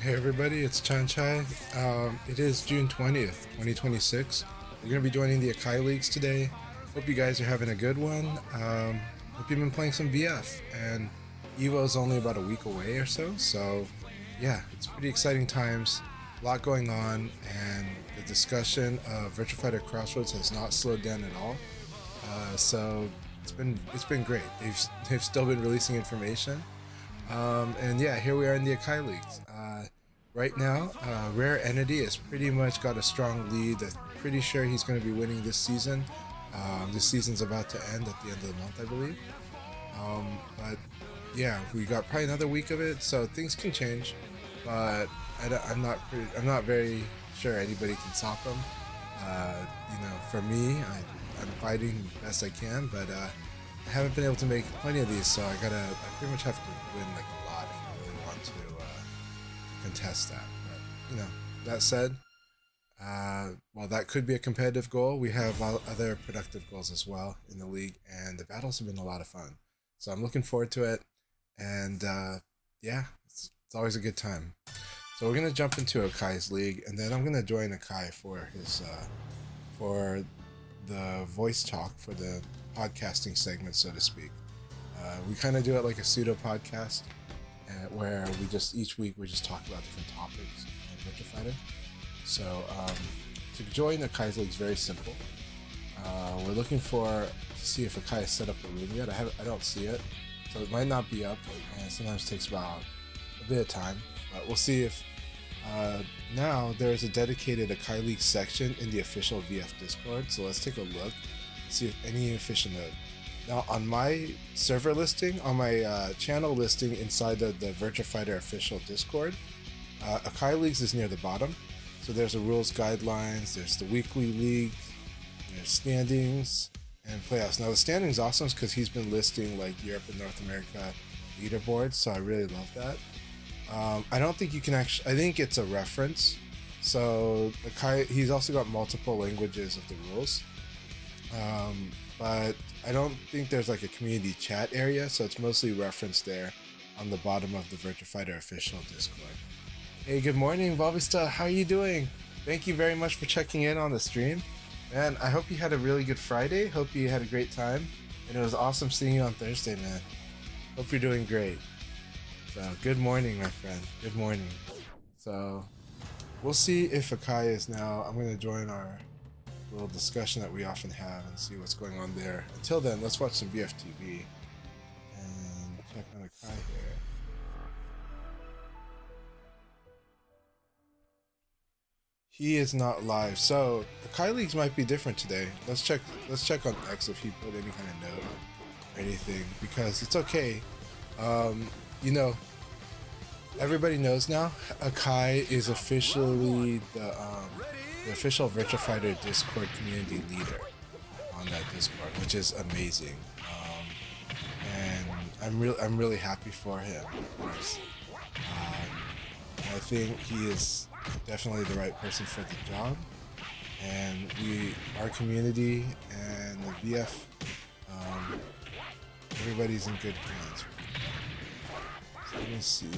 Hey everybody, it's Chan Chai. It is June 20th, 2026. We're going to be joining the Akai Leagues today. Hope you guys are having a good one. Hope you've been playing some VF, and Evo is only about a week away or so. So, yeah, it's pretty exciting times. A lot going on, and the discussion of Virtua Fighter Crossroads has not slowed down at all. So it's been great. They've still been releasing information. And yeah, here we are in the Akai Leagues. Right now, Rare Entity has pretty much got a strong lead. I'm pretty sure he's going to be winning this season. This season's about to end at the end of the month, I believe. But yeah, we got probably another week of it, so things can change. But I'm not very sure anybody can stop him. For me, I'm fighting the best I can, but I haven't been able to make plenty of these, so I pretty much have to win like a lot if I really want to contest that. But that said, while that could be a competitive goal, we have other productive goals as well in the league, and the battles have been a lot of fun. So I'm looking forward to it, and yeah, it's always a good time. So we're gonna jump into Akai's league, and then I'm gonna join Akai for his for the voice talk for the podcasting segment, so to speak. We kind of do it like a pseudo podcast, where each week we just talk about different topics in Virtua Fighter. So to join Akai's league is very simple. We're looking to see if Akai has set up a room yet. I don't see it, so it might not be up, and sometimes it takes about a bit of time. But we'll see if now there's a dedicated Akai League section in the official VF Discord. So let's take a look, see if any official node. Now on my server listing, on my channel listing inside the Virtua Fighter official Discord, Akai Leagues is near the bottom. So there's the rules guidelines, there's the weekly league, there's standings and playoffs. Now the standings awesome because he's been listing like Europe and North America leaderboards, so I really love that. I don't think you can actually, I think it's a reference. So Akai, he's also got multiple languages of the rules. But I don't think there's like a community chat area, so it's mostly referenced there on the bottom of the Virtua Fighter official Discord. Hey, good morning, Bobista. How are you doing? Thank you very much for checking in on the stream. Man, I hope you had a really good Friday. Hope you had a great time. And it was awesome seeing you on Thursday, man. Hope you're doing great. So, good morning, my friend. Good morning. So, we'll see if Akai is now. I'm going to join our little discussion that we often have and see what's going on there. Until then, let's watch some VFTV and check on Akai here. He is not live, so Akai Leagues might be different today. Let's check on X if he put any kind of note or anything, because it's okay. Everybody knows now, Akai is officially the official Virtua Fighter Discord community leader on that Discord, which is amazing. And I'm really happy for him, of course. I think he is definitely the right person for the job, and our community and the VF, everybody's in good hands. So let me see.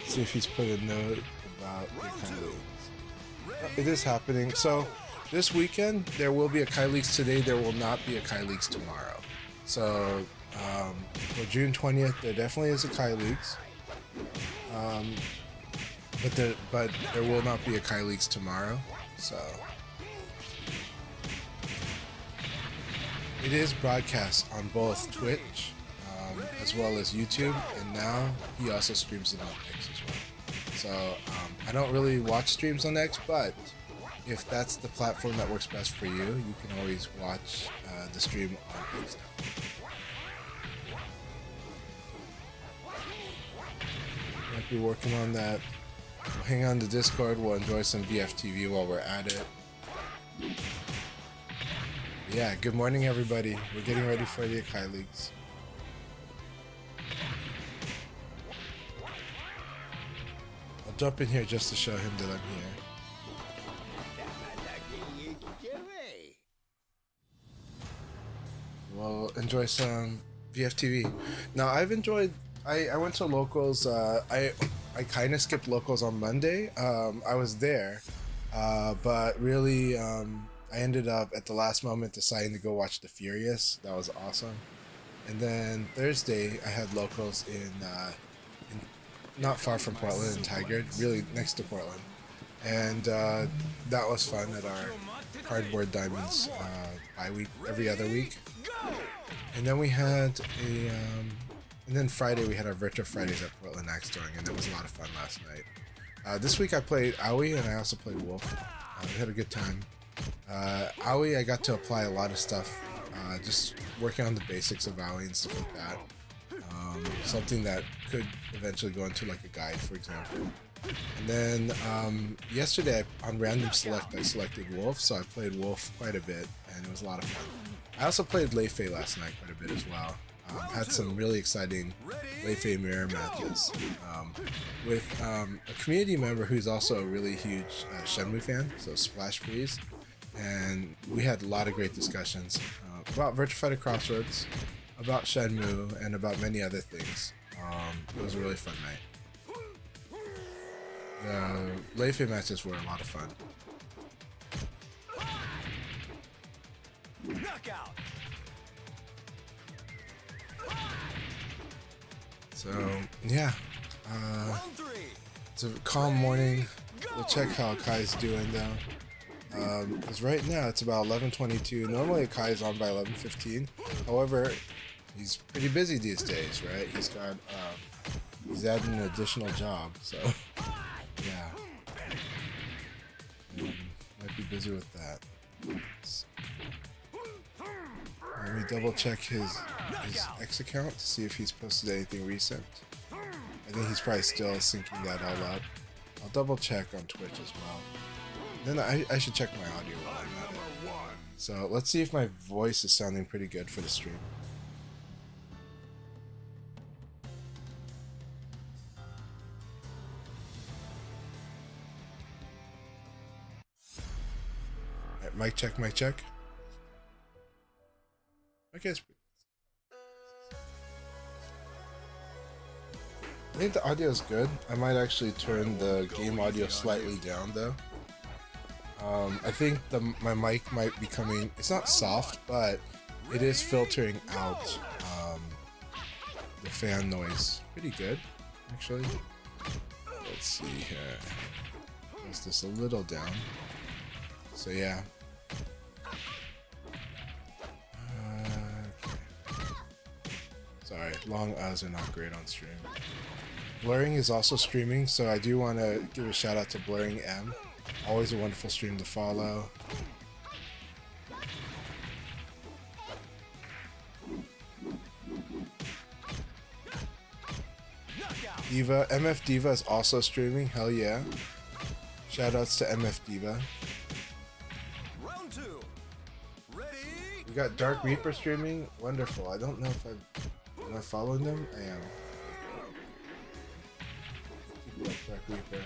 See if he's put a note about the Akai Leagues. It is happening. So this weekend there will be Akai Leagues today. There will not be Akai Leagues tomorrow. So for June 20th, there definitely is Akai Leagues. But there will not be Akai Leagues tomorrow. So it is broadcast on both Twitch as well as YouTube, and now he also streams it on X as well. So I don't really watch streams on X, but if that's the platform that works best for you, you can always watch the stream on X now. Might be working on that. We'll hang on to Discord, we'll enjoy some VFTV while we're at it. Yeah, good morning everybody. We're getting ready for the Akai Leagues. I'll jump in here just to show him that I'm here. we'll enjoy some VFTV. Now I've enjoyed. I went to locals. I kind of skipped locals on Monday. I was there, but really I ended up at the last moment deciding to go watch The Furious. That was awesome. And then Thursday I had locals in not far from Portland in Tigard, really next to Portland, and that was fun at our Cardboard Diamonds bi-week, every other week. And then we had and then Friday we had our Virtual Fridays at Portland Axe Throwing, and it was a lot of fun last night. This week I played Aoi and I also played Wolf. We had a good time. Aoi, I got to apply a lot of stuff, just working on the basics of Aoi and stuff like that. Something that could eventually go into like a guide, for example. And then yesterday on Random Select I selected Wolf, so I played Wolf quite a bit, and it was a lot of fun. I also played Lei Fei last night quite a bit as well. Had some really exciting Lei Fei mirror matches with a community member who's also a really huge Shenmue fan, so Splash Breeze, and we had a lot of great discussions about Virtua Fighter Crossroads, about Shenmue, and about many other things. It was a really fun night. The Lei Fei matches were a lot of fun. Knockout. So yeah, it's a calm morning. We'll check how Akai's doing though. Because right now it's about 11:22. Normally Akai's on by 11:15. However, he's pretty busy these days, right? He's adding an additional job, so yeah, might be busy with that. Let me double check his X account to see if he's posted anything recent. I think he's probably still syncing that all up. I'll double check on Twitch as well. Then I should check my audio while I'm at it. So let's see if my voice is sounding pretty good for the stream. Alright, mic check, mic check. Okay, I think the audio is good. I might actually turn the game audio slightly down though. I think my mic might be coming, it's not soft, but it is filtering out the fan noise pretty good, actually. Let's see here. Let's this a little down. So yeah. Sorry, long U's are not great on stream. Blurring is also streaming, so I do want to give a shout out to Blurring M. Always a wonderful stream to follow. Diva, MF Diva is also streaming, hell yeah. Shout outs to MF Diva. Round two. Ready? We got Dark Reaper streaming, wonderful. I don't know if am I following them? I am. Keep up Dark Reaper.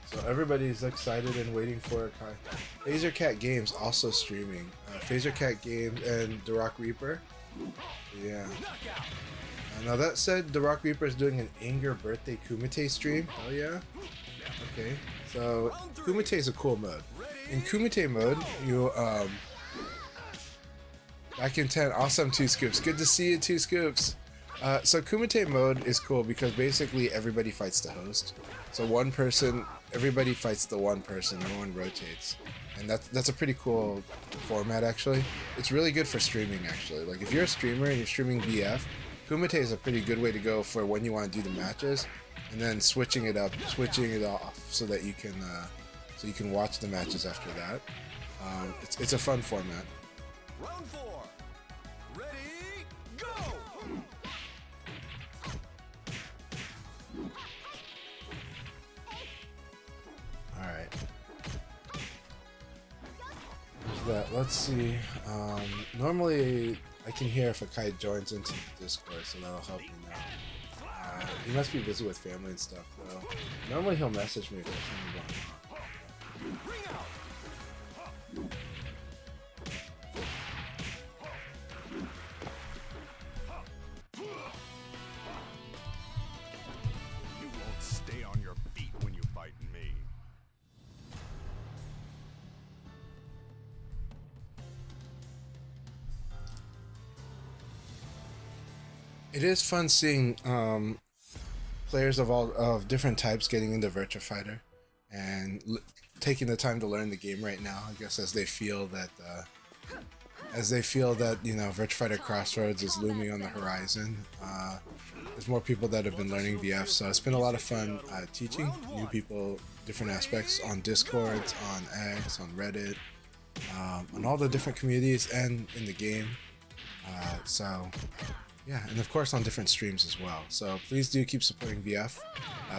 So everybody's excited and waiting for Akai. Phaser Cat Games also streaming. Phaser Cat Games and The Rock Reaper. Yeah. Now that said, The Rock Reaper is doing an Anger Birthday Kumite stream. Oh yeah? Okay. So Kumite is a cool mode. In Kumite mode, you back in 10, awesome 2 scoops. Good to see you, 2 scoops. So Kumite mode is cool because basically everybody fights the host. So one person, everybody fights the one person, everyone rotates. And that's a pretty cool format actually. It's really good for streaming actually. Like if you're a streamer and you're streaming BF, Kumite is a pretty good way to go for when you want to do the matches. And then switching it up, switching it off so that you can watch the matches after that. It's a fun format. Round 4. Ready, go! Alright. That. Let's see. Normally I can hear if Akai joins into the Discord, so that'll help me now. He must be busy with family and stuff though. Normally he'll message me if there's something going on. You won't stay on your feet when you fight me. It is fun seeing players of different types getting into Virtua Fighter and taking the time to learn the game right now. I guess as they feel that you know Virtua Fighter Crossroads is looming on the horizon. There's more people that have been learning VF, so it's been a lot of fun teaching new people different aspects on Discords, on X, on Reddit, on all the different communities and in the game. So yeah, and of course on different streams as well. So please do keep supporting VF.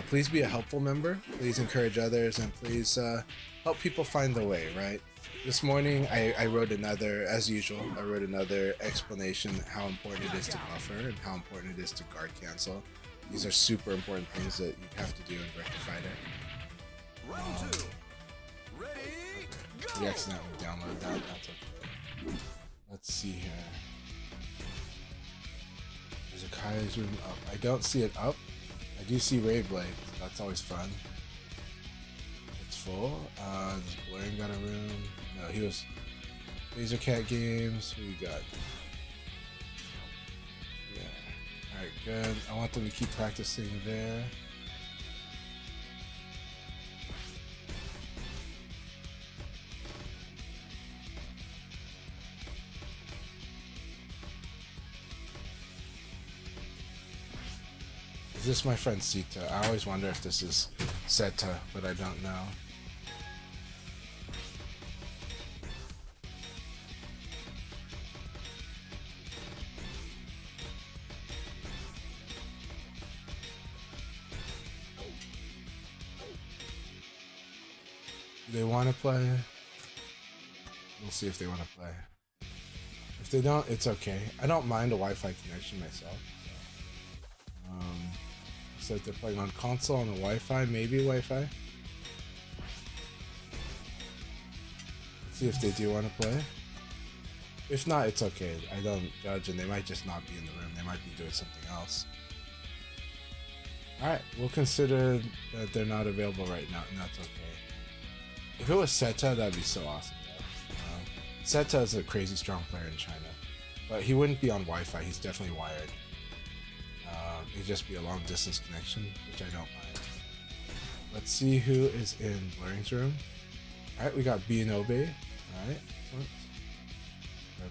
Please be a helpful member. Please encourage others, and please help people find the way, right? This morning I wrote another, as usual, I wrote another explanation how important it is to buffer and how important it is to guard cancel. These are super important things that you have to do in Virtua Fighter. Round two. Ready? We accidentally downloaded that, that's okay. Let's see here. There's Akai's room up. I don't see it up. I do see Raid Blade, so that's always fun. It's full. Does Blurring got a room? No, he was Laser Cat Games. Who we got? Yeah. Alright, good. I want them to keep practicing there. Is this my friend Sita? I always wonder if this is Seta, but I don't know. Do they want to play? We'll see if they want to play. If they don't, it's okay. I don't mind a Wi-Fi connection myself. So. Looks like they're playing on console on the Wi-Fi, maybe Wi-Fi. Let's see if they do want to play. If not, it's okay. I don't judge, and they might just not be in the room. They might be doing something else. Alright, we'll consider that they're not available right now, and that's okay. If it was Seta, that'd be so awesome. Seta is a crazy strong player in China, but he wouldn't be on Wi-Fi. He's definitely wired. It'd just be a long distance connection, which I don't mind. Let's see who is in Blurring's room. Alright, we got Binobe. Alright,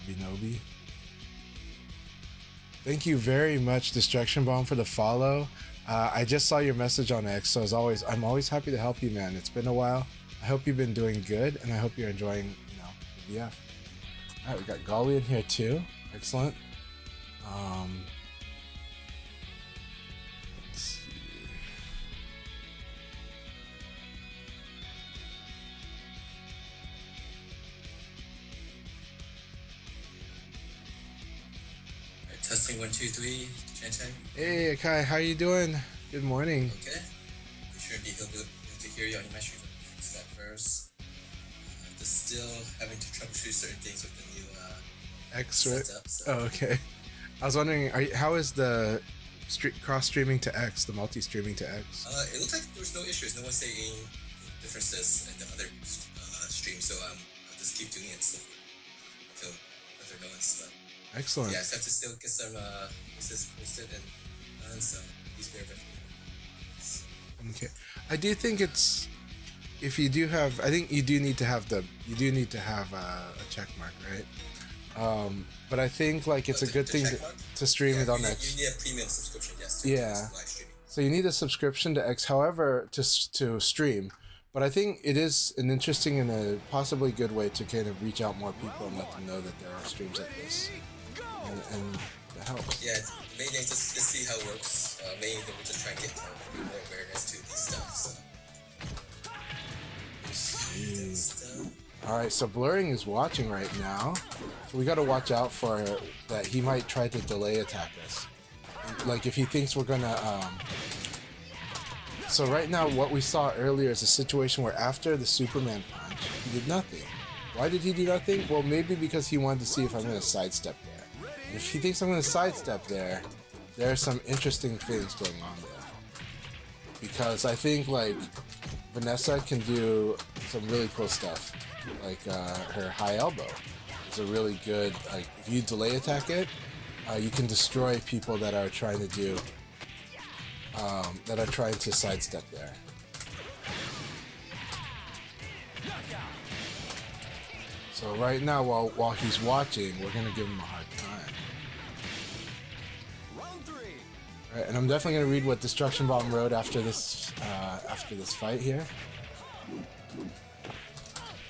Binobe. Thank you very much, Destruction Bomb, for the follow. I just saw your message on X, so as always, I'm always happy to help you, man. It's been a while. I hope you've been doing good, and I hope you're enjoying, you know, the VF. Alright, we got Golly in here too. Excellent. Let's see. Alright, testing 1, 2, 3. Chan. Hey, Akai, how you doing? Good morning. Okay. You should be able to hear you on my stream. Fix that first. Just still having to troubleshoot certain things with the new X, right? setup. So. Oh, okay. I was wondering, how is the cross streaming to X, the multi streaming to X? It looks like there's no issues. No one's saying differences in the other stream, so I'll just keep doing it until further notice. But Excellent. yeah, I just have to still get some pieces posted and done. So please bear with me. Okay. I do think it's, if you do have, I think you do need to have a check mark, right? But I think like it's a good thing to stream it on X. You need a premium subscription, yes. Yeah. Live streaming. So you need a subscription to X, however, to stream. But I think it is an interesting and a possibly good way to kind of reach out more people and let them know that there are streams like this, and that helps. Yeah, mainly just to see how it works. Mainly we're just trying to get more awareness to these stuff. So. Alright, so Blurring is watching right now. So we gotta watch out for that. He might try to delay attack us. Like if he thinks we're gonna So right now, what we saw earlier is a situation where after the Superman punch, he did nothing. Why did he do nothing? Well, maybe because he wanted to see if I'm going to sidestep there. And if he thinks I'm going to sidestep there, there are some interesting things going on there. Because I think, like, Vanessa can do some really cool stuff. Like, her high elbow is a really good, like, if you delay attack it, you can destroy people that are trying to do, that are trying to sidestep there. So right now, while he's watching, we're gonna give him a hard time. Round 3. All right, and I'm definitely gonna read what Destruction Bomb wrote after this fight here.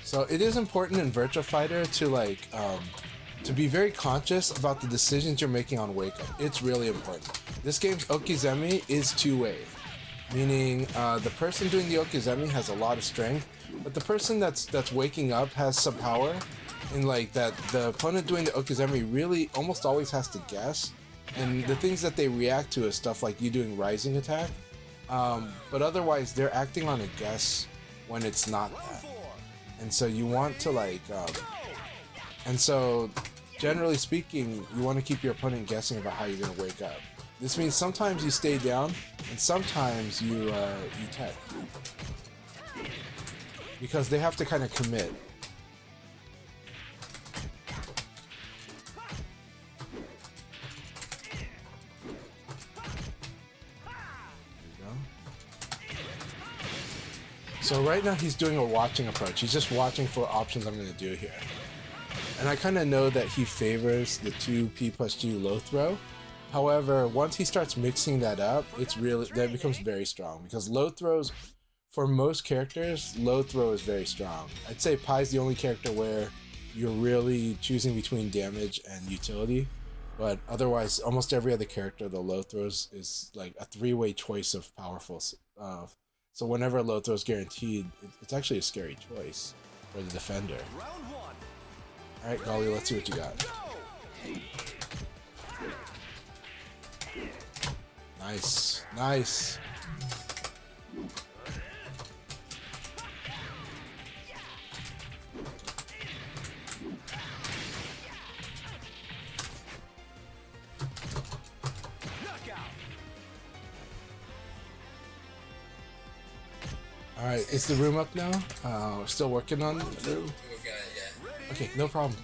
So it is important in Virtua Fighter to be very conscious about the decisions you're making on wake up. It's really important. This game's Okizeme is two-way, meaning the person doing the Okizeme has a lot of strength, but the person that's waking up has some power, and like that the opponent doing the Okizeme really almost always has to guess, and the things that they react to is stuff like you doing rising attack, but otherwise they're acting on a guess when it's not that, and so you want to and so generally speaking, you want to keep your opponent guessing about how you're going to wake up. This means sometimes you stay down, and sometimes you tech. Because they have to kind of commit. There you go. So right now he's doing a watching approach. He's just watching for options I'm going to do here. And I kind of know that he favors the 2P plus G low throw. However, once he starts mixing that up, that becomes very strong, because low throws, for most characters, low throw is very strong. I'd say Pai's the only character where you're really choosing between damage and utility, but otherwise, almost every other character, the low throws is like a three-way choice of powerful. So whenever a low throw is guaranteed, it's actually a scary choice for the defender. Round 1. All right, Golly, let's see what you got. Nice, nice. All right, is the room up now? We're still working on the room. We're gonna, yeah. Okay, no problem.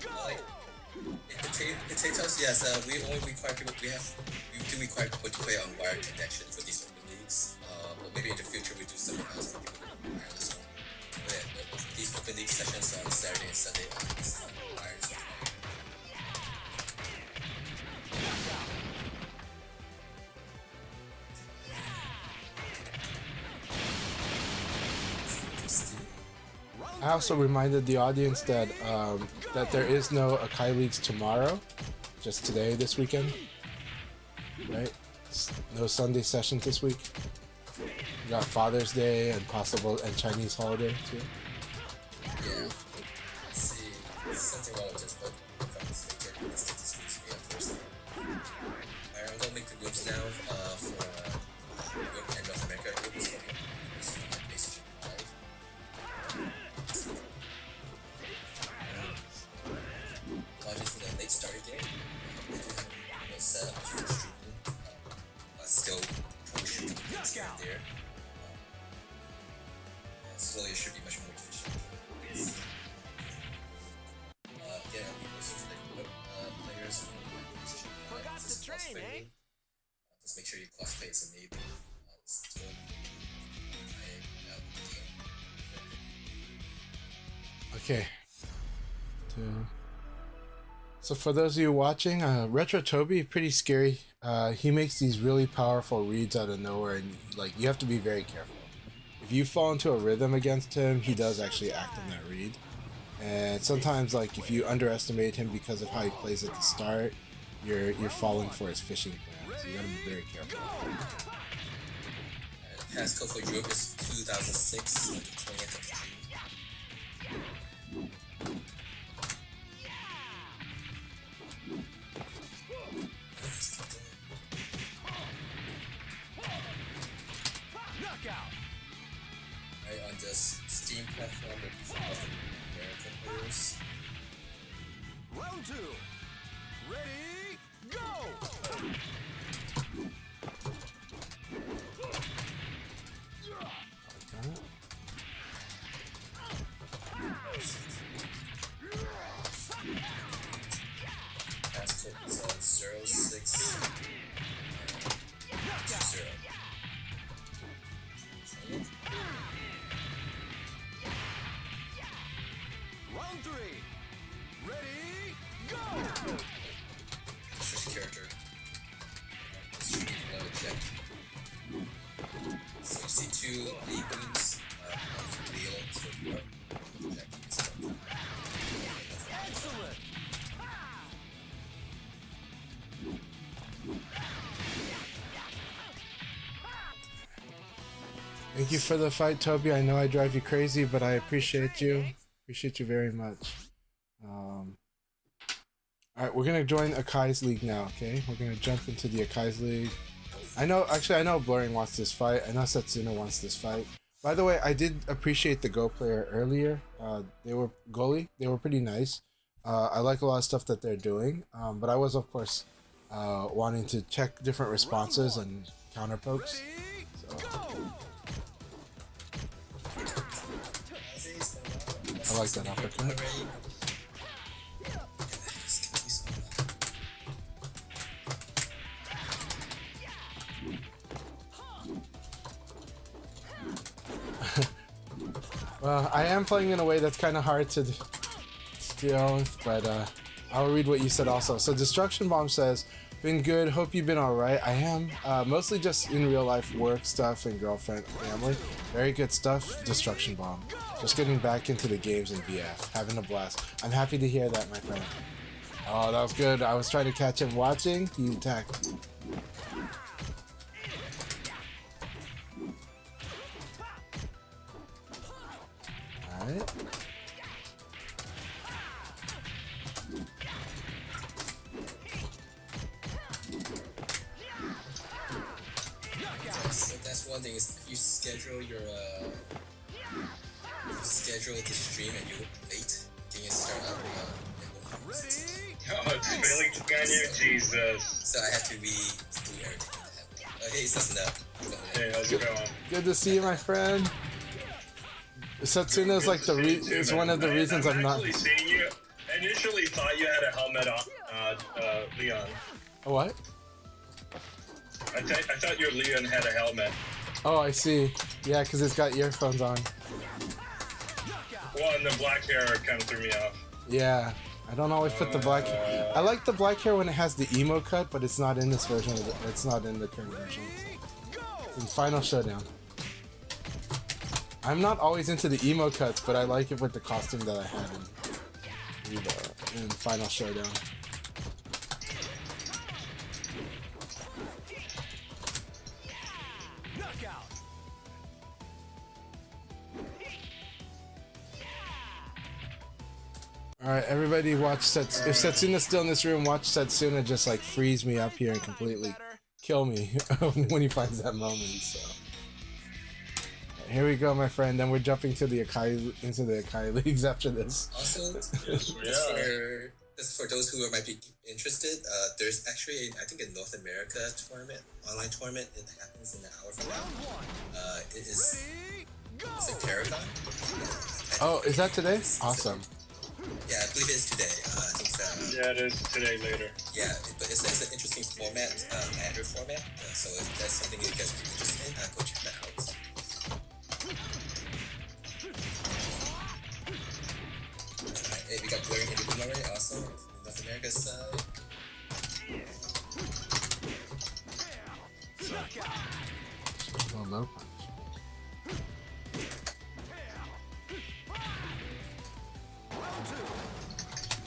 Potatoes, yes. We only require people. We do require people to play on wired connection for these open leagues. But maybe in the future we do something else for people with wireless. But yeah, these open league sessions on Saturday and Sunday are wireless. I also reminded the audience that that there is no Akai Leagues tomorrow, just today, this weekend. Right? No Sunday sessions this week. We got Father's Day and Chinese holiday too. Yeah. Let's see. Something wrong with this, but let's get this week's video first. Alright, I'm gonna make the groups now for Europe and North America. Europe is going to be PlayStation 5. Apologies for the late start game. I do have a set up for streaming. Still troubleshooting things here and there. Slowly it should be much more efficient. Again, I'll be posting for the players on my PlayStation 5. This is cross-training. Just make sure your cosplay is enabled. Still, Okay. So for those of you watching, Retro Toby, pretty scary. He makes these really powerful reads out of nowhere, and like you have to be very careful. If you fall into a rhythm against him, he does actually act on that read. And sometimes, like if you underestimate him because of how he plays at the start, you're falling for his fishing plan. So you gotta be very careful. the passcode for Europe is 2006, like the 20th of June. Right on this Steam platform with other American players. Round 2. Ready, go! Fast hit is on 06 0. Round 3. Ready, go! First character. Low check. So you see 2 lead beams. One from Leo, so one. Check this one. Excellent! Thank you for the fight, Toby. I know I drive you crazy, but I appreciate you. Appreciate you very much. Alright, we're gonna join Akai's League now, okay? We're gonna jump into the Akai's League. I know Blurring wants this fight. I know Setsuna wants this fight. By the way, I did appreciate the Go player earlier. They were pretty nice. I like a lot of stuff that they're doing. But I was, of course, wanting to check different responses and counter pokes. So. I like that uppercut. Well, I am playing in a way that's kind of hard to steal, but I'll read what you said also. So Destruction Bomb says, been good, hope you've been alright. I am, mostly just in real life work stuff and girlfriend, family. Very good stuff, Destruction Bomb. Just getting back into the games and VF, having a blast. I'm happy to hear that, my friend. Oh, that was good. I was trying to catch him watching, he attacked. Alright. So that's one thing is you schedule your schedule the stream and you're late. Can you start up? Oh, it's really on you, Jesus. So I have to do everything. Hey, Setsuna. Hey, how's it going? Good to see you, my friend. Setsuna's like is one of the reasons I'm not. Actually seeing you. I initially thought you had a helmet on, Leon. A what? I thought your Leon had a helmet. Oh, I see. Yeah, because it's got earphones on. Well, and the black hair kind of threw me off. Yeah, I don't always put the black. I like the black hair when it has the emo cut, but it's not in this version. It's not in the current version. In Final Showdown. I'm not always into the emo cuts, but I like it with the costume that I had in Final Showdown. Alright, everybody watch Setsuna. If Setsuna's still in this room, watch Setsuna just like freeze me up here and completely kill me when he finds that moment, so. Here we go, my friend. Then we're jumping into the Akai leagues after this. Also, just for those who might be interested, there's actually I think a North America tournament, online tournament. It happens in an hour from now. It is it's a Paragon. Oh, is that today? Awesome. Yeah, I believe it is today. I think so. Yeah, it is today later. Yeah, but it's an interesting format, ladder format. So if that's something you guys are interested in, go check that out. Hey, we got Blurring in the room already, also. North America's side. Oh, no.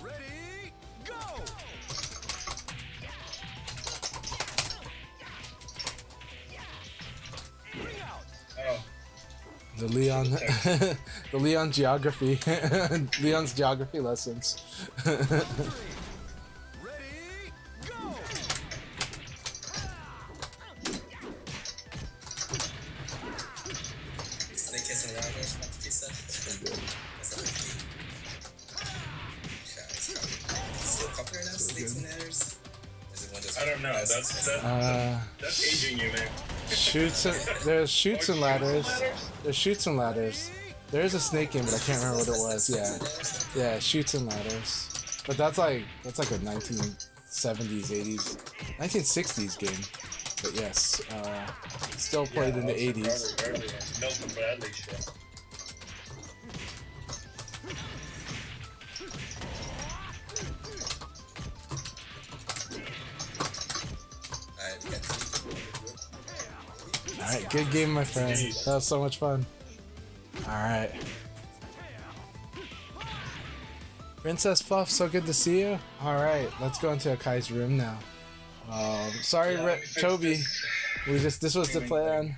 Ready, go! Bring out! Oh. The Leon, the Leon geography, Leon's geography lessons. Ready, go! I don't know. That's aging you, man. There's shoots and ladders. Ladders? There's shoots and ladders. There's a snake game, but I can't remember what it was. Yeah, shoots and ladders. But that's like a 1970s, 80s, 1960s game. But yes, still played in the 80s. Early Milton Bradley shit. Alright, we got two people in the group. All right, good game, my friend. That was so much fun. All right. Princess Fluff, so good to see you. All right, let's go into Akai's room now. Sorry, Toby. This was the plan.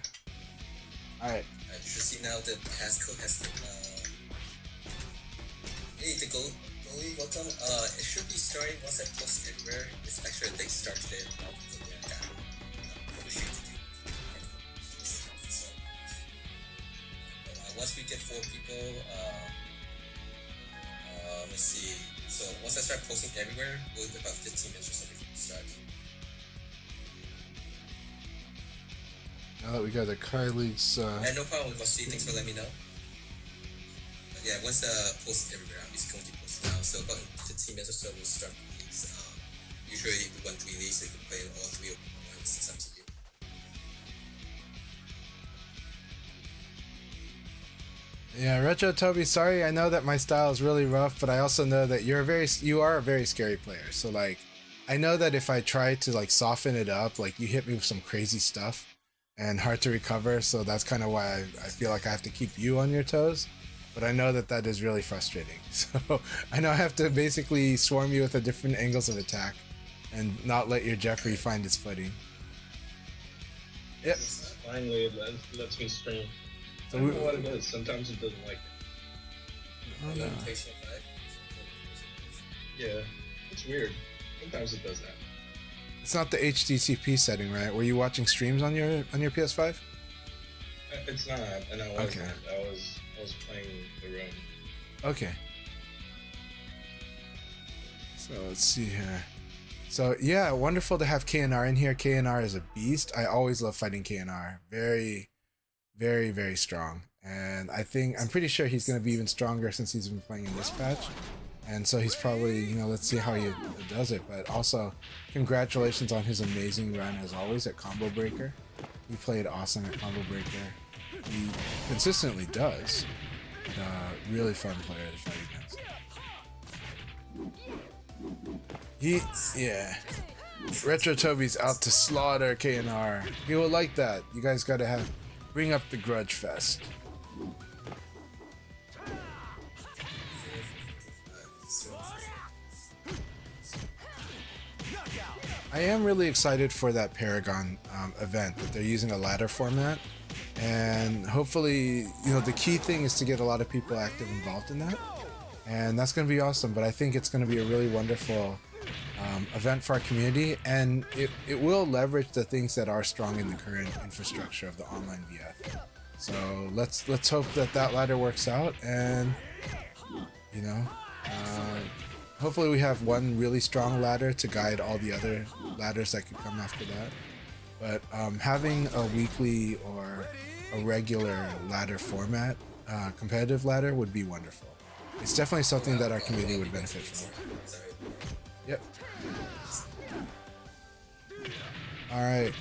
All right. Alright, so see now the passcode has hey, the goalie, welcome. It should be starting once I post everywhere. It's actually a late start today. Something like that. Troubleshoot to do. So, once we get 4 people, let's see. So once I start posting everywhere, we'll be about 15 minutes or something before we start. Now that we got the Akai Leagues, And no problem with see. Thanks for letting me know. But yeah, once post everywhere, I'm just going to post now. So about 15 minutes or so, we'll start leagues. Usually we run 3 leagues, so you can play all 3 at once. It's up to you. yeah, Retro Toby. Sorry, I know that my style is really rough, but I also know that you are a very scary player. So like, I know that if I try to like soften it up, like you hit me with some crazy stuff and hard to recover. So that's kind of why I feel like I have to keep you on your toes. But I know that is really frustrating. So I know I have to basically swarm you with the different angles of attack and not let your Jeffrey find his footing. Yep. Finally, it lets me stream. I So don't know what it is. Sometimes it doesn't like. Oh, no. Notification of that. Yeah, it's weird. Sometimes it does that. It's not the HTTP setting, right? Were you watching streams on your PS5? It's not, and I wasn't. Okay. I was playing the room. Okay. So let's see here. So yeah, wonderful to have KNR in here. KNR is a beast. I always love fighting KNR. Very, very, very strong. And I'm pretty sure he's going to be even stronger since he's been playing in this patch. And so he's probably, let's see how he does it. But also, congratulations on his amazing run as always at Combo Breaker. He played awesome at Combo Breaker. He consistently does. Really fun player to fight against. Yeah. Retro Toby's out to slaughter KNR. He will like that. You guys gotta bring up the grudge fest. I am really excited for that Paragon event that they're using a ladder format, and hopefully, the key thing is to get a lot of people active involved in that, and that's going to be awesome. But I think it's going to be a really wonderful event for our community, and it will leverage the things that are strong in the current infrastructure of the online VF. So let's hope that ladder works out, and hopefully we have one really strong ladder to guide all the other ladders that could come after that. But having a weekly or a regular ladder format, competitive ladder, would be wonderful. It's definitely something that our community would benefit from. Yep. Alright.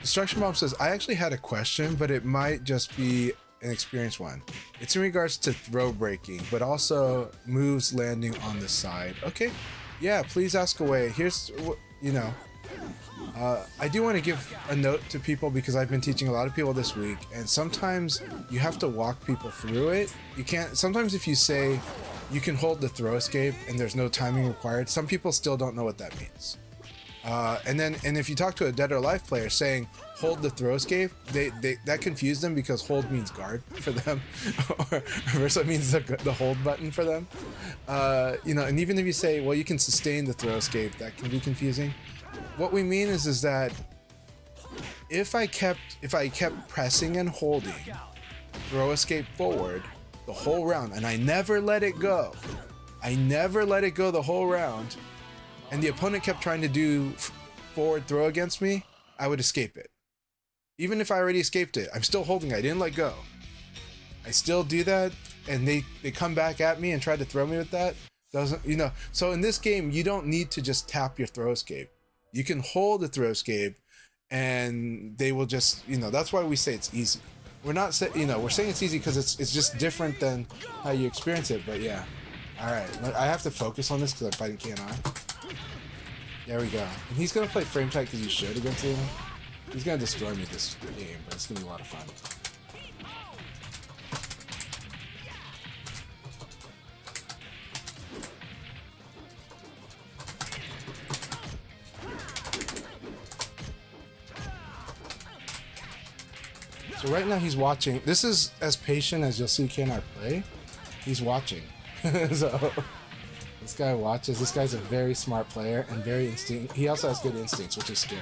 Destruction Bomb says, I actually had a question, but it might just be an experienced one. It's in regards to throw breaking, but also moves landing on the side. Okay, yeah, please ask away. Here's what, I do want to give a note to people because I've been teaching a lot of people this week, and sometimes you have to walk people through it. You can't, sometimes if you say you can hold the throw escape and there's no timing required, some people still don't know what that means. And if you talk to a Dead or Alive player saying hold the throw escape, that confused them because hold means guard for them, or versa means the hold button for them. And even if you say, well, you can sustain the throw escape, that can be confusing. What we mean is that if I kept pressing and holding throw escape forward the whole round, and I never let it go the whole round, and the opponent kept trying to do forward throw against me, I would escape it. Even if I already escaped it, I'm still holding it. I didn't let go. I still do that, and they come back at me and try to throw me with that. Doesn't, you know, so in this game, you don't need to just tap your throw escape. You can hold the throw escape, and they will just, you know, that's why we say it's easy. We're not saying, you know, we're saying it's easy because it's just different than how you experience it, but yeah. All right, I have to focus on this because I'm fighting KNI. There we go. And he's going to play frame tight because he should against him. He's going to destroy me this game, but it's going to be a lot of fun. So right now he's watching. This is as patient as you'll see KNI play. He's watching. So this guy watches. This guy's a very smart player and very instinct. He also has good instincts, which is scary.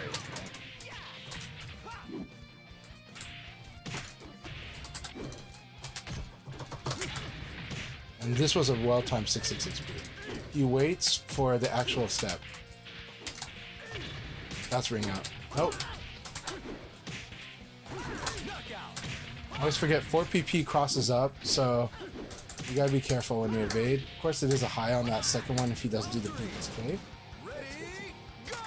And this was a well-timed 666 beat. He waits for the actual step. That's ring out. Nope. I always forget 4PP crosses up, so you gotta be careful when you evade. Of course, it is a high on that second one if he doesn't do the previous escape. Ready, go!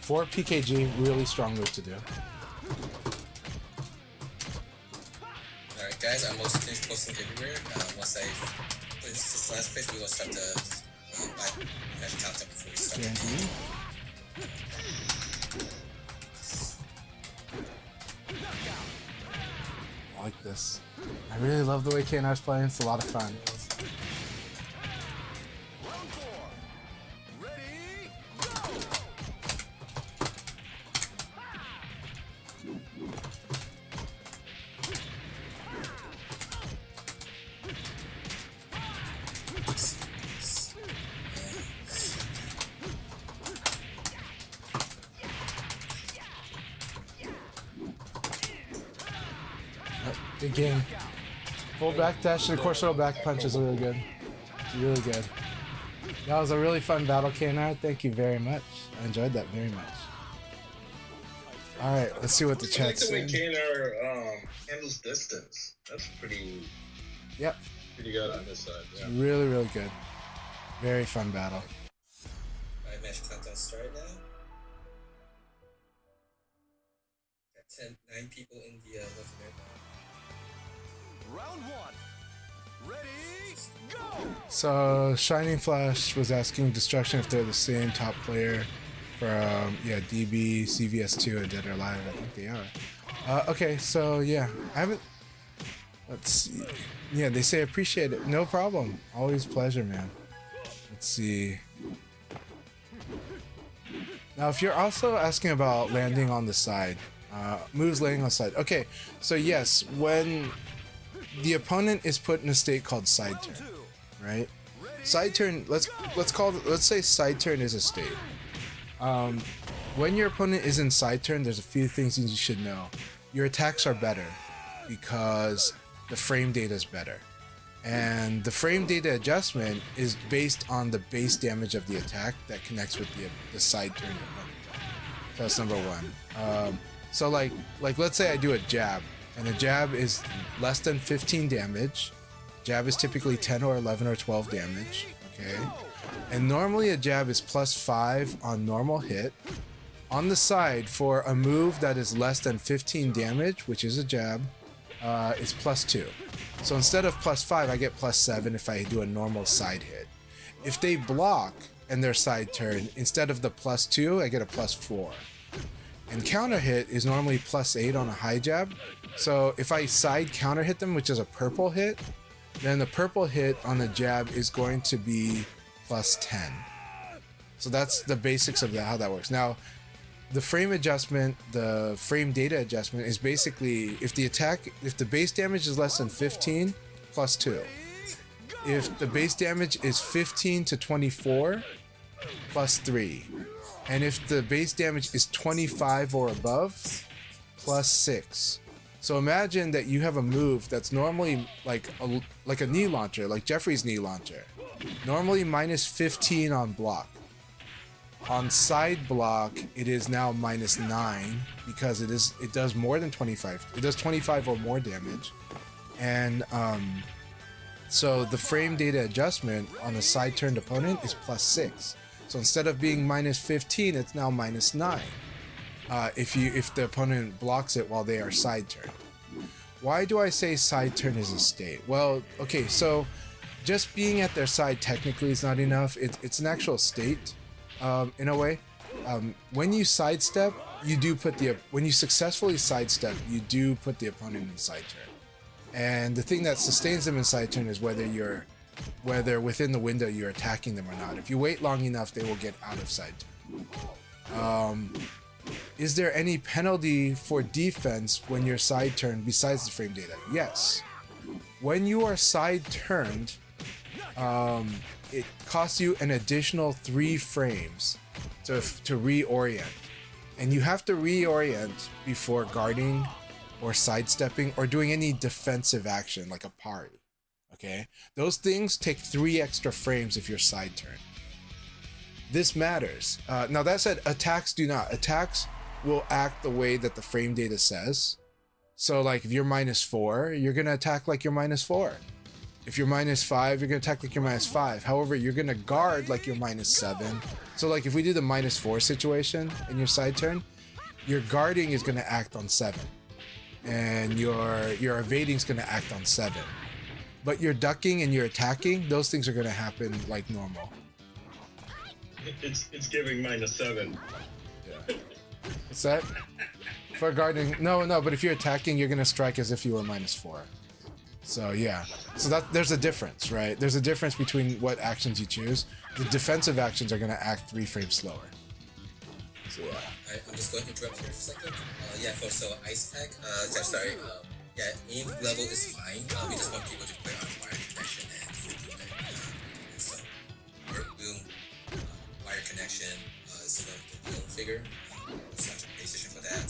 4 PKG, really strong move to do. Alright guys, I'm most finished posting everywhere. Once I put this last place, we will start the countdown before we start. Guarantee. I like this. I really love the way KNI's playing. It's a lot of fun. Round 4. Ready, go! Good game. Full back dash and of course little back punch is really good. It's really good. That was a really fun battle, KNI. Thank you very much. I enjoyed that very much. Alright, let's see what the I like chat's the way saying. Kaner handles distance. That's pretty Yep. good on this side. Yeah. Really, really good. Very fun battle. Alright, match countdown start now. Got 9 people in the North America. Round 1. Ready, go! So Shining Flash was asking Destruction if they're the same top player from DB, CVS2, and Dead or Alive. I think they are. Okay, so yeah, I haven't. Let's see. Yeah, they say appreciate it. No problem. Always pleasure, man. Let's see. Now, if you're also asking about landing on the side, moves landing on the side. Okay, so yes, when the opponent is put in a state called side turn, right? Side turn. Let's say side turn is a state. When your opponent is in side turn, there's a few things you should know. Your attacks are better because the frame data is better, and the frame data adjustment is based on the base damage of the attack that connects with the side turn opponent. So that's number one. So like let's say I do a jab. And a jab is less than 15 damage. Jab is typically 10 or 11 or 12 damage. Okay. And normally a jab is +5 on normal hit. On the side, for a move that is less than 15 damage, which is a jab, it's +2. So instead of +5, I get +7 if I do a normal side hit. If they block and their side turn, instead of the +2, I get a +4. And counter hit is normally +8 on a high jab. So if I side counter hit them, which is a purple hit, then the purple hit on the jab is going to be +10. So that's the basics of how that works. Now, the frame adjustment, the frame data adjustment is basically if the base damage is less than 15, +2. If the base damage is 15 to 24, +3. And if the base damage is 25 or above, +6. So imagine that you have a move that's normally like a knee launcher, like Jeffrey's knee launcher. Normally minus 15 on block. On side block, it is now minus 9 because it does more than 25. It does 25 or more damage. And so the frame data adjustment on a side turned opponent is plus 6. So instead of being minus 15, it's now minus 9. If the opponent blocks it while they are side turned. Why do I say side turn is a state? Well, okay, so just being at their side technically is not enough. It's an actual state, in a way. When you sidestep, when you successfully sidestep, you do put the opponent in side turn. And the thing that sustains them in side turn is whether within the window you're attacking them or not. If you wait long enough, they will get out of side turn. Is there any penalty for defense when you're side turned besides the frame data? Yes. When you are side turned, it costs you an additional 3 frames to reorient. And you have to reorient before guarding or sidestepping or doing any defensive action like a parry. Okay? Those things take 3 extra frames if you're side turned. This matters. Now that said, attacks do not. Attacks will act the way that the frame data says. So like if you're minus 4, you're gonna attack like you're minus 4. If you're minus 5, you're gonna attack like you're minus 5. However, you're gonna guard like you're minus 7. So like if we do the minus 4 situation in your side turn, your guarding is gonna act on 7. And your evading is gonna act on 7. But your ducking and your attacking, those things are gonna happen like normal. It's giving -7. Yeah. What's that? For guarding, no, but if you're attacking, you're gonna strike as if you were minus 4. So yeah, so there's a difference, right? There's a difference between what actions you choose. The defensive actions are gonna act 3 frames slower. So yeah. I'm just going to interrupt here for a second. So Ice Pack, sorry, aim level is fine. We just want people to play on wire connection and so boom, wire connection, similar to the Boom figure. It's not a PlayStation for that.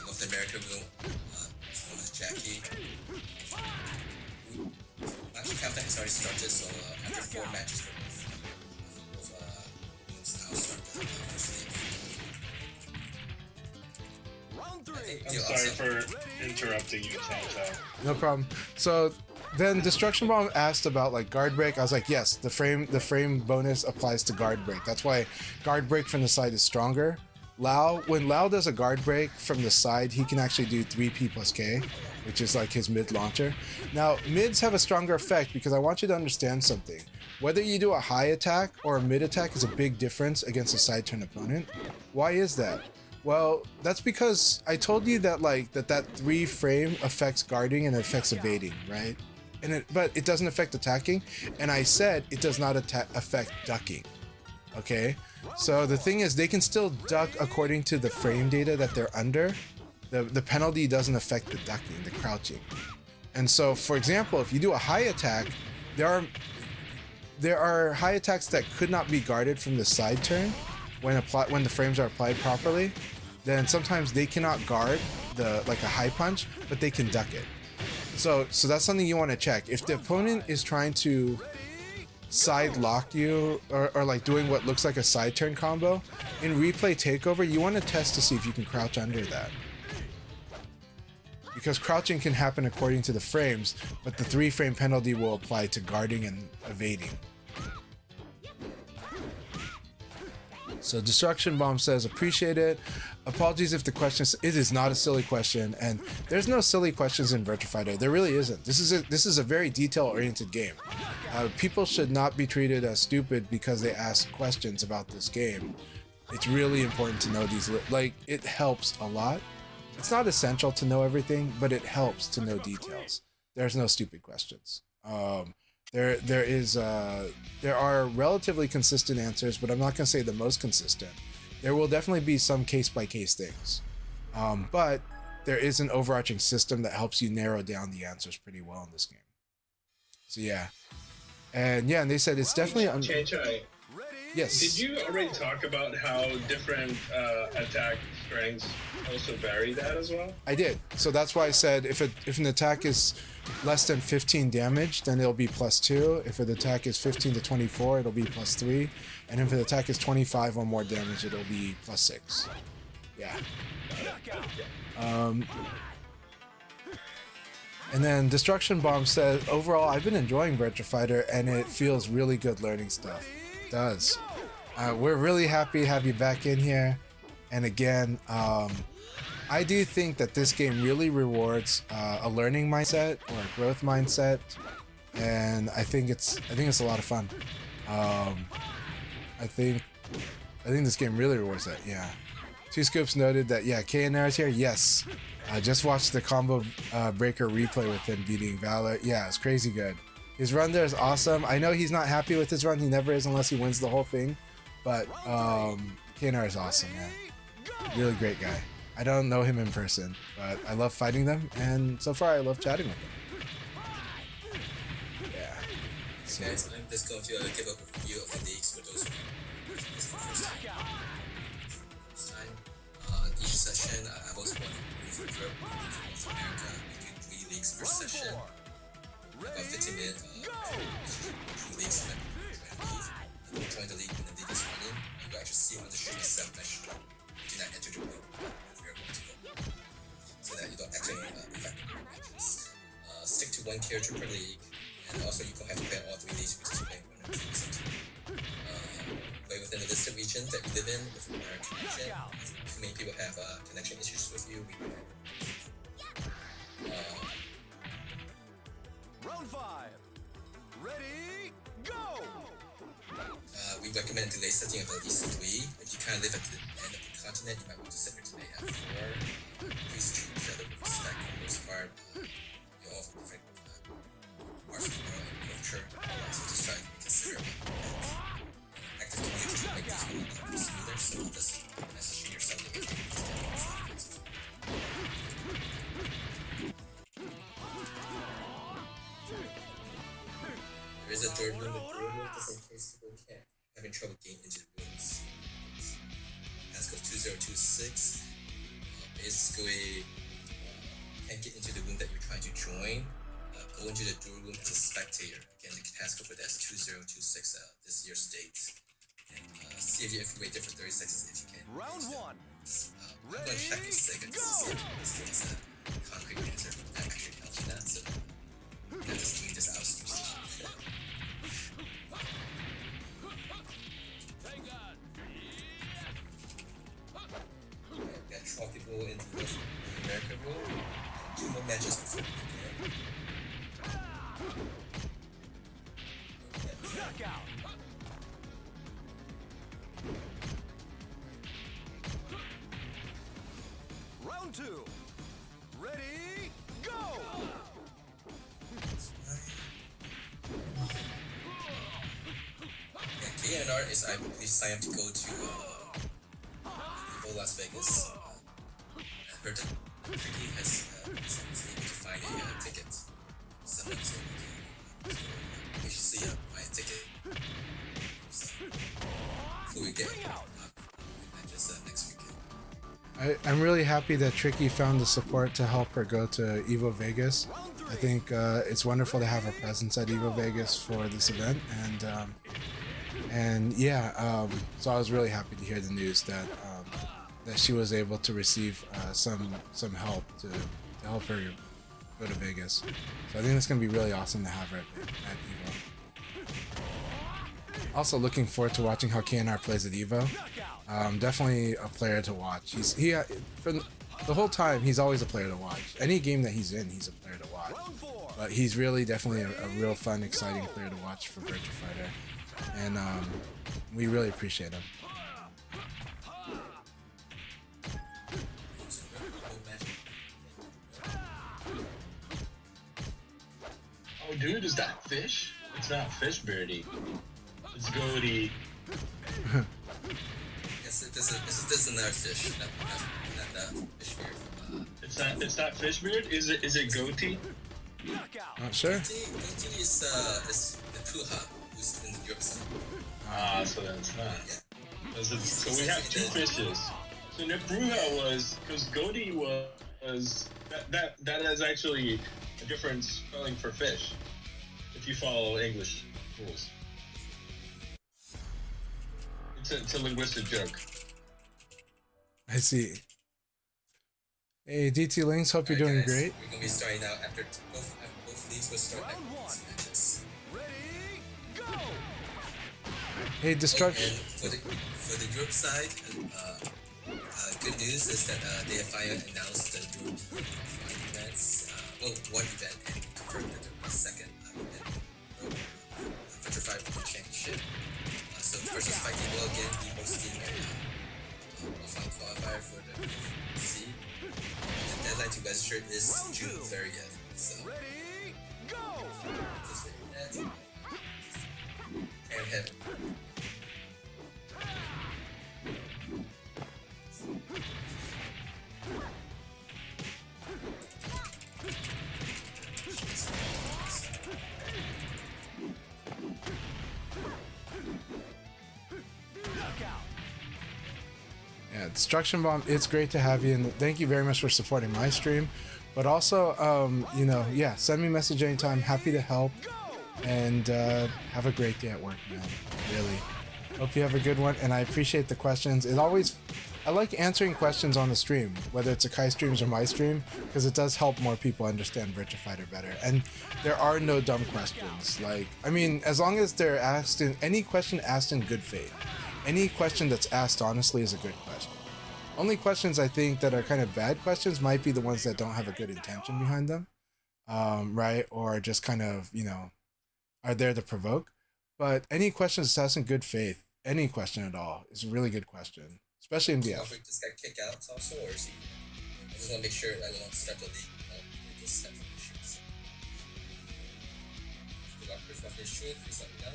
North America Boom, it's known as Jackie. Match countdown has already started, so after 4 matches for both booms, I'll start the first league. Round 3. I'm sorry for interrupting you, Chancho. No problem. So then Destruction Bomb asked about like guard break. I was like, yes, the frame bonus applies to guard break. That's why guard break from the side is stronger. When Lao does a guard break from the side, he can actually do 3p plus k, which is like his mid launcher. Now, mids have a stronger effect because I want you to understand something. Whether you do a high attack or a mid attack is a big difference against a side turn opponent. Why is that? Well, that's because I told you that that 3 frame affects guarding and affects evading, right? But it doesn't affect attacking, and I said it does not affect ducking. Okay, so the thing is, they can still duck according to the frame data that they're under. The penalty doesn't affect the ducking, the crouching. And so, for example, if you do a high attack, there are high attacks that could not be guarded from the side turn when the frames are applied properly. Then sometimes they cannot guard like a high punch, but they can duck it. So that's something you want to check. If the opponent is trying to side lock you or like doing what looks like a side turn combo, in replay takeover, you want to test to see if you can crouch under that. Because crouching can happen according to the frames, but the 3 frame penalty will apply to guarding and evading. So Destruction Bomb says, appreciate it. Apologies if the question, it is not a silly question, and there's no silly questions in Virtua Fighter. There really isn't. This is a very detail-oriented game. People should not be treated as stupid because they ask questions about this game. It's really important to know these, it helps a lot. It's not essential to know everything, but it helps to know details. There's no stupid questions. There are relatively consistent answers, but I'm not going to say the most consistent. There will definitely be some case-by-case things. But there is an overarching system that helps you narrow down the answers pretty well in this game. So yeah. And they said it's definitely... Chancho, Ready? Yes. Did you already talk about how different attack strengths also vary that as well? I did. So that's why I said if an attack is less than 15 damage, then it'll be +2. If an attack is 15 to 24, it'll be +3. And if an attack is 25 or more damage, it'll be +6. Yeah. And then Destruction Bomb says, overall, I've been enjoying Virtua Fighter, and it feels really good learning stuff. It does. We're really happy to have you back in here. And again, I do think that this game really rewards a learning mindset or a growth mindset, and I think it's a lot of fun. I think this game really rewards that. Yeah. Two Scoops noted that KNR is here. Yes. I just watched the combo breaker replay with him beating Valor. Yeah, it's crazy good. His run there is awesome. I know he's not happy with his run. He never is unless he wins the whole thing. But KNR is awesome, man. Really great guy. I don't know him in person, but I love fighting them, and so far I love chatting with them. Yeah. So, Guys, I'm just going to give a review of the leagues for those who are this is the first time. Each session, I've also won for Europe, North America, between 3 leagues per session. About 15 minutes, 2 leagues that you join the league when the league is running, and you actually see on the screen itself that you do not enter the room where you're going to go, so that you don't actually affect the matches. Stick to 1 character per league, and also you don't have to play all 3 leagues, which is playing 1 or 2 or something. Play within the listed region that you live in with our connection. Too many people have connection issues with you. Round 5. Ready, go! We recommend delay setting of at least 3. If you can't live at the end of the continent, you might want to set your delay at 4. Please treat each other with respect for the most part. You all have different parts of the world and culture, so just try to consider active communication to make these a lot smoother, so just message yourself to get there is a third room, but the room just in case people can't having trouble getting into the rooms. Pascal 2026. Basically, can't get into the room that you're trying to join. Go into the door room as a spectator. Again, the passcode for that is 2026. This year's date. And see if you can wait there for 30 seconds if you can. Round 1. I'm gonna check for Sega just to see if this gives a concrete answer that actually helps you that. So I'm just doing this out. Got 12 people in the American room. 2 more matches before we begin. Knockout. Round 2. Ready, go! Yeah, KNR is, I believe, signed up to go to Evo Las Vegas. I heard that Ricky is able to find a ticket. Someone's able to. We should see my ticket. So, before we get just next weekend. I'm really happy that Tricky found the support to help her go to Evo Vegas. I think it's wonderful to have her presence at Evo Vegas for this event, and yeah, so I was really happy to hear the news that that she was able to receive some help to help her go to Vegas. So I think it's gonna be really awesome to have her at Evo. Also looking forward to watching how KNR plays at Evo. Definitely a player to watch. For the whole time he's always a player to watch. Any game that he's in, he's a player to watch. But he's really definitely a real fun, exciting player to watch for Virtua Fighter, and we really appreciate him. Oh, dude, is that fish? It's not fish, Birdie. It's goatee. Yes, this is another fish. Not fish beard. It's not fish beard. Is it goatee? Not sure. Goatee is the Puha, who's in the Europe side. So that's not. Yeah. So we have two fishes. So Nebruja was because Godi was that is actually a different spelling for fish if you follow English rules. It's a linguistic joke. I see. Hey, DT Links, hope you're doing Alright, guys, great. we're gonna be starting out after both leagues will start after these matches. Ready, go! Hey, Destruction. And for the group side, good news is that they have finally announced the group events. One event and confirmed that there was a second event. Petrified Championship. So versus Fighting will again be hosting a fun qualifier for the Group C. The deadline to register is June 30th. So Ready, go! just wait for that. And head. Yeah, Destruction Bomb, it's great to have you, and thank you very much for supporting my stream. But also, you know, yeah, send me a message anytime. Happy to help, and have a great day at work, man. Really. Hope you have a good one, and I appreciate the questions. I like answering questions on the stream, whether it's Akai streams or my stream, because it does help more people understand Virtua Fighter better. And there are no dumb questions. Like, I mean, as long as they're asked in any question asked in good faith. Any question that's asked honestly is a good question. Only questions I think that are kind of bad questions might be the ones that don't have a good intention behind them, right? Or just kind of, you know, are there to provoke. But any question that's asked in good faith, any question at all, is a really good question, especially in BF. Just got kicked out also, or is he? I just want to make sure I don't start the league. With this set of issues. Good luck with what issue, please let me know.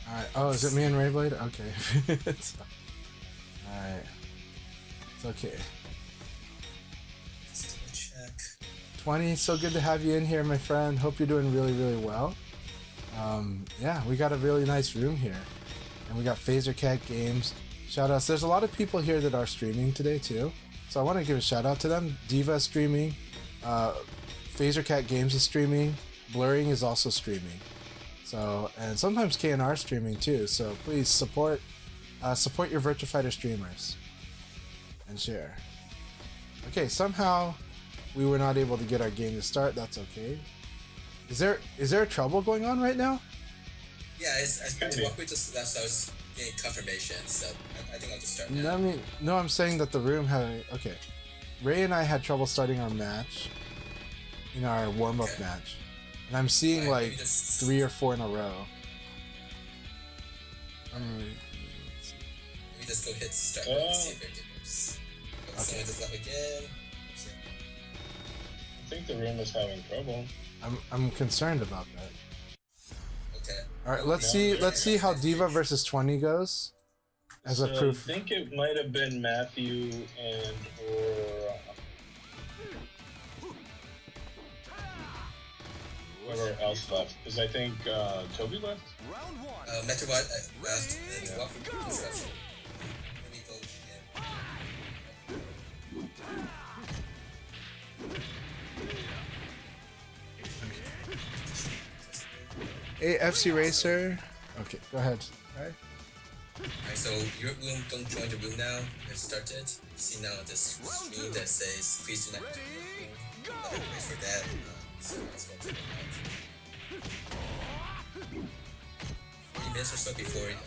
Alright, oh, is it me and Rayblade? Okay. Alright. It's okay. Just double check. 20, so good to have you in here, my friend. Hope you're doing really, really well. Yeah, we got a really nice room here. And we got Phaser Cat Games. Shout outs. There's a lot of people here that are streaming today, too. So I want to give a shout out to them. Diva is streaming. Phaser Cat Games is streaming. Blurring is also streaming. So, and sometimes KNR streaming too. So please support your Virtua Fighter streamers and share. Okay, somehow we were not able to get our game to start. That's okay. Is there trouble going on right now? Yeah, I spoke to Walkway just left, so I was getting confirmation. So I think I'll just start now. No, I mean, no, I'm saying that the room had. Okay, Ray and I had trouble starting our match, in our warm-up match. And I'm seeing like 3 or 4 in a row. Let me just go hit start and see if it works. Someone just left again. I think the room is having trouble. I'm concerned about that. Okay. All right, let's see how Diva versus 20 goes. As a proof. I think it might have been Matthew and or whoever else left, because I think Toby left. Round one. Metrobot left and Walkway was left. Let me go again. Hey, FC Racer. Okay, go ahead. All right. Alright, so your room, don't join the room now. It started. You see now this room that says please do not enter the room. Let me wait for that. So let's go to the room. 40 minutes or so before it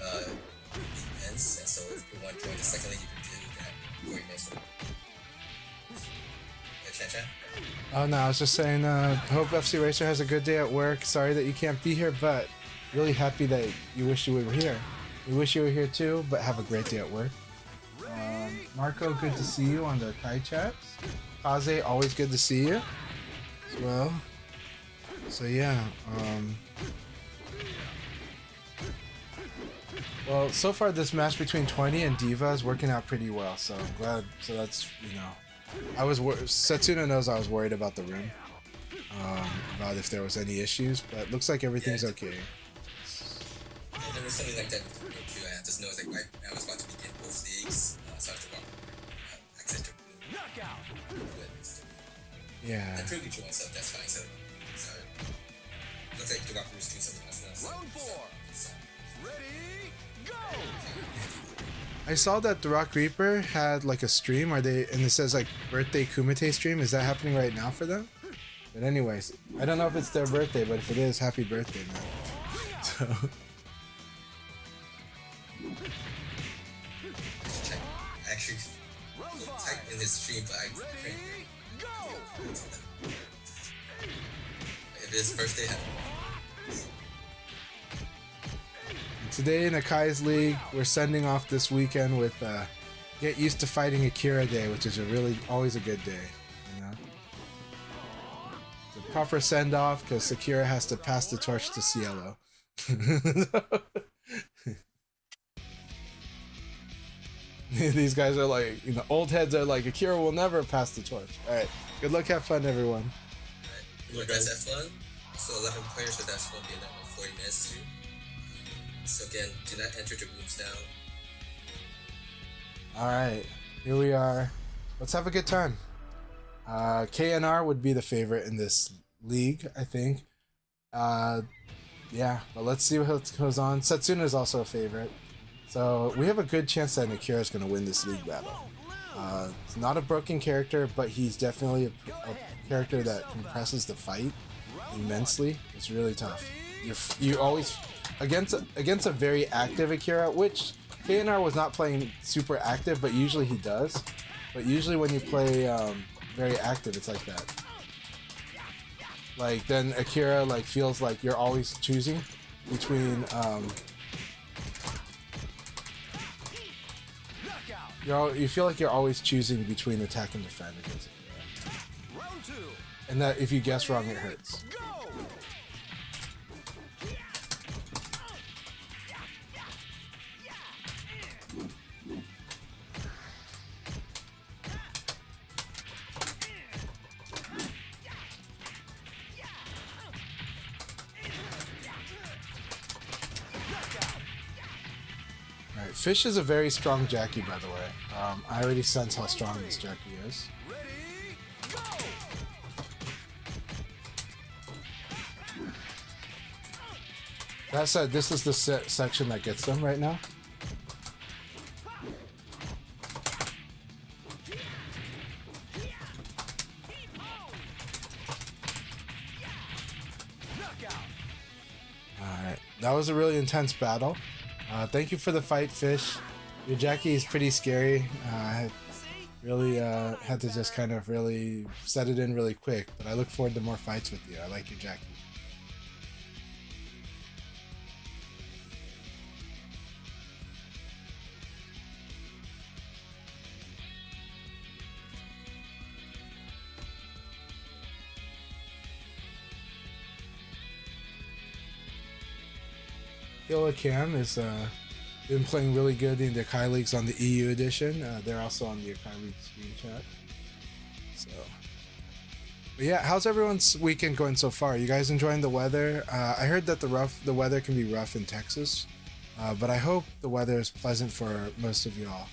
ends, and so if you want to join the second league, you can do that 40 minutes. Chan Chan? Oh no, I was just saying. Hope FC Racer has a good day at work. Sorry that you can't be here, but really happy that you wish you were here. We wish you were here too, but have a great day at work. Marco, good to see you on the Kai chats. Kaze, always good to see you as well. So yeah, well, so far this match between 20 and Diva is working out pretty well, so I'm glad. So that's, you know, Setsuna knows I was worried about the room, about if there was any issues, but looks like everything's okay. Yeah, there was something like that with the room too. I just noticed like right, I was about to begin both leagues, so I had to walk access to room. Yeah. I'm pretty true myself, that's fine, so looks like the Rock was doing something else now. Round 4. Ready, go! I saw that the Rock Reaper had like a stream. And it says like birthday Kumite stream. Is that happening right now for them? But anyways, I don't know if it's their birthday, but if it is, happy birthday, man. So. Check. I actually typed in his stream, but I couldn't. Ready, go! If it's birthday, Today in Akai's League, we're sending off this weekend with Get Used to Fighting Akira Day, which is always a good day, you know? It's a proper send-off because Akira has to pass the torch to Cielo. These guys are like, you know, old heads are like, Akira will never pass the torch. Alright, good luck, have fun, everyone. you guys have fun. So 11 players, so that's going to be another 40 minutes too. So again, do not enter the rooms now. Alright, here we are. Let's have a good time. KNR would be the favorite in this league, I think. Yeah, but let's see what goes on. Setsuna is also a favorite. So we have a good chance that Akira is going to win this league battle. It's not a broken character, but he's definitely a character that compresses the fight immensely. It's really tough. You always against a very active Akira, which KNR was not playing super active, but usually he does. But usually when you play very active, it's like that. Like then Akira like feels like you're always choosing between you feel like you're always choosing between attack and defend against Akira. Round 2. And that if you guess wrong, it hurts. Go! Alright, Fish is a very strong Jackie, by the way. I already sense how strong this Jackie is. Ready, go! That said, this is the section that gets them right now. Alright, that was a really intense battle. Thank you for the fight, Fish. Your Jackie is pretty scary. I really had to just kind of really set it in really quick, but I look forward to more fights with you. I like your Jackie. Hila Cam is been playing really good in the Akai Leagues on the EU edition. They're also on the Akai League screen chat. So, but yeah, how's everyone's weekend going so far? You guys enjoying the weather? I heard that the weather can be rough in Texas, but I hope the weather is pleasant for most of y'all.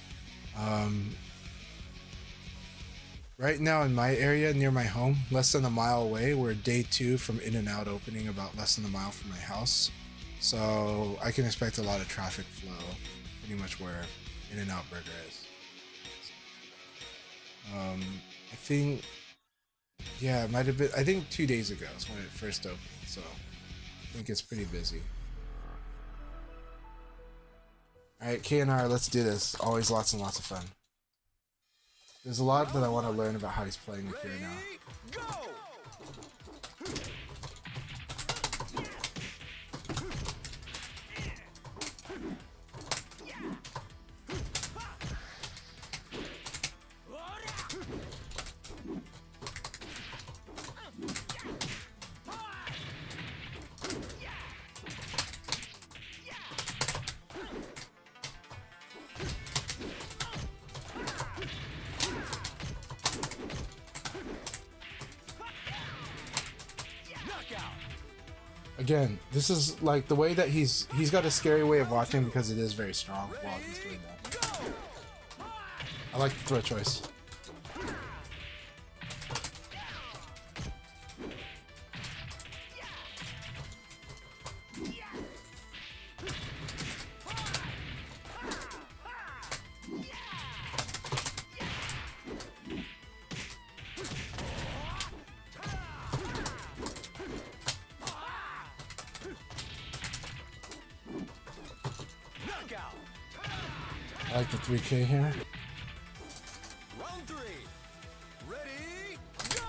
Right now in my area near my home, less than a mile away, we're day 2 from In-N-Out opening, about less than a mile from my house. So I can expect a lot of traffic flow pretty much where In-N-Out Burger is. I think, yeah, it might have been, I think 2 days ago is when it first opened, so I think it's pretty busy. Alright, KNR, let's do this. Always lots and lots of fun. There's a lot that I want to learn about how he's playing with here now. Go! Again, this is like the way that he's got a scary way of watching because it is very strong while he's doing that. I like the throw choice. I like the 3K here. Round 3. Ready, go!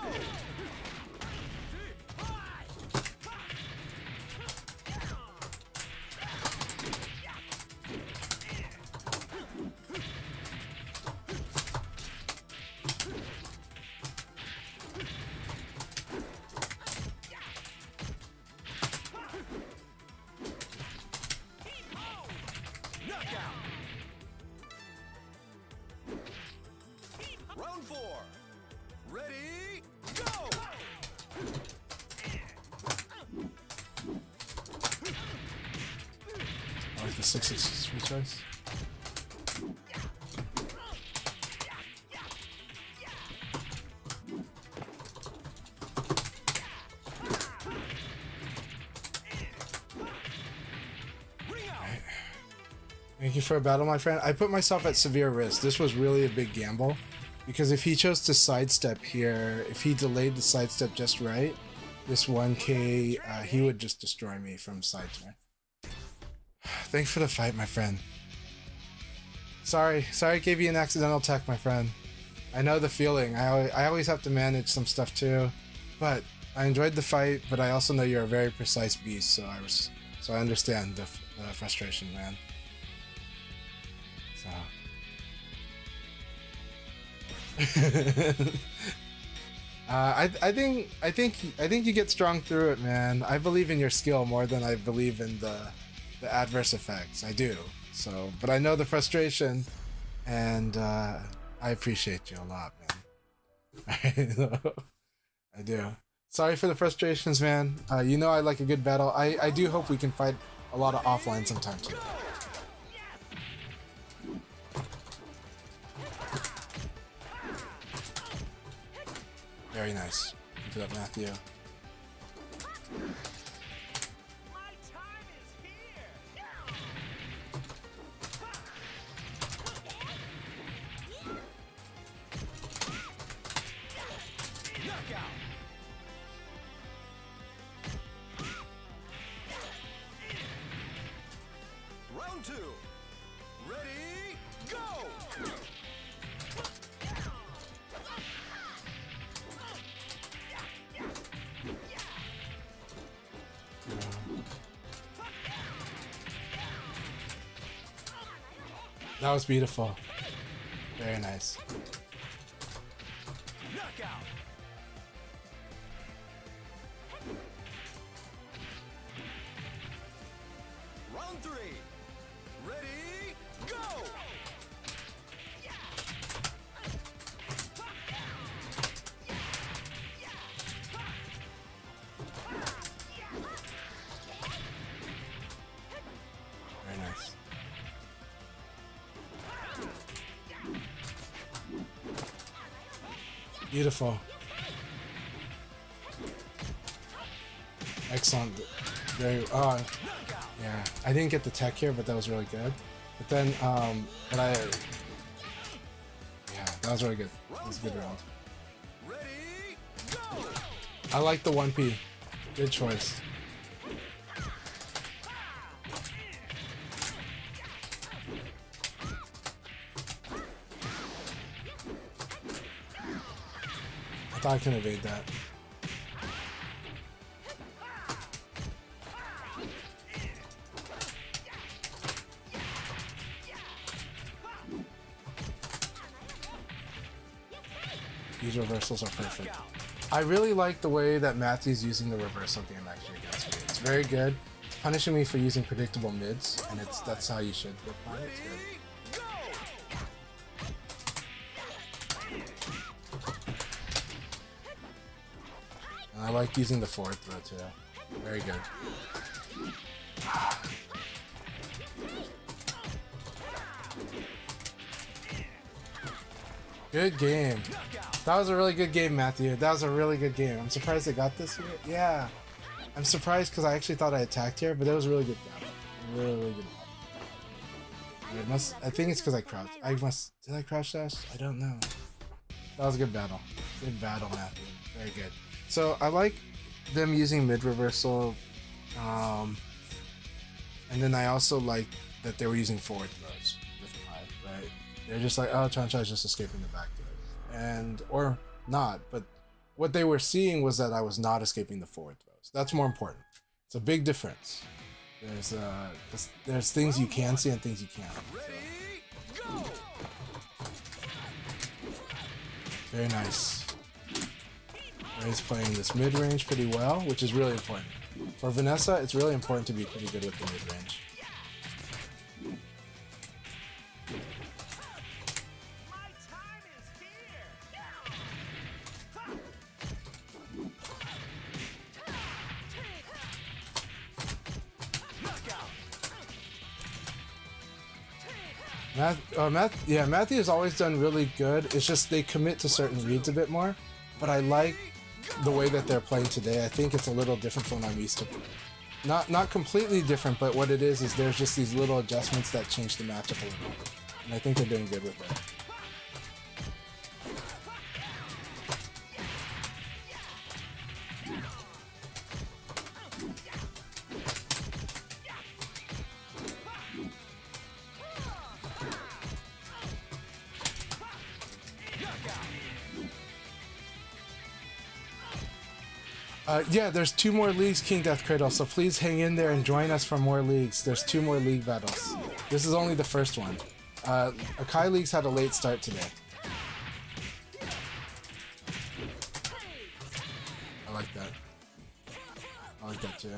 Knockout! Round 4. Ready, go! I like the 6-6 choice. Thank you for a battle, my friend. I put myself at severe risk. This was really a big gamble because if he chose to sidestep here, if he delayed the sidestep just right, this 1K, he would just destroy me from sidestep. Thanks for the fight, my friend. Sorry I gave you an accidental tech, my friend. I know the feeling. I always have to manage some stuff too, but I enjoyed the fight. But I also know you're a very precise beast, so I understand the frustration, man. So. I think you get strong through it, man. I believe in your skill more than I believe in the adverse effects. I do. So, but I know the frustration, and I appreciate you a lot, man. I do. Sorry for the frustrations, man. You know I like a good battle. I do hope we can fight a lot of offline sometime too. Very nice. Keep it up, Matthew. Round 2. Ready, go! That was beautiful. Very nice. Knockout! Round 3. Ready, go! Very nice. Beautiful. Excellent. Very. Yeah. I didn't get the tech here, but that was really good. But then, yeah, that was really good. That was a good round. Ready, go! I like the 1P. Good choice. I thought I can evade that. These reversals are perfect. I really like the way that Matthew's using the reversal game actually against me. It's very good. It's punishing me for using predictable mids, and that's how you should apply it. It's good. I like using the forward throw too. Very good. Good game. That was a really good game, Matthew. That was a really good game. I'm surprised I got this here. Yeah. I'm surprised because I actually thought I attacked here, but it was a really good battle. Really, really good battle. I think it's because I crouched. Did I crouch dash? I don't know. That was a good battle. Good battle, Matthew. Very good. So I like them using mid reversal. And then I also like that they were using forward throws with Kai, right? They're just like, oh, Chan-Chai's just escaping the back throws. And, or not, but what they were seeing was that I was not escaping the forward throws. That's more important. It's a big difference. There's things you can see and things you can't. So. Very nice. He's playing this mid-range pretty well, which is really important. For Vanessa, it's really important to be pretty good with the mid-range. Matthew has always done really good. It's just they commit to certain reads a bit more. But I like the way that they're playing today. I think it's a little different from what I'm used to. Not completely different, but what it is there's just these little adjustments that change the matchup a little bit. And I think they're doing good with it. Yeah, there's 2 more leagues, King Death Cradle, so please hang in there and join us for more leagues. There's 2 more league battles. This is only the first one. Akai Leagues had a late start today. I like that. I like that too.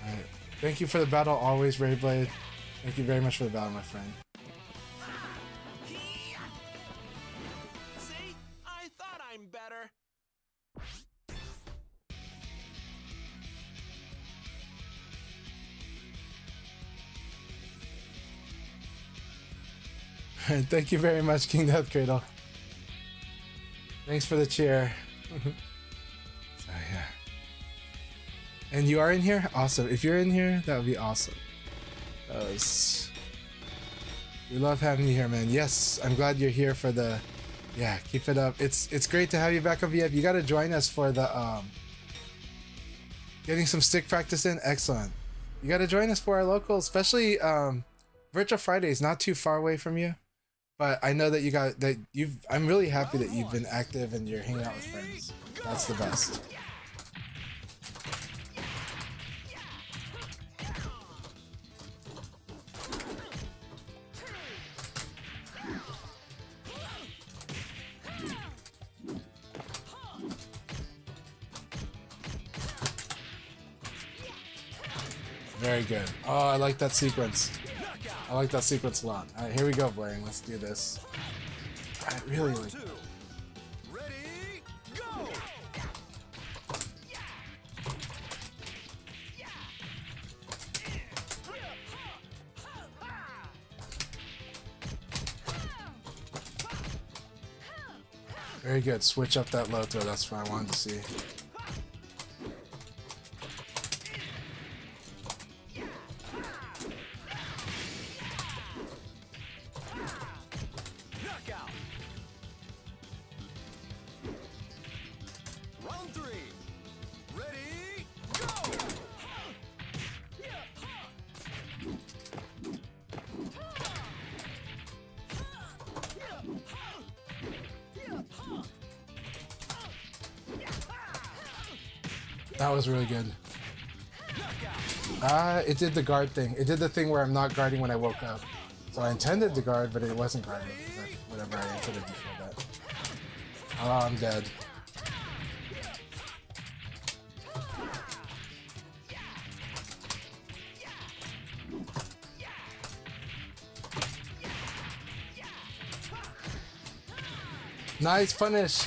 Alright. Thank you for the battle always, Rayblade. Thank you very much for the battle, my friend. See? I thought I'm better. Thank you very much, King Death Cradle. Thanks for the cheer. So, yeah. And you are in here? Awesome. If you're in here, that would be awesome. We love having you here, man. Yes, I'm glad you're here for the... Yeah, keep it up. It's great to have you back on VF. You got to join us for the... Getting some stick practice in? Excellent. You got to join us for our local, especially Virtual Friday is not too far away from you. But I know that I'm really happy that you've been active and you're hanging out with friends. That's the best. Very good. Oh, I like that sequence. I like that sequence a lot. Alright, here we go, Blaring. Let's do this. I really like it. Ready, go! Very good. Switch up that low throw. That's what I wanted to see. Round 3. Ready, go! That was really good. It did the guard thing. It did the thing where I'm not guarding when I woke up. So I intended to guard, but it wasn't guarding. Whatever I intended before that. Oh, I'm dead. Nice punish.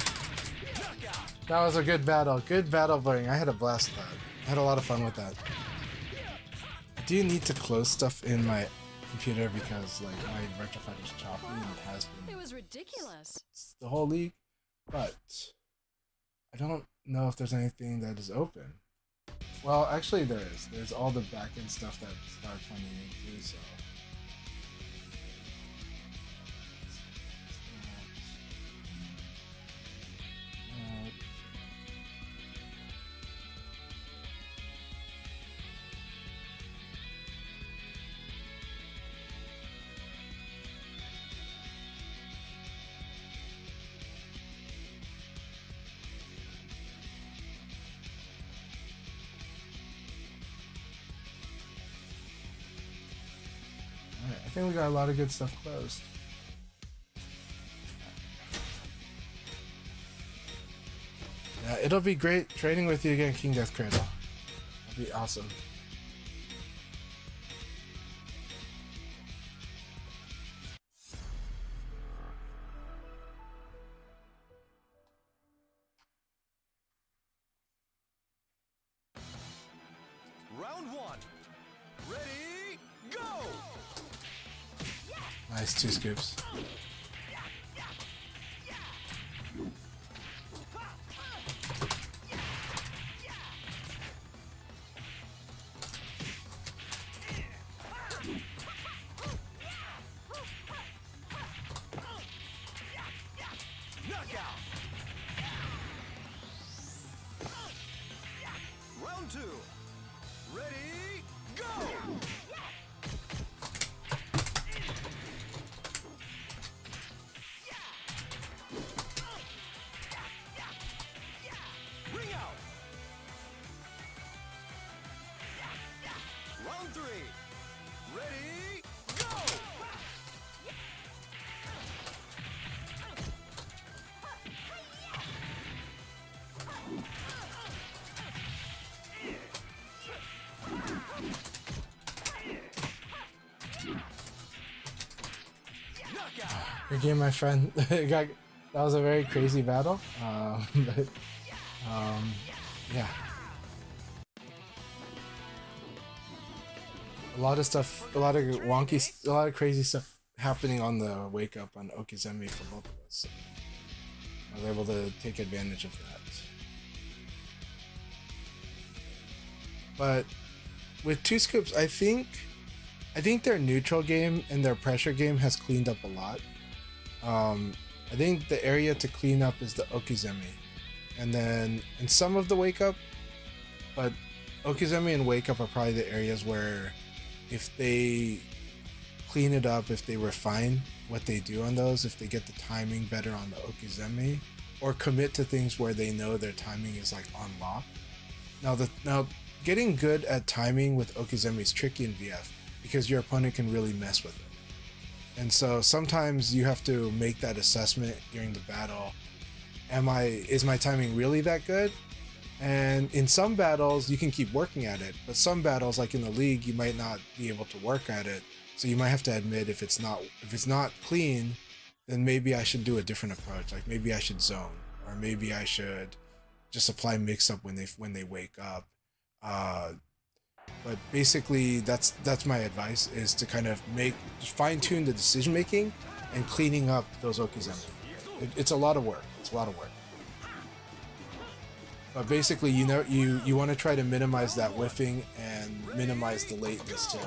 That was a good battle. Good battle blurring. I had a blast with that. I had a lot of fun with that. I do need to close stuff in my computer because like my Retro Fighter's choppy and it has been. It was ridiculous. The whole league, but I don't know if there's anything that is open. Well, actually there is. There's all the backend stuff that Star 2082, so. I think we got a lot of good stuff closed. Yeah, it'll be great training with you again, King Death Cradle. It'll be awesome. Round one. Ready, go! Nice 2 scoops. Knockout! Round two. Ready, go! Ring out! Round three. Ready, go! Good game, my friend. That was a very crazy battle. But yeah. A lot of stuff, a lot of wonky, a lot of crazy stuff happening on the wake up on Okizeme for both of us. So I was able to take advantage of that. But with 2 scoops, I think their neutral game and their pressure game has cleaned up a lot. I think the area to clean up is the Okizeme, and then in some of the wake up, but Okizeme and wake up are probably the areas where if they clean it up, if they refine what they do on those, if they get the timing better on the Okizeme, or commit to things where they know their timing is like on lock. Now getting good at timing with Okizeme is tricky in VF because your opponent can really mess with it. And so sometimes you have to make that assessment during the battle. Is my timing really that good? And in some battles you can keep working at it, but some battles like in the league you might not be able to work at it. So you might have to admit if it's not clean, then maybe I should do a different approach. Like maybe I should zone, or maybe I should just apply mix up when they wake up. But basically that's my advice, is to kind of fine tune the decision making and cleaning up those Okizeme. It's a lot of work. It's a lot of work. But basically, you want to try to minimize that whiffing and minimize the lateness too,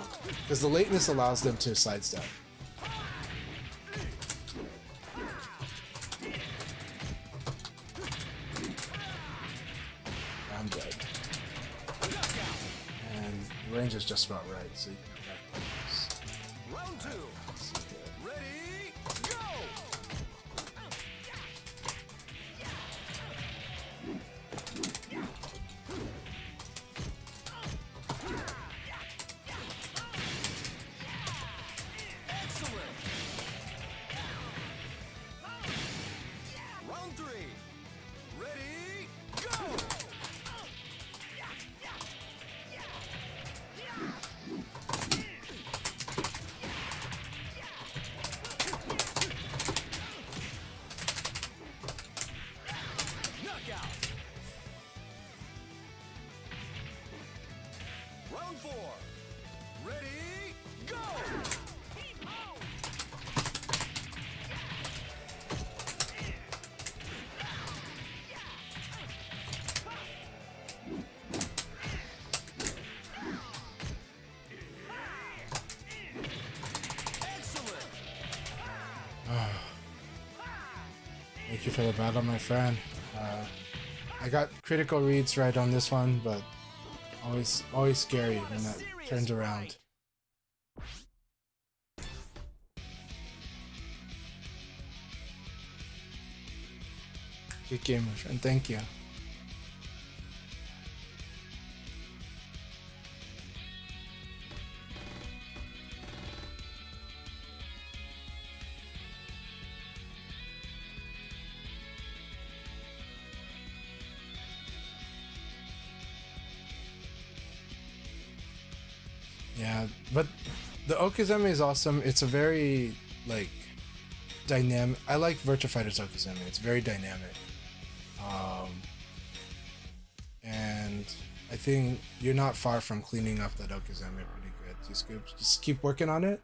because the lateness allows them to sidestep. I'm dead. And the range is just about right, so you can get back to this. Round two. Ready, go! Excellent! Round three. Ready, go! Thank you for the battle, my friend. I got critical reads right on this one, but always scary when that turns around. Good game, my friend. Thank you. Yeah, but the Okizeme is awesome. It's a very like dynamic. I like Virtua Fighter's Okizeme. It's very dynamic, and I think you're not far from cleaning up that Okizeme pretty good. Just keep working on it.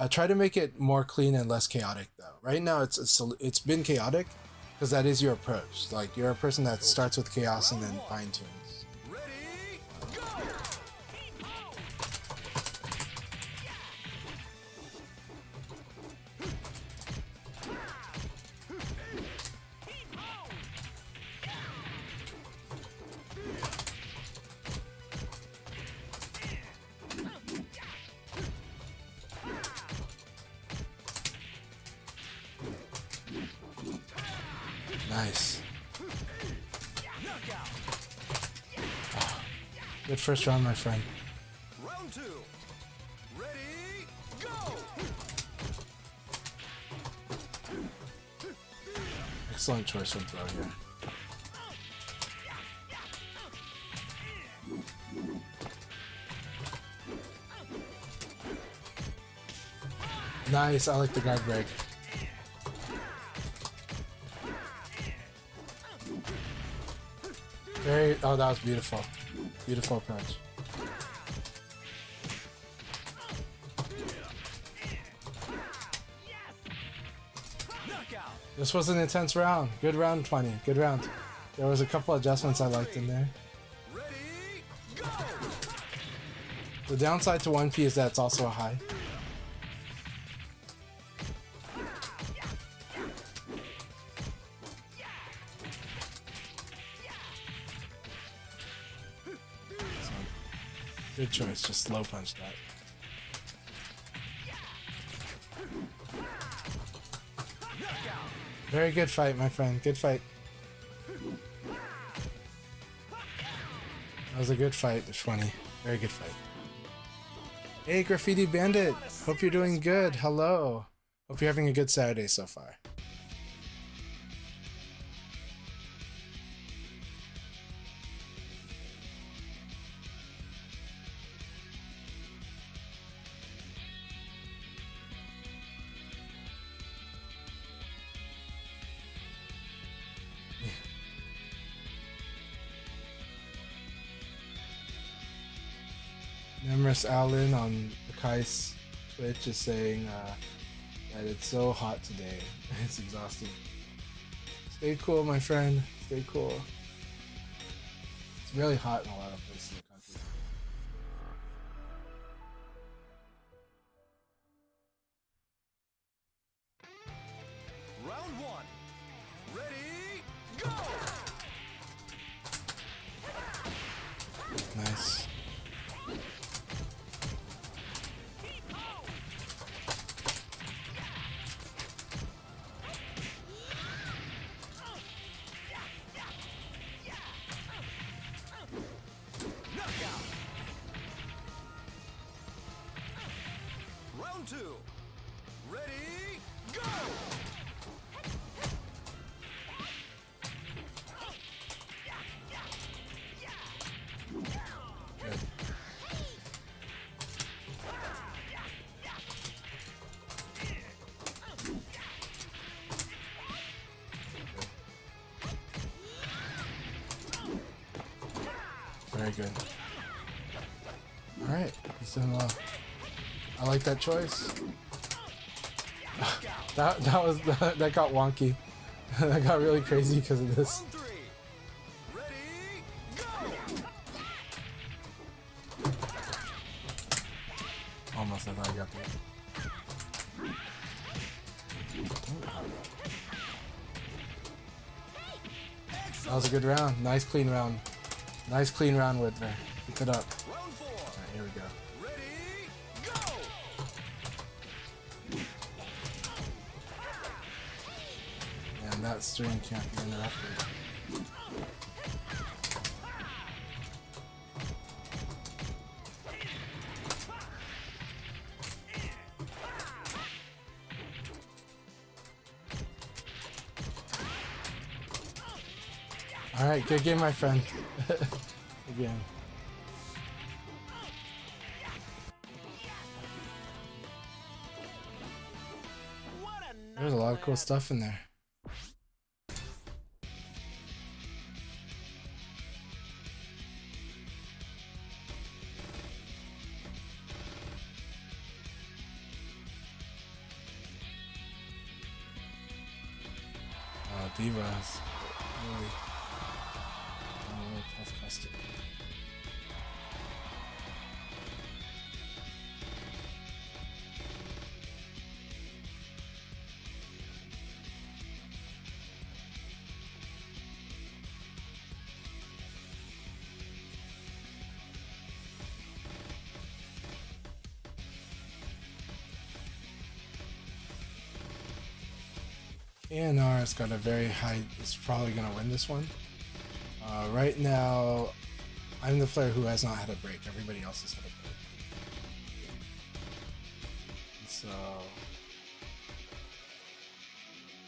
Try to make it more clean and less chaotic though. Right now it's been chaotic because that is your approach. Like you're a person that starts with chaos and then fine tunes. Ready, go! Nice. Good first round, my friend. Round 2. Ready, go! Excellent choice from throw here. Nice, I like the guard break. Oh, that was beautiful. Beautiful approach. Knockout! This was an intense round. Good round 20. Good round. There was a couple adjustments I liked in there. Ready, go! The downside to 1P is that it's also a high. So, good choice, just slow punch that. Very good fight, my friend. Good fight. That was a good fight, the 20. Very good fight. Hey, Graffiti Bandit. Hope you're doing good. Hello. Hope you're having a good Saturday so far. Nemris Allen on Akai's Twitch is saying that it's so hot today. It's exhausting. Stay cool, my friend. Stay cool. It's really hot in a lot of places in the country. Round 1. Ready, go! Nice. Knockout! Round 2. Ready, go! Good. Very good. Alright, he's doing well. I like that choice. that was that got wonky. That got really crazy because of this. Round 3. Ready, go! Almost, I thought I got that. That was a good round. Nice clean round. Nice clean round with her. Keep it up. Round 4. Alright, here we go. Ready, go! And that stream can't be interrupted. Alright, good game, my friend. Again. There's a lot of cool stuff in there. Divas. Really, really tough custom. ANR has got a very high, it's probably going to win this one. Right now, I'm the player who has not had a break. Everybody else has had a break. So,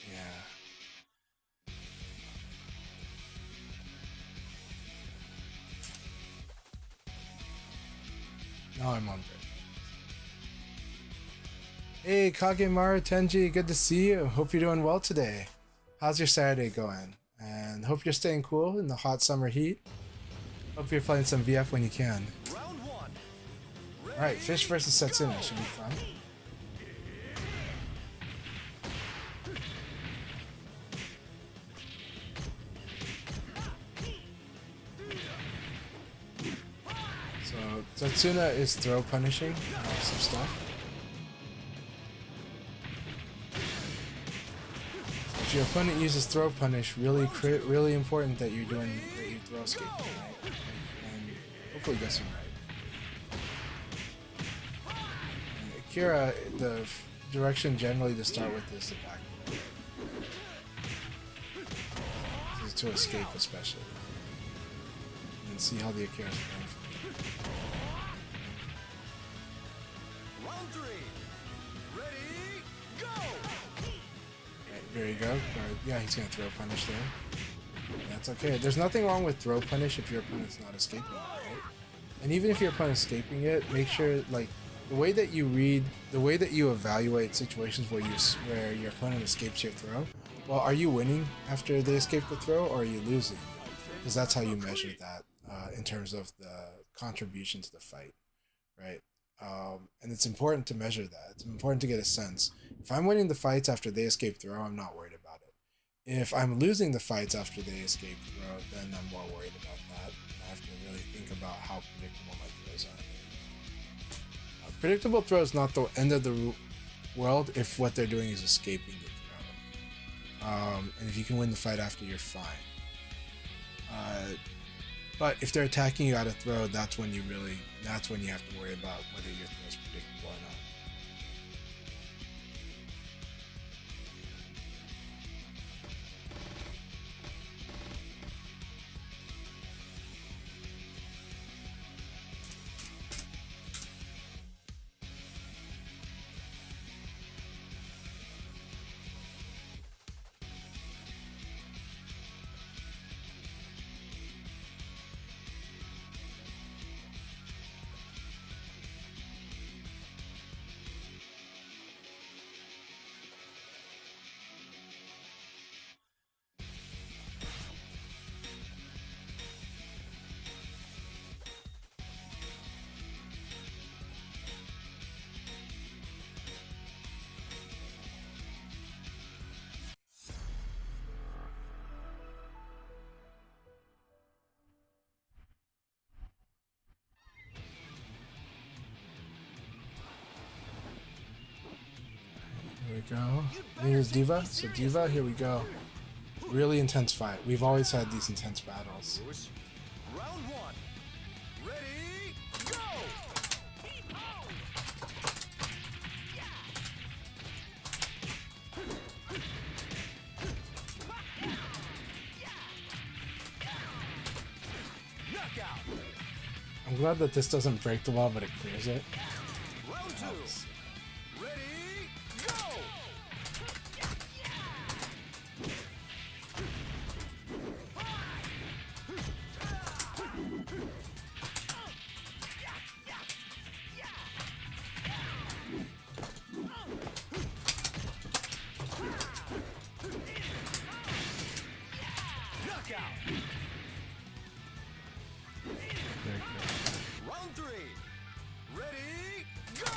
yeah. Now I'm on break. Hey, Kagemaru Tenji, good to see you. Hope you're doing well today. How's your Saturday going? And hope you're staying cool in the hot summer heat. Hope you're playing some VF when you can. Round 1. Alright, Fish versus Setsuna should be fun. So, Setsuna is throw punishing some stuff. If your opponent uses throw punish, really important that you throw escape, right? And hopefully gets him right. And Akira, the direction generally to start with is the back. This is to escape especially. And see how the Akira's playing from there. Round 3. Ready, go! There you go. Yeah, he's gonna throw punish there. That's okay. There's nothing wrong with throw punish if your opponent's not escaping it, right? And even if your opponent's escaping it, make sure like the way that you read, the way that you evaluate situations where your opponent escapes your throw. Well, are you winning after they escape the throw, or are you losing? Because that's how you measure that in terms of the contribution to the fight, right? And it's important to measure that. It's important to get a sense. If I'm winning the fights after they escape throw, I'm not worried about it. If I'm losing the fights after they escape throw, then I'm more worried about that. I have to really think about how predictable my throws are. Predictable throw is not the end of the world if what they're doing is escaping the throw. And if you can win the fight after, you're fine. But if they're attacking you out of throw, that's when you have to worry about whether your throw is predictable or not. Here we go. Here's Diva. So Diva, here we go. Really intense fight. We've always had these intense battles. Round one. Ready, go! Knockout. I'm glad that this doesn't break the wall, but it clears it. Round two. Ready, go! Knockout. Very good. Round three. Ready, go!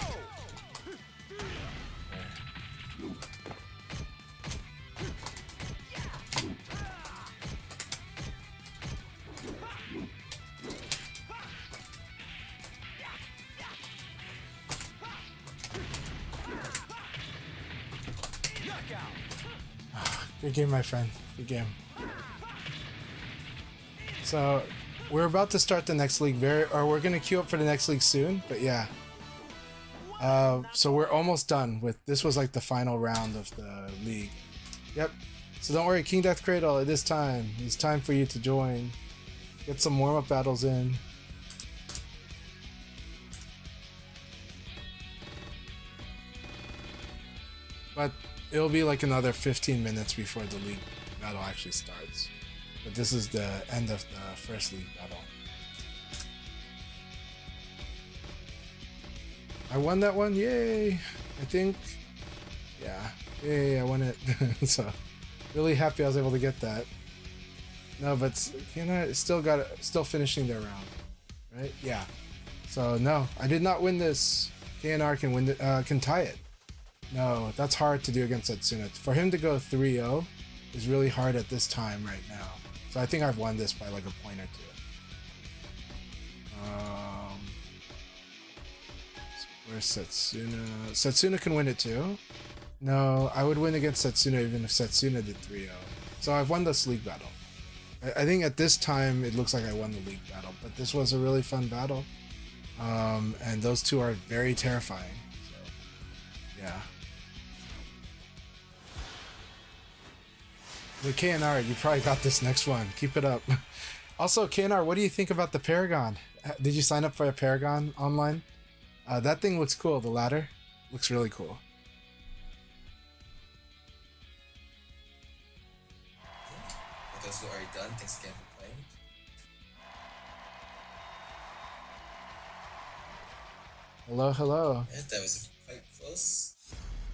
Knockout. Good game, my friend. Good game. So we're about to start the next league or we're gonna queue up for the next league soon, but yeah. So we're almost done with this. Was like the final round of the league. Yep. So don't worry, King Death Cradle, it is time. It's time for you to join. Get some warm-up battles in. But it'll be like another 15 minutes before the league battle actually starts. But this is the end of the first league battle. I won that one, yay! I think, yeah, yay, I won it. So, really happy I was able to get that. No, but Kiana still finishing their round, right? Yeah. So no, I did not win this. KNR can win can tie it. No, that's hard to do against Setsuna. For him to go 3-0 is really hard at this time right now. So I think I've won this by like a point or two. Where's Setsuna? Setsuna can win it too. No, I would win against Setsuna even if Setsuna did 3-0. So I've won this league battle. I think at this time it looks like I won the league battle, but this was a really fun battle. And those two are very terrifying. So, yeah. The KNR, you probably got this next one. Keep it up. Also, KNR, what do you think about the Paragon? Did you sign up for a Paragon online? That thing looks cool. The ladder looks really cool. For those who are already done, thanks again for playing. Hello, hello. Yeah, that was quite close.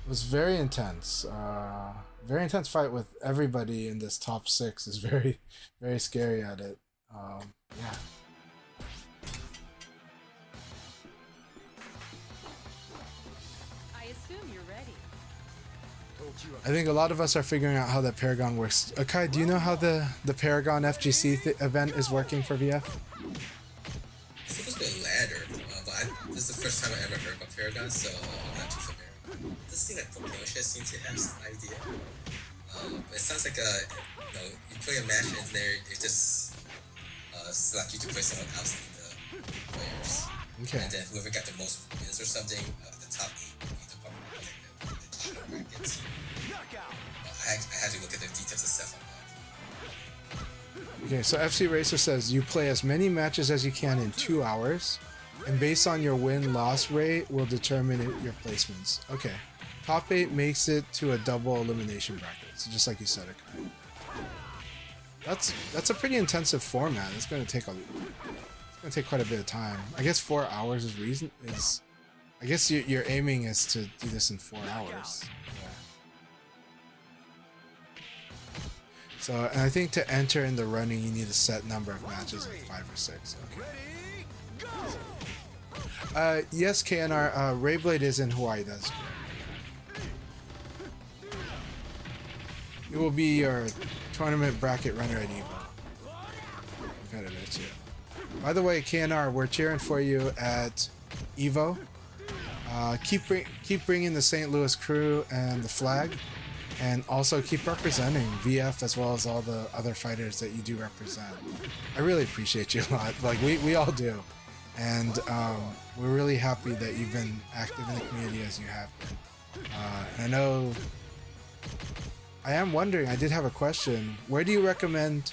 It was very intense. Very intense fight with everybody in this top 6 is very, very scary at it. Yeah. I assume you're ready. I think a lot of us are figuring out how that Paragon works. Akai, do you know how the Paragon FGC event is working for VF? It's supposed to be a ladder, but this is the first time I ever heard about Paragon, so I'm not too familiar. This thing like Pokenosha seems to have some idea. It sounds like you play a match and it just select you to play someone else in the players. Okay. And then whoever got the most wins or something, the top 8 in the additional brackets. I had to look at the details and stuff on that. Okay, so FC Racer says you play as many matches as you can in 2 hours, and based on your win-loss rate will determine your placements. Okay, top 8 makes it to a double elimination bracket, so just like you said, Akai. That's a pretty intensive format. It's gonna take quite a bit of time. I guess 4 hours is I guess your aiming is to do this in 4 hours. Yeah. So, and I think to enter in the running, you need a set number of matches, like 5 or 6. Okay. Yes, KNR, Rayblade is in Hawaii, that's correct. It will be your tournament bracket runner at EVO. Competitor too. By the way, KNR, we're cheering for you at EVO. Keep bringing the St. Louis crew and the flag. and also keep representing VF as well as all the other fighters that you do represent. I really appreciate you a lot. Like we all do, and we're really happy that you've been active in the community as you have been. And I know I am wondering. I did have a question. Where do you recommend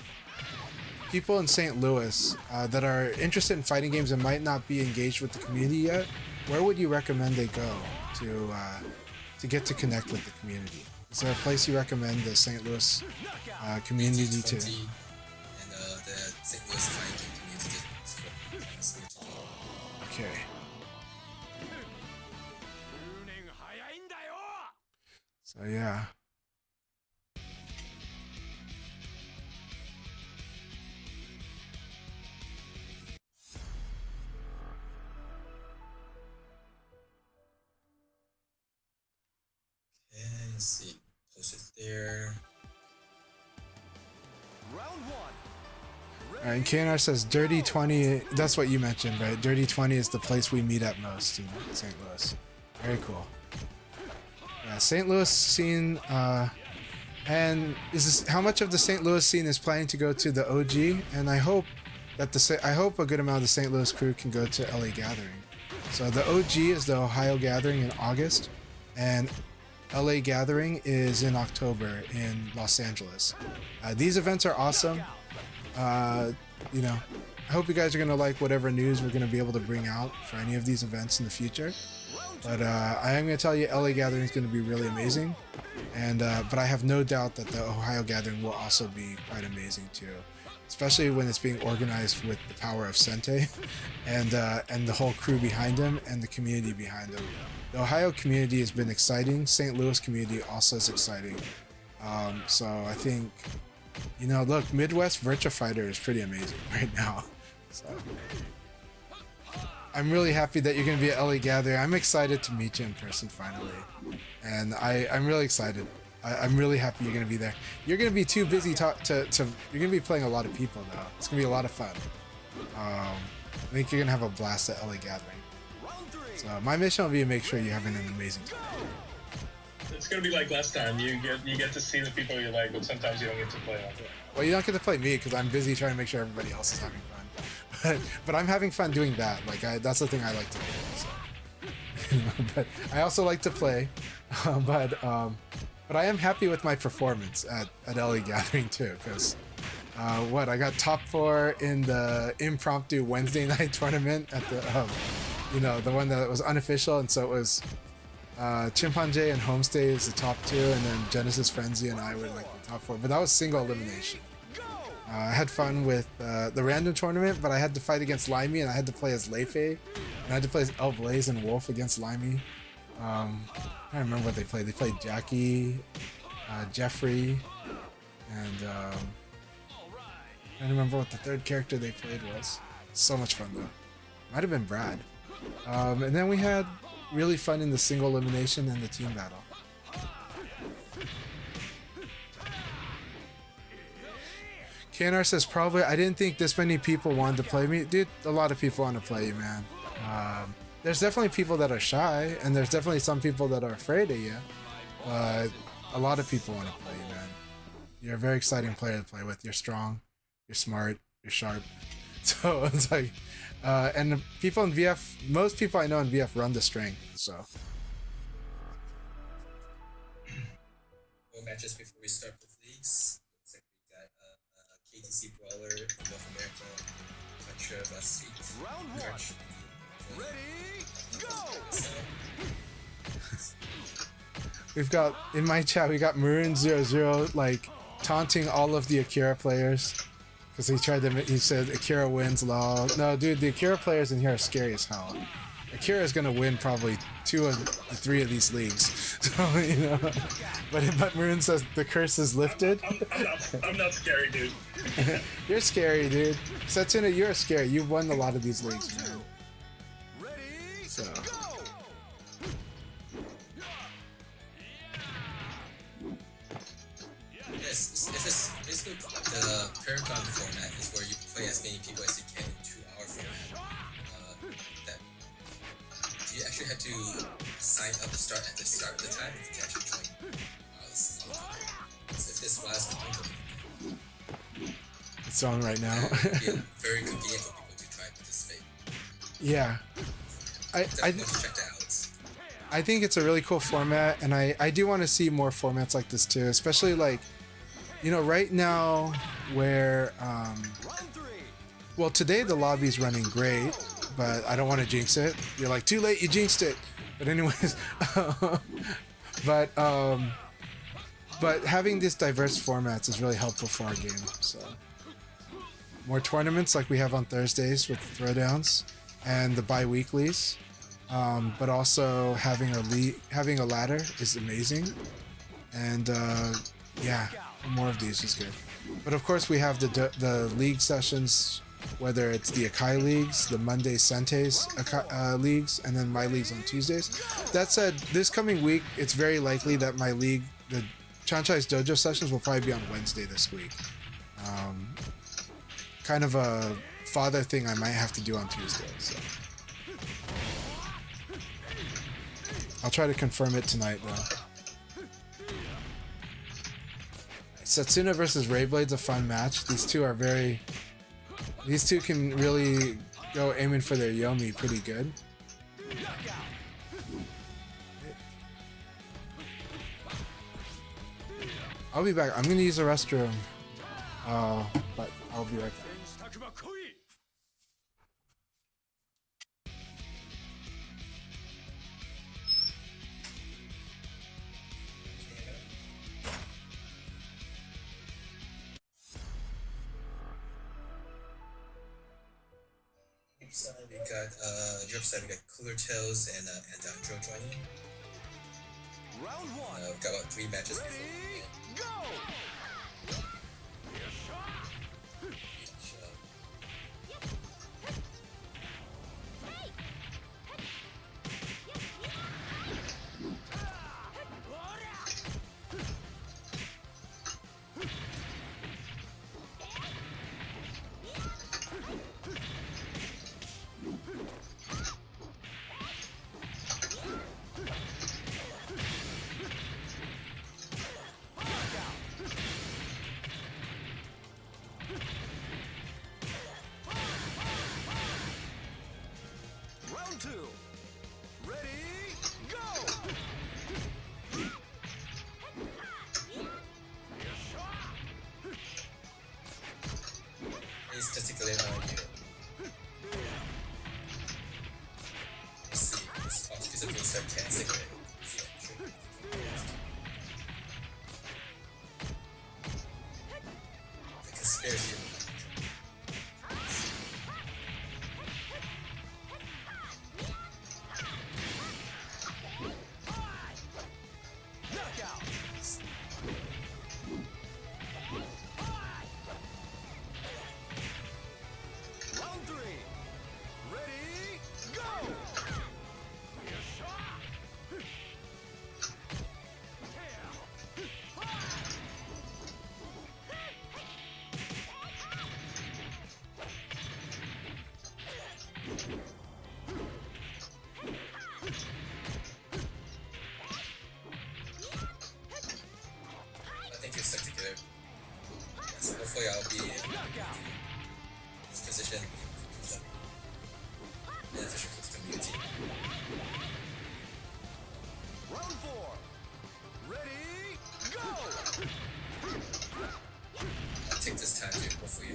people in St. Louis that are interested in fighting games and might not be engaged with the community yet? Where would you recommend they go to get to connect with the community? Is there a place you recommend the St. Louis community to? And the St. Louis fighting game community is Okay. So yeah. Okay, let's see. Post it there. Round one. And KNR says Dirty 20, that's what you mentioned, right? Dirty 20 is the place we meet at most in St. Louis. Very cool. Yeah, St. Louis scene, and how much of the St. Louis scene is planning to go to the OG? And I hope that I hope a good amount of the St. Louis crew can go to LA Gathering. So the OG is the Ohio Gathering in August, and LA Gathering is in October in Los Angeles. These events are awesome. You know, I hope you guys are gonna like whatever news we're gonna be able to bring out for any of these events in the future. But I am gonna tell you, LA Gathering is gonna be really amazing, and but I have no doubt that the Ohio Gathering will also be quite amazing too, especially when it's being organized with the power of Sente, and the whole crew behind him and the community behind him. The Ohio community has been exciting. St. Louis community also is exciting. So I think, you know, look, Midwest Virtua Fighter is pretty amazing right now. So I'm really happy that you're going to be at LA Gathering. I'm excited to meet you in person finally. And I'm really excited. I'm really happy you're going to be there. You're going to be too busy you're going to be playing a lot of people though. It's going to be a lot of fun. I think you're going to have a blast at LA Gathering. So my mission will be to make sure you're having an amazing time. It's gonna be like last time. You get to see the people you like, but sometimes you don't get to play them. Well, you don't get to play me because I'm busy trying to make sure everybody else is having fun. But I'm having fun doing that. Like that's the thing I like to do. So. But I also like to play. But I am happy with my performance at LA Gathering too, because I got top 4 in the impromptu Wednesday night tournament at the the one that was unofficial, and so it was Chimpanzee and Homestay is the top 2, and then Genesis Frenzy and I were like the top 4. But that was single elimination. I had fun with the random tournament, but I had to fight against Limey, and I had to play as Leifei, and I had to play as El Blaze and Wolf against Limey. I don't remember what they played. They played Jackie, Jeffrey, and I don't remember what the third character they played was. So much fun though. Might have been Brad. And then we had really fun in the single elimination and the team battle. KNR says probably, I didn't think this many people wanted to play me. Dude, a lot of people want to play you, man. There's definitely people that are shy, and there's definitely some people that are afraid of you. But a lot of people want to play you, man. You're a very exciting player to play with. You're strong, you're smart, you're sharp. So it's like, and people in VF, most people I know in VF run the strength, so. More matches before we start with leagues. Looks like we got a KTC Brawler in North America, Contra vs. Sweet. Round one. Arch. Ready, go! We've got, in my chat, we got Maroon00 like taunting all of the Akira players. Because he said Akira wins lol. No, dude, the Akira players in here are scary as hell. Akira is gonna win probably 2 of the 3 of these leagues. So, you know. But Maroon says the curse is lifted. I'm not scary, dude. You're scary, dude. Setsuna, you're scary. You've won a lot of these leagues, man. Ready, So. go! Yes, it's basically the Paragon format is where you play as many people as you can in 2-hour format. That you actually have to sign up to start at the start of the time if you can actually join. This is all its own right now. Be very convenient for people to try and participate. Yeah, I Definitely want to check that out. I think it's a really cool format, and I do want to see more formats like this too, especially like, you know, right now where well, today the lobby's running great, but I don't want to jinx it. You're like, too late, you jinxed it. But anyways, but having these diverse formats is really helpful for our game. So more tournaments like we have on Thursdays with throwdowns and the bi-weeklies. But also having a ladder is amazing, and yeah, more of these is good. But of course, we have the league sessions, whether it's the Akai leagues, the Monday Senteis leagues, and then my leagues on Tuesdays. That said, this coming week, it's very likely that my league, the Chanchai's Dojo sessions, will probably be on Wednesday this week. Kind of a father thing I might have to do on Tuesday. So. I'll try to confirm it tonight, though. Setsuna versus Rayblade's a fun match. These two can really go aiming for their Yomi pretty good. I'll be back. I'm gonna use the restroom. But I'll be right back. Side, we got Europe side, we got Cooler Tails and Andro joining. Round one. We've got about 3 matches before we begin. Go. Round two. Ready, go! It's testicular now here. Let's see, this office is being sarcastic, right? The conspiracy. Round three. Ready, go! I think it's testicular. So hopefully I'll be in this position beneficial for the community. Round four. Ready, go! I'll take this time to hopefully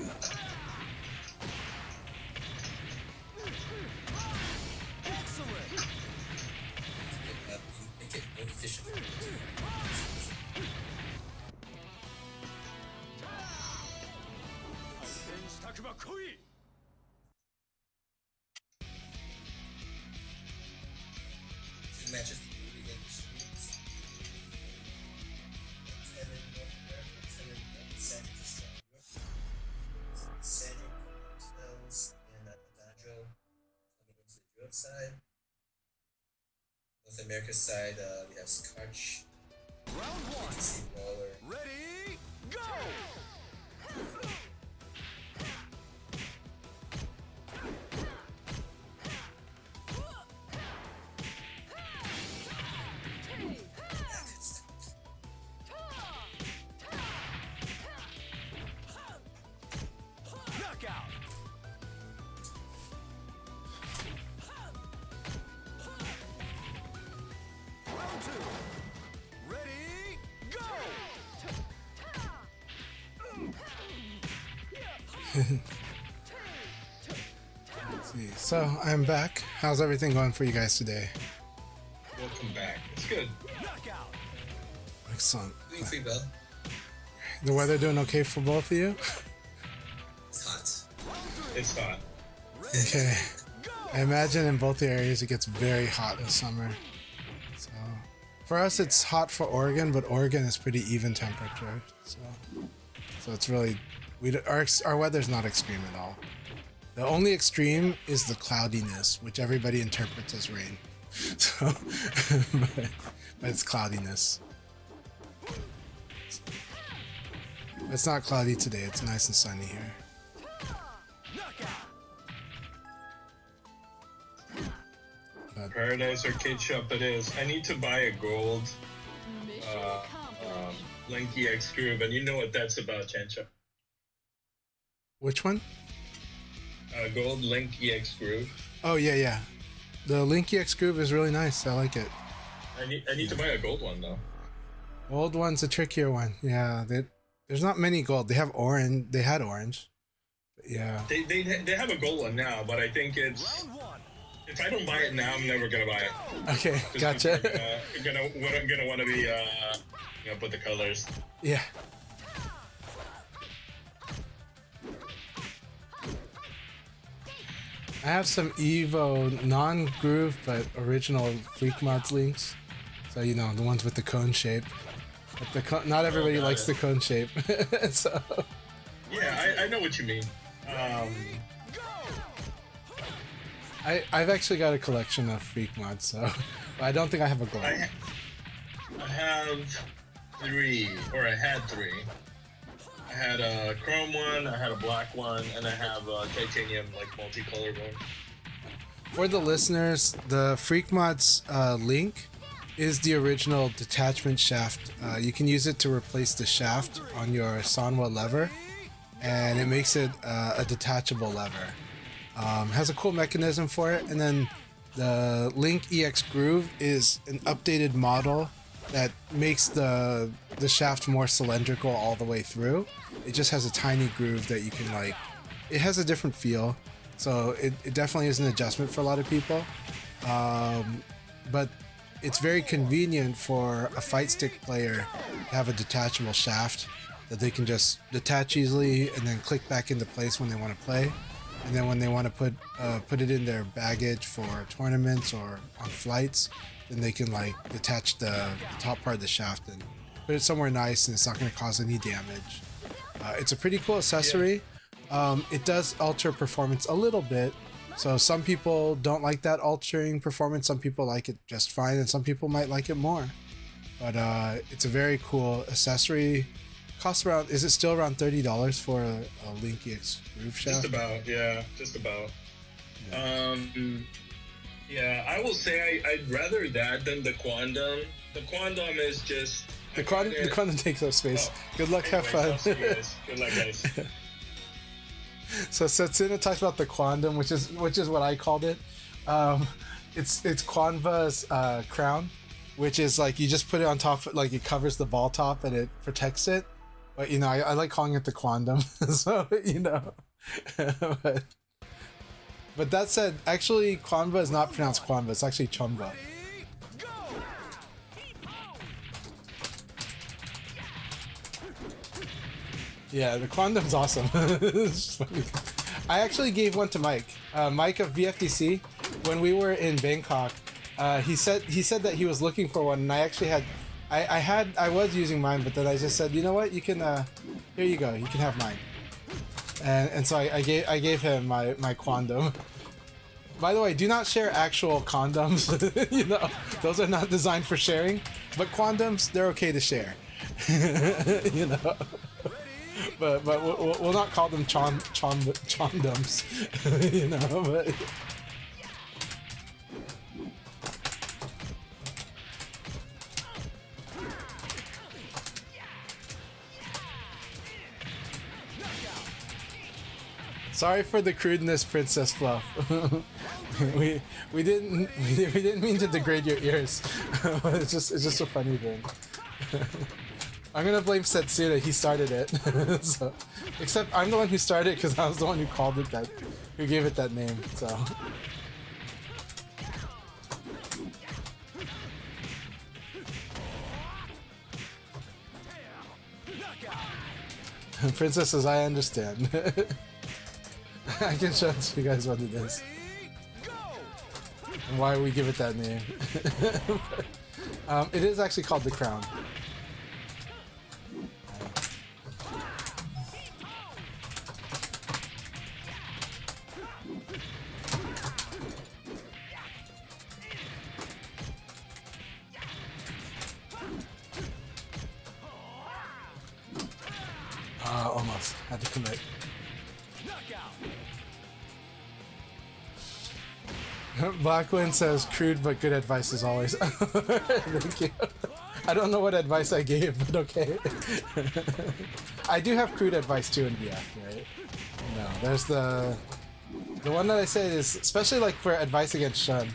Excellent. make it more efficient for people to two matches begin this week. 10 in North America, 10 in Central Australia. Cedric, Tails, and Adagio coming into the Europe side. North America side, we have Skarch, Round one. ATC Brawler, Ready, go! Let's see. So I'm back. How's everything going for you guys today? Welcome back. It's good. Knockout. Excellent. Doing pretty well. The weather doing okay for both of you? It's hot. It's hot. Okay. I imagine in both the areas it gets very hot in the summer. So for us it's hot for Oregon, but Oregon is pretty even temperature. So it's really our weather's not extreme at all. The only extreme is the cloudiness, which everybody interprets as rain. So but it's cloudiness. It's not cloudy today, it's nice and sunny here. But Paradise Arcade Shop it is. I need to buy a gold Link EX Groove, and you know what that's about, Chancha. which one? Gold Link EX Groove. Oh yeah. The Link EX Groove is really nice. I like it. I need to buy a gold one though. Old one's a trickier one. Yeah, there's not many gold. They have orange. They had orange. But yeah. They have a gold one now, but I think it's Round one. if I don't buy it now, I'm never gonna buy it. Okay, 'Cause gotcha. I'm gonna want to be put the colors. Yeah. I have some Evo non-groove but original Freak Mods links. So you know the ones with the cone shape. But not everybody got likes it. the cone shape. So Yeah, I know what you mean. I've actually got a collection of Freak Mods. So I don't think I have a gold. I have three, or I had three. I had a chrome one, I had a black one, and I have a titanium, like multicolored one. For the listeners, the Freak Mods link is the original detachment shaft. You can use it to replace the shaft on your Sanwa lever, and it makes it a detachable lever. Has a cool mechanism for it, and then the Link EX Groove is an updated model that makes the shaft more cylindrical all the way through. It just has a tiny groove that you can it has a different feel, so it definitely is an adjustment for a lot of people. But it's very convenient for a fight stick player to have a detachable shaft that they can just detach easily and then click back into place when they want to play. And then when they want to put it in their baggage for tournaments or on flights, then they can detach the top part of the shaft and put it somewhere nice, and it's not going to cause any damage. It's a pretty cool accessory. It does alter performance a little bit. So some people don't like that altering performance. Some people like it just fine, and some people might like it more. But it's a very cool accessory. Costs around, is it still around $30 for a Link EX Groove shaft? Just about, yeah, just about. Yeah, I will say I'd rather that than the Quandom. The Quandom is just... The Quandom takes up space. Oh, Good luck, have fun. anyways, I'll see you guys. Good luck, guys. So Setsuna talks about the Quandom, which is what I called it. It's Quanva's crown, which is you just put it on top, it covers the ball top and it protects it. But I like calling it the Quandom. So but that said, actually Quanva is not pronounced Quanva. It's actually Chumva. Yeah, the Quandom's awesome. It's funny. I actually gave one to Mike. Mike of VFDC, when we were in Bangkok, he said that he was looking for one, and I actually had, I was using mine, but then I just said, you know what, you can, here you go, you can have mine. And so I gave him my Quandom. By the way, do not share actual condoms. Those are not designed for sharing. But Quandoms, they're okay to share. But we'll not call them chondoms. But. Sorry for the crudeness, Princess Fluff. we didn't mean to degrade your ears. It's just a funny thing. I'm gonna blame Setsuna. He started it. So, except I'm the one who started it because I was the one who called it that, who gave it that name. So. Princess says, I understand. I can show you guys what it is. And why we give it that name. It is actually called the Crown. Almost. Had to commit. Blackwind says, crude but good advice as always. Thank you. I don't know what advice I gave, but okay. I do have crude advice too in VF, right? No, there's the one that I say is, especially like for advice against Shun.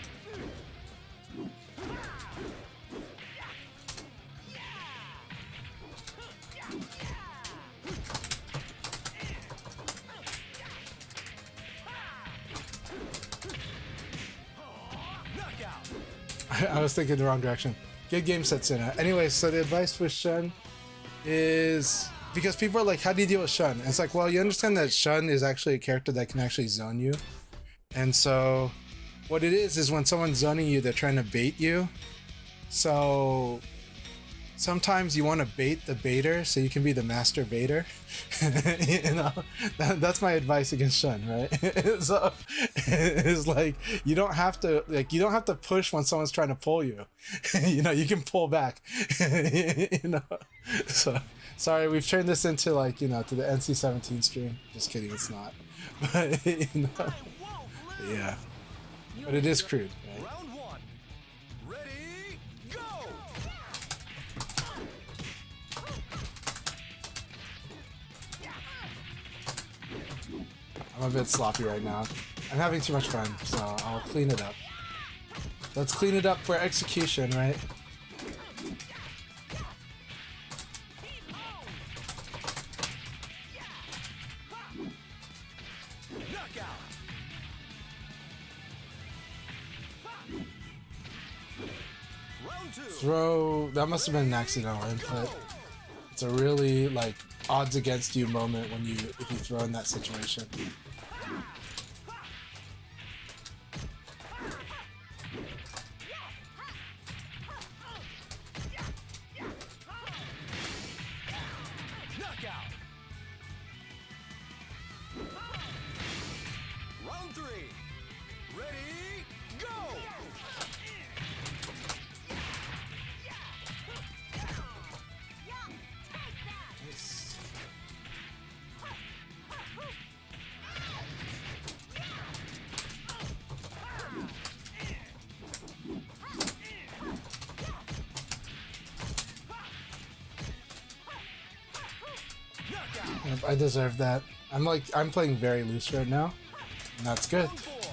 I was thinking the wrong direction. Good game, Setsuna. Anyway, so the advice with Shun is, because people are like, how do you deal with Shun? And it's like, well, you understand that Shun is actually a character that can actually zone you. And so what it is when someone's zoning you, they're trying to bait you. So sometimes you want to bait the baiter so you can be the master baiter. You know, that's my advice against Shun, right? So it's like, you don't have to push when someone's trying to pull you. You know, you can pull back. You know, so sorry, we've turned this into like, you know, to the NC-17 stream. Just kidding, it's not. But you know, yeah, but it is crude, right? Round one. Ready, go! I'm a bit sloppy right now. I'm having too much fun, so I'll clean it up. Let's clean it up for execution, right? Round two. Throw, that must have been an accidental input. It's a really like odds against you moment when if you throw in that situation. Knockout. Round three. Ready, go! Yep, I deserve that. I'm playing very loose right now, and that's good.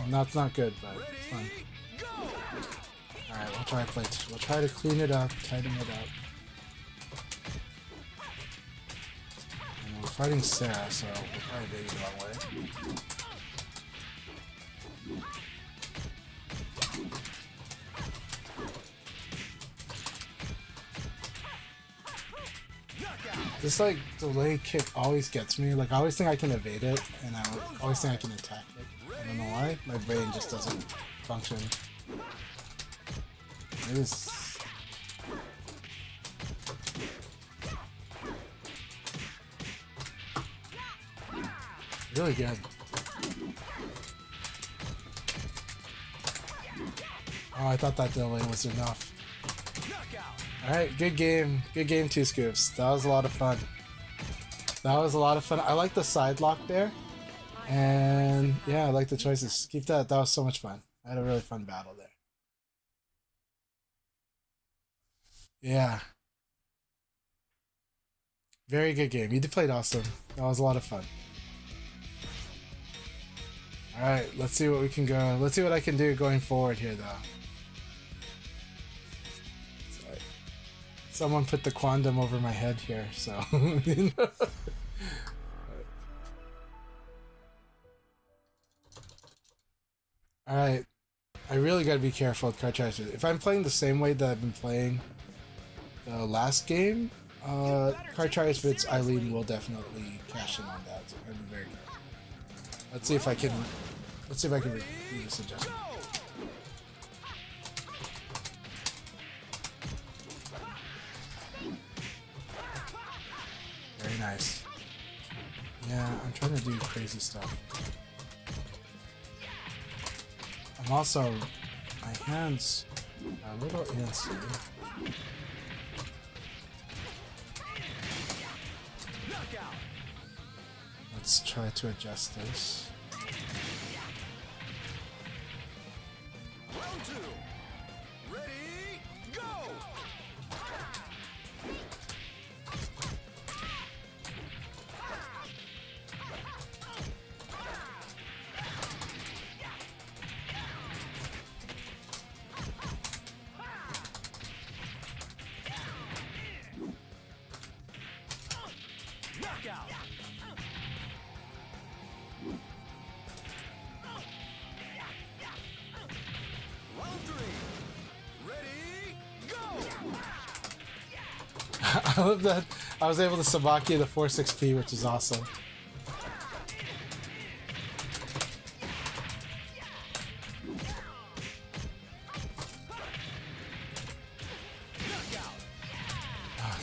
No, it's not good, but it's fun. Go! All right, we'll try to clean it up, tighten it up. And we're fighting Sarah, so we'll probably do it the wrong way. This like delay kick always gets me. Like I always think I can evade it, and I always think I can attack it. I don't know why. My brain just doesn't function. It is. Really good. Oh, I thought that delay was enough. Alright, good game. Good game, Two Scoops. That was a lot of fun. That was a lot of fun. I like the side lock there. And yeah, I like the choices. Keep that. That was so much fun. I had a really fun battle there. Yeah. Very good game. You played awesome. That was a lot of fun. Alright, let's see what we can go. Let's see what I can do going forward here, though. Someone put the quantum over my head here, so. Alright. I really gotta be careful with card charges. If I'm playing the same way that I've been playing the last game, card charge fits Eileen will definitely cash in on that. So I'm gonna be very careful. Let's see if I can do this adjustment. Very nice. Yeah, I'm trying to do crazy stuff. I'm also, my hands are a little antsy. Let's try to adjust this. Round 2. Ready, go! Knockout! Round 3. Ready, go! I love that I was able to Sabaki the 4-6P, which is awesome.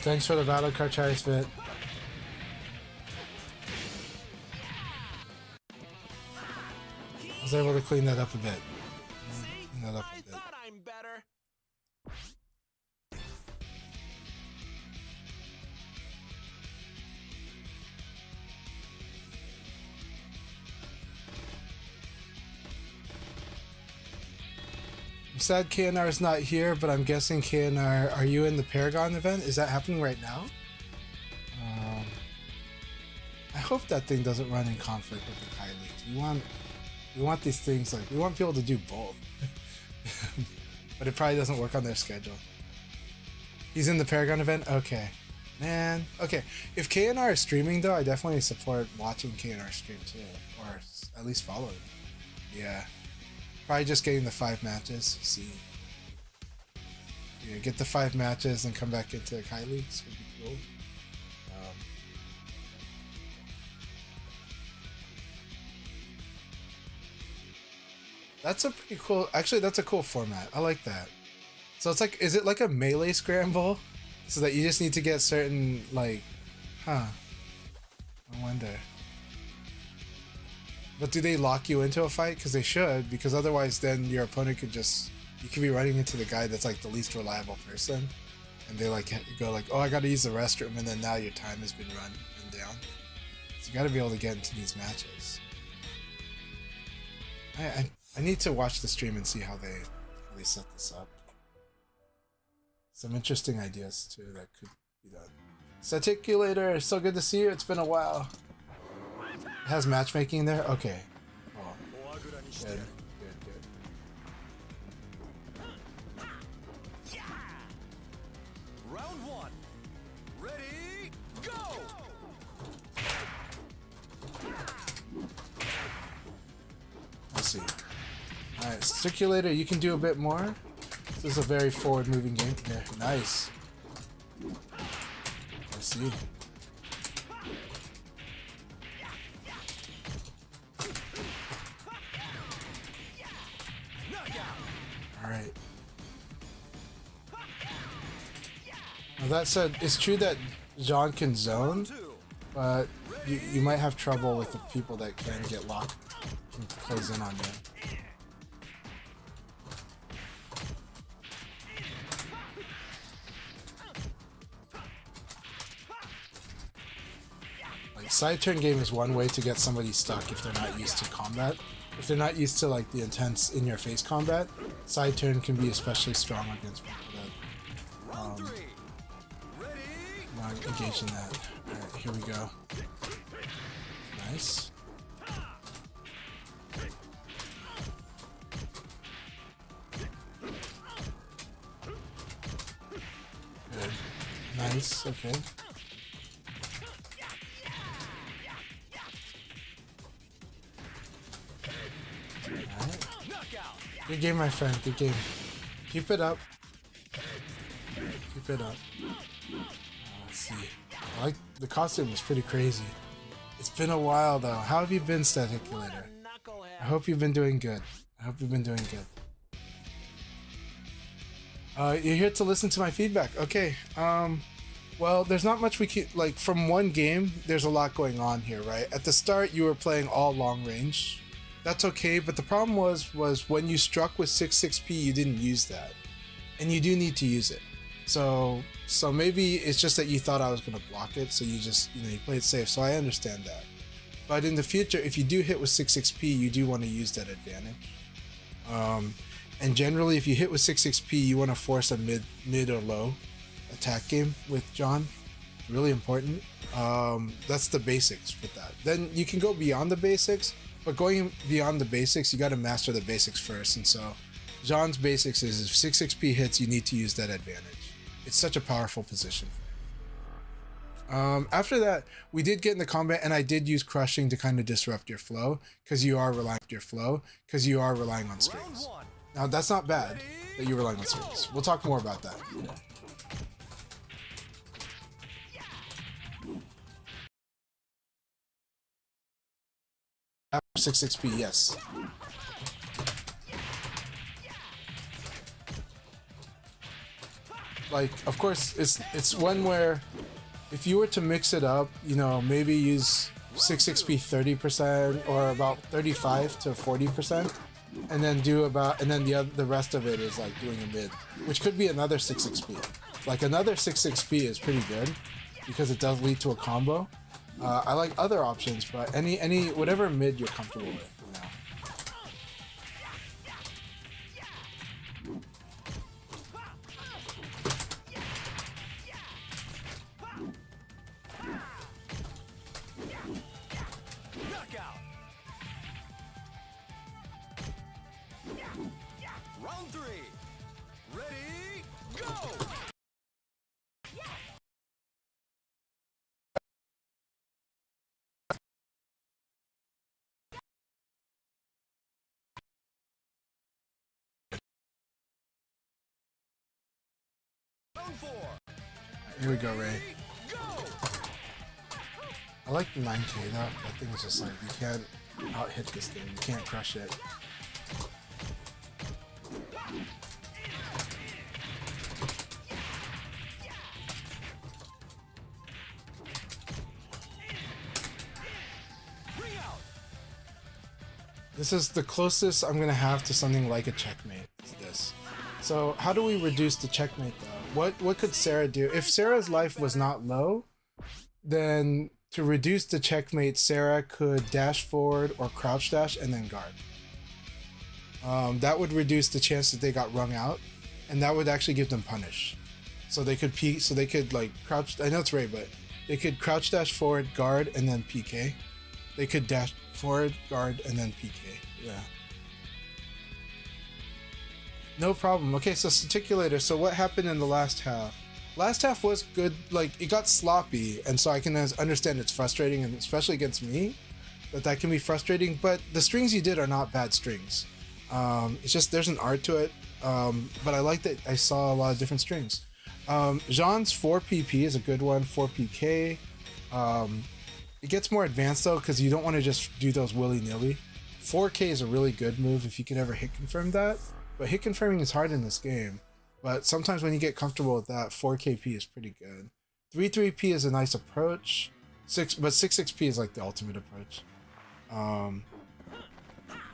Thanks for the battle card charge fit. I was able to clean that up a bit. Clean that up a bit. I'm better. I'm sad KNR is not here, but I'm guessing KNR, are you in the Paragon event? Is that happening right now? I hope that thing doesn't run in conflict with the Kai Leagues. We want these things, like, we want people to do both. But it probably doesn't work on their schedule. He's in the Paragon event? Okay. Man. Okay. If KNR is streaming, though, I definitely support watching KNR stream, too. Or at least following. Yeah. Probably just getting the 5 matches. See. Yeah, get the 5 matches and come back into Kai Leagues would be cool. That's a pretty cool. Actually, that's a cool format. I like that. So it's like, is it like a melee scramble? So that you just need to get certain, like, huh? I wonder. But do they lock you into a fight? Because they should, because otherwise then your opponent could just, you could be running into the guy that's like the least reliable person, and they like go like, oh, I gotta use the restroom, and then now your time has been run down. So you gotta be able to get into these matches. I need to watch the stream and see how they set this up. Some interesting ideas too that could be done. Saticulator, so good to see you. It's been a while. It has matchmaking there? Okay. Oh. Good. Round 1. Ready, go! Let's see. Alright, Circulator, you can do a bit more. This is a very forward-moving game. Yeah, nice. I see. Alright. Now that said, it's true that Jean can zone, but you might have trouble with the people that can get locked and close in on you. Side turn game is one way to get somebody stuck if they're not used to combat. If they're not used to like the intense in-your-face combat, side turn can be especially strong against people that not engage in that. Alright, here we go. Nice. Good. Nice. Okay. Alright. Good game, my friend. Good game. Keep it up. Keep it up. Let's see. I like the costume is pretty crazy. It's been a while though. How have you been, Staticulator? I hope you've been doing good. I hope you've been doing good. You're here to listen to my feedback. Okay. Well, there's not much we can like from one game. There's a lot going on here, right? At the start, you were playing all long range. That's okay, but the problem was when you struck with 6-6P, you didn't use that, and you do need to use it. So maybe it's just that you thought I was gonna block it, so you just you play it safe. So I understand that. But in the future, if you do hit with 6-6P, you do want to use that advantage. And generally, if you hit with 6-6P, you want to force a mid or low attack game with John. Really important. That's the basics with that. Then you can go beyond the basics, but going beyond the basics, you got to master the basics first. And so John's basics is if 6-6P hits, you need to use that advantage. It's such a powerful position. After that, we did get in the combat, and I did use crushing to kind of disrupt your flow because you are relying on strings. Now that's not bad that you're relying on strings. We'll talk more about that. After 6-6P, yes. Like, of course, it's one where if you were to mix it up, maybe use 6-6P 30% or about 35 to 40%, and then the rest of it is like doing a mid, which could be another 6-6P. Like another 6-6P is pretty good because it does lead to a combo. I like other options, but whatever mid you're comfortable with. Round 3. Ready, go! Round 4. Here we go, Ray. Go! I like the 9K though. That thing is just like, you can't out-hit this thing. You can't crush it. This is the closest I'm gonna have to something like a checkmate. Is this. So how do we reduce the checkmate though? What could Sarah do? If Sarah's life was not low, then to reduce the checkmate, Sarah could dash forward or crouch dash and then guard. That would reduce the chance that they got wrung out, and that would actually give them punish. So they could like crouch. I know it's Ray, but they could crouch dash forward, guard, and then PK. They could dash forward, guard, and then PK. Yeah. No problem. Okay, so Staticulator. So what happened in the last half? Last half was good. Like, it got sloppy, and so I can understand it's frustrating, and especially against me, that can be frustrating. But the strings you did are not bad strings. It's just there's an art to it. But I like that I saw a lot of different strings. Jean's 4PP is a good one. 4PK. It gets more advanced though, because you don't want to just do those willy-nilly. 4K is a really good move if you can ever hit confirm that, but hit confirming is hard in this game. But sometimes when you get comfortable with that, 4KP is pretty good. 3-3P is a nice approach. 6-6P is like the ultimate approach.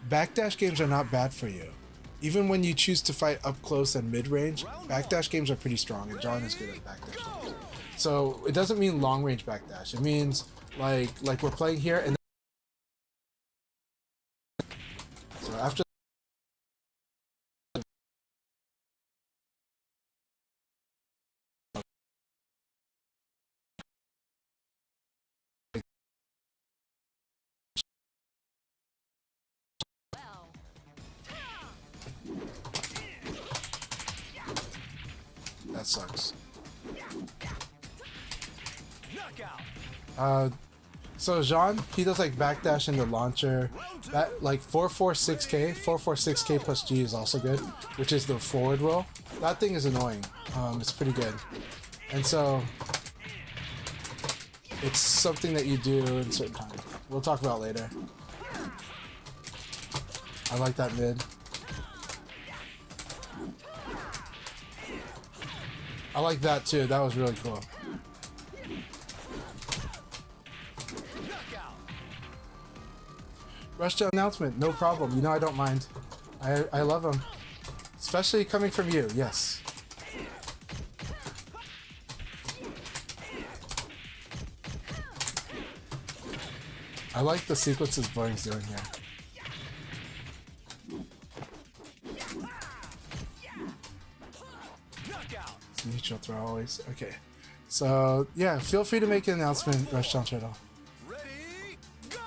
Backdash games are not bad for you. Even when you choose to fight up close and mid-range, backdash games are pretty strong, and John is good at backdash games. So it doesn't mean long-range backdash. It means like we're playing here, and so after that sucks. So Jean, he does like backdash into launcher. That like 446k, 446k plus G is also good, which is the forward roll. That thing is annoying. It's pretty good, and so it's something that you do in certain times. We'll talk about later. I like that mid. I like that too. That was really cool. Rush to announcement, no problem. You know I don't mind. I love them. Especially coming from you, yes. I like the sequences Boring's doing here. It's neutral throw always. Okay. So yeah, feel free to make an announcement, Rush Down Turtle. Ready, go!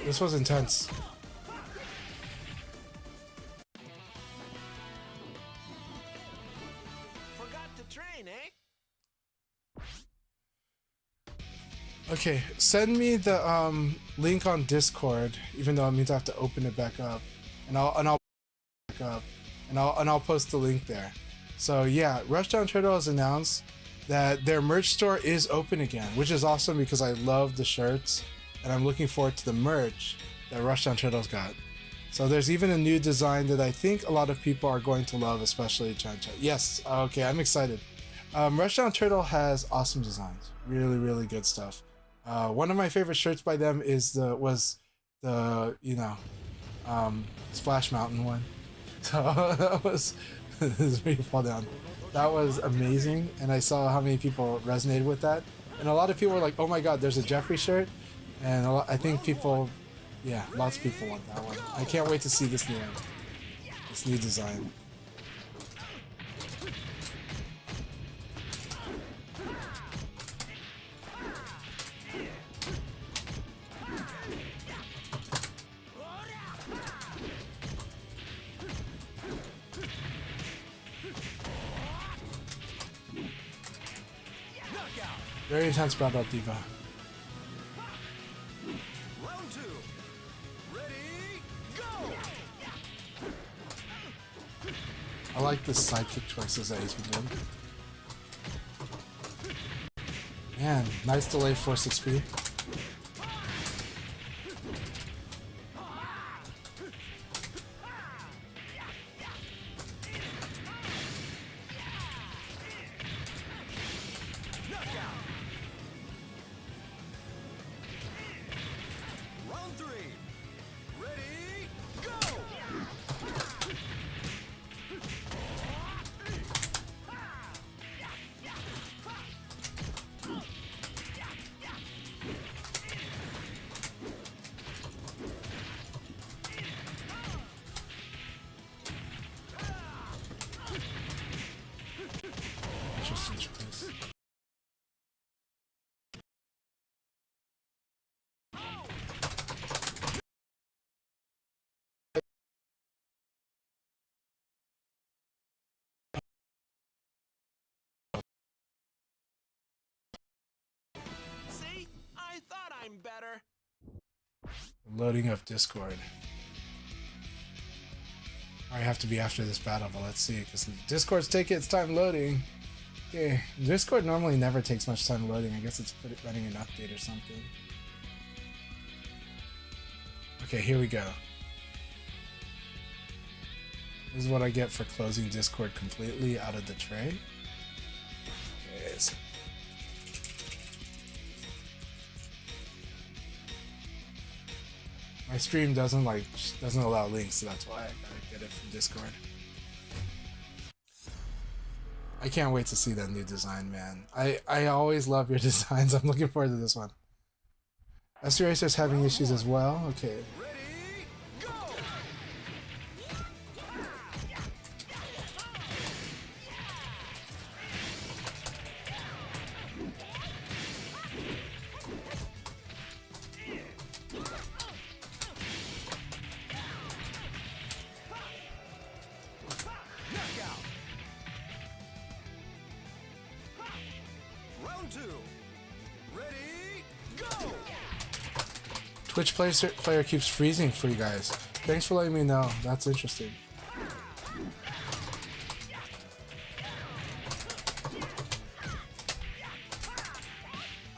This was intense. Forgot the train, eh? Okay, send me the link on Discord, even though it means I have to open it back up, and I'll post the link there. So yeah, Rushdown Turtle has announced that their merch store is open again, which is awesome because I love the shirts, and I'm looking forward to the merch that Rushdown Turtle's got. So there's even a new design that I think a lot of people are going to love, especially Chan Chan. Yes, okay, I'm excited. Rushdown Turtle has awesome designs, really, really good stuff. One of my favorite shirts by them is the Splash Mountain one. So that was this is where you fall down. That was amazing, and I saw how many people resonated with that. And a lot of people were like, "Oh my God, there's a Jeffrey shirt," and I think people, yeah, lots of people want that one. I can't wait to see this new design. Very intense battle, Diva. Round two. Ready, go! I like the sidekick choices that he's been doing. Man, nice delay force XP. Round three. Ready, go! Interesting choice. See? I thought I'm better. Loading up Discord. I have to be after this battle, but let's see, because Discord's taking its time loading. Okay, Discord normally never takes much time loading. I guess it's running an update or something. Okay, here we go. This is what I get for closing Discord completely out of the tray. Okay, so my stream doesn't allow links, so that's why I gotta get it from Discord. I can't wait to see that new design, man. I always love your designs. I'm looking forward to this one. SC Racer's having issues as well. Okay. Ready, go! Round 2. Ready, go! Twitch player keeps freezing for you guys. Thanks for letting me know. That's interesting.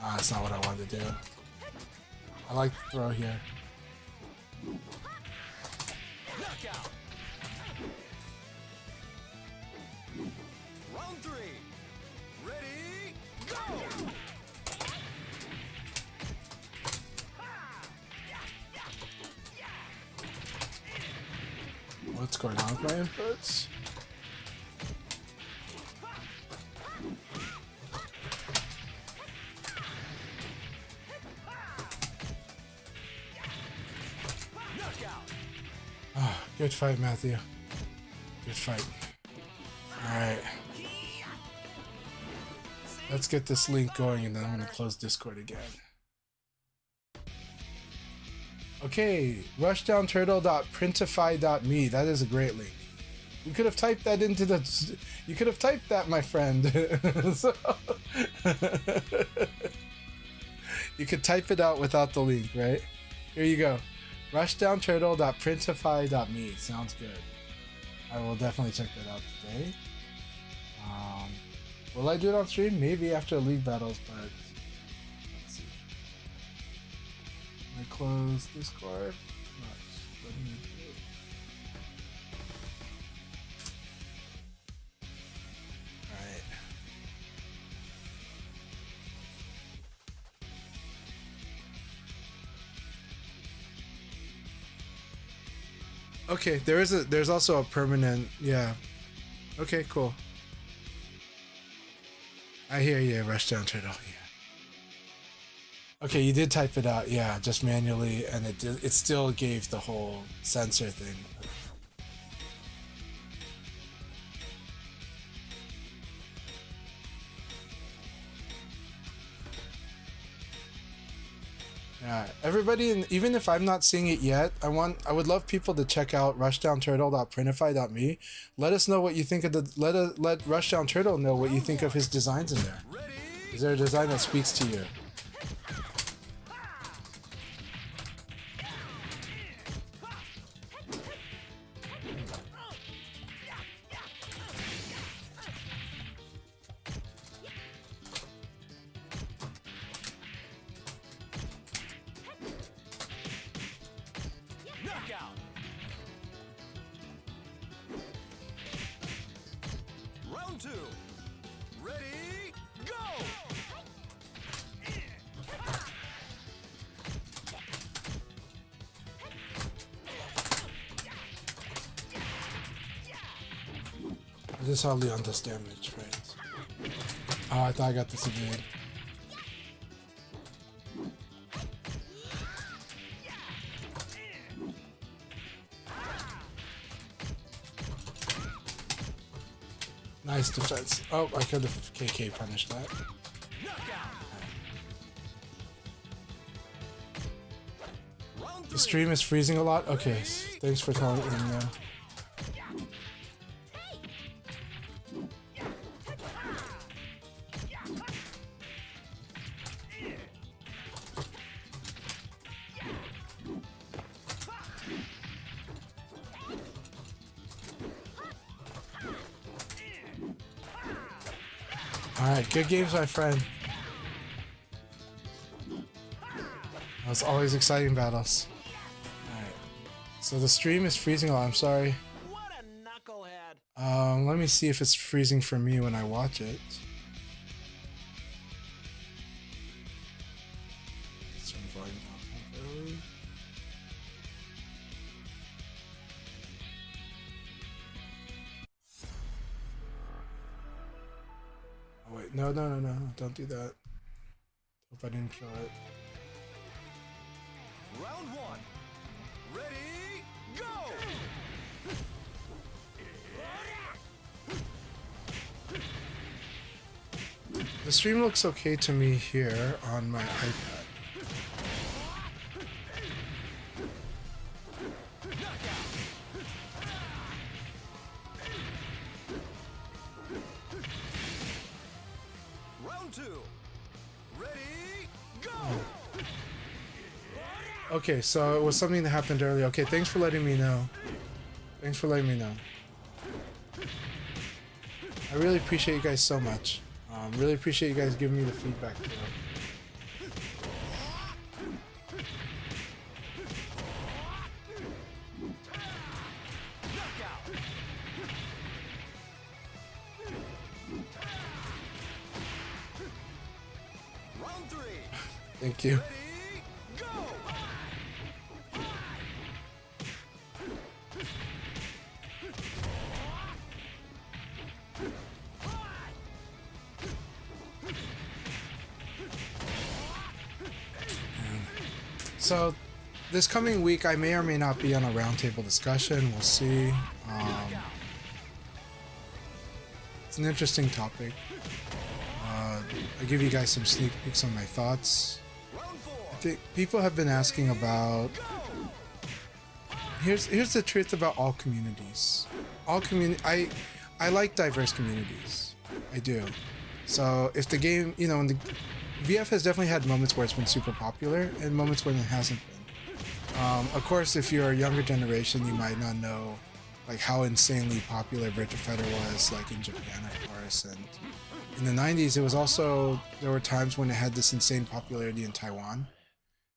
Ah, that's not what I wanted to do. I like the throw here. Knockout. Round 3. Ready, go! What's going on with my inputs? Oh, good fight, Matthew. Good fight. Alright. Let's get this link going and then I'm going to close Discord again. Okay, rushdownturtle.printify.me. That is a great link. You could have typed that into the... You could have typed that, my friend. So, you could type it out without the link, right? Here you go. rushdownturtle.printify.me. Sounds good. I will definitely check that out today. Will I do it on stream? Maybe after league battles, but let's see. I close Discord. Not letting me do it. Alright. Okay, there's also a permanent, yeah. Okay, cool. I hear you, Rushdown Turtle. Yeah. Okay, you did type it out, yeah, just manually, and it still gave the whole censor thing. Yeah, everybody, even if I'm not seeing it yet, I would love people to check out rushdownturtle.printify.me. Let us know what you think of let Rushdown Turtle know what you think of his designs in there. Is there a design that speaks to you? Knockout. Round 2. Ready, go! This is how Leon does damage, right? Oh, I thought I got this evade. Nice defense. Oh, I could have KK punished that. The stream is freezing a lot? Okay, thanks for telling me. Alright, good games, my friend. That was always exciting battles. Alright. So the stream is freezing a lot, I'm sorry. What a knucklehead. Let me see if it's freezing for me when I watch it. Turn volume down temporarily. Oh wait, no, don't do that. Hope I didn't kill it. Round 1. Ready, go! The stream looks okay to me here on my iPad. Round 2. Ready, go! Okay, so it was something that happened earlier. Okay, thanks for letting me know. Thanks for letting me know. I really appreciate you guys so much. Really appreciate you guys giving me the feedback. You know. Knockout! Round 3. Thank you. Ready, go! So, this coming week, I may or may not be on a roundtable discussion. We'll see. It's an interesting topic. I'll give you guys some sneak peeks on my thoughts. Round 4. I think people have been asking about. Here's the truth about all communities. I like diverse communities. I do. So if the game, you know, the VF has definitely had moments where it's been super popular and moments when it hasn't been. Of course, if you're a younger generation, you might not know like how insanely popular Virtua Fighter was, like in Japan, of course, and in the 90s, it was also, there were times when it had this insane popularity in Taiwan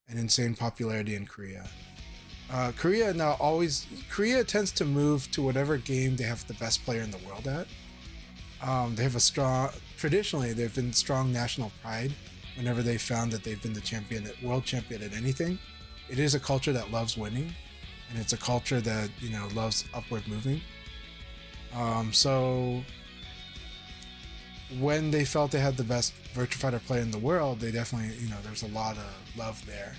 and insane popularity in Korea. Korea tends to move to whatever game they have the best player in the world at. They have traditionally, they've been strong national pride whenever they found that they've been the world champion at anything. It is a culture that loves winning, and it's a culture that, you know, loves upward moving. So when they felt they had the best Virtua Fighter player in the world, they definitely, you know, there's a lot of love there.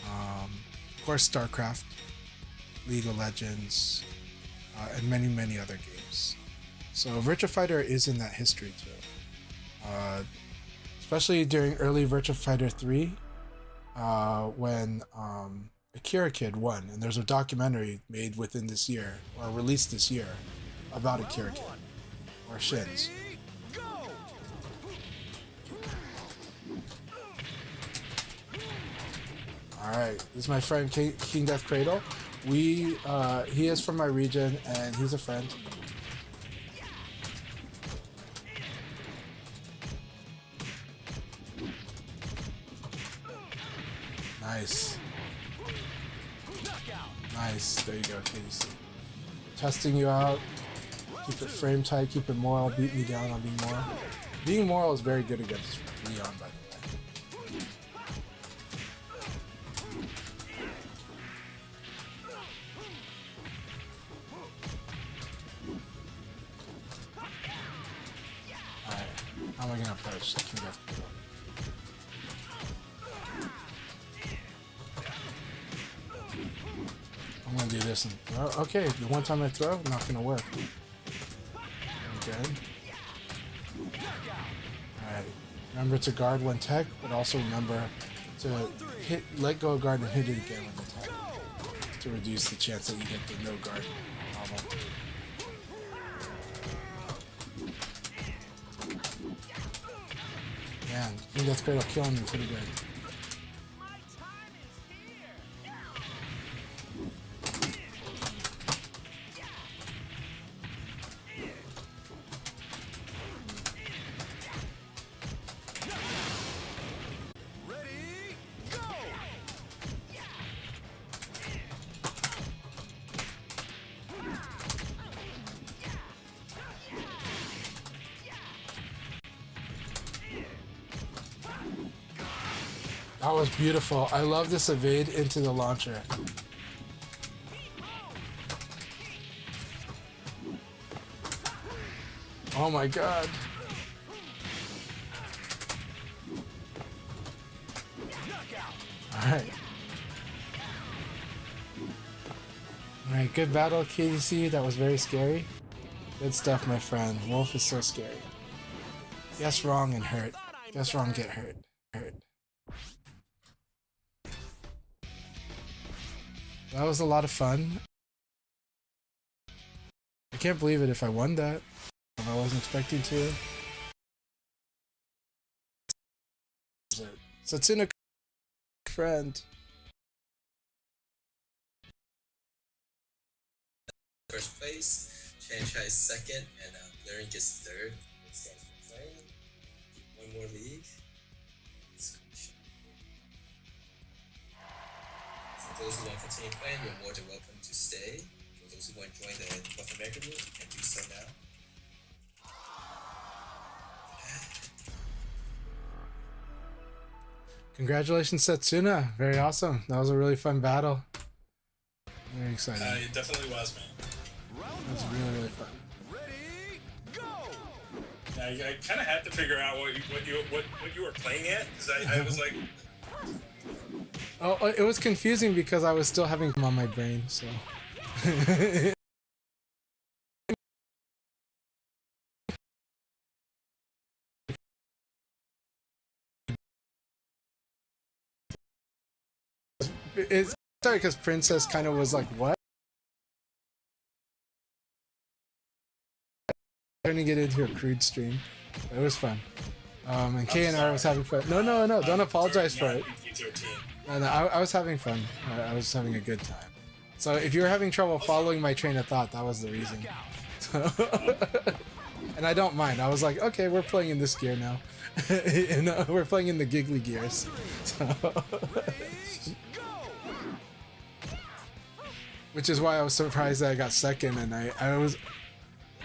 Of course, StarCraft, League of Legends, and many, many other games. So Virtua Fighter is in that history too. Especially during early Virtua Fighter 3, when Akira Kid won, and there's a documentary made within this year, or released this year, about Akira Kid, or Shins. Go! Alright, this is my friend King Death Cradle. He is from my region, and he's a friend. Nice. Nice, there you go, KDC. Testing you out. Keep it frame tight, keep it moral, beat me down on being moral. Being moral is very good against Leon, by the way. Alright, how am I gonna approach King Death Cradle? I'm gonna do this and throw. Okay, the one time I throw, not gonna work. Good. Alright. Remember to guard when tech, but also remember to let go of guard and hit it again when attack to reduce the chance that you get the no guard problem. Man, King Death Cradle killing me pretty good. That was beautiful. I love this evade into the launcher. Oh my god. Alright. Alright, good battle, KDC. That was very scary. Good stuff, my friend. Wolf is so scary. Guess wrong and hurt. Guess wrong, get hurt. That was a lot of fun. I can't believe it if I won that. I wasn't expecting to. Satsuna friend. First place, Franchise second, and Blurink is third. Thanks guys for playing. One more league. For those who want to continue playing, you're more than welcome to stay. For those who want to join the North American group, you can do so now. Congratulations, Satsuna. Very awesome. That was a really fun battle. Very exciting. It definitely was, man. That was really, really fun. Ready, go! I kind of had to figure out what you were playing at, because I was like, Oh, it was confusing because I was still having them on my brain, so. It's sorry because Princess kind of was like, what? Turning it into a crude stream. It was fun. And Kay and I was having fun. No, don't apologize for it. No, I was having fun. I was having a good time. So if you're having trouble following my train of thought, that was the reason. So and I don't mind. I was like, okay, we're playing in this gear now. And, we're playing in the giggly gears. So which is why I was surprised that I got second, and I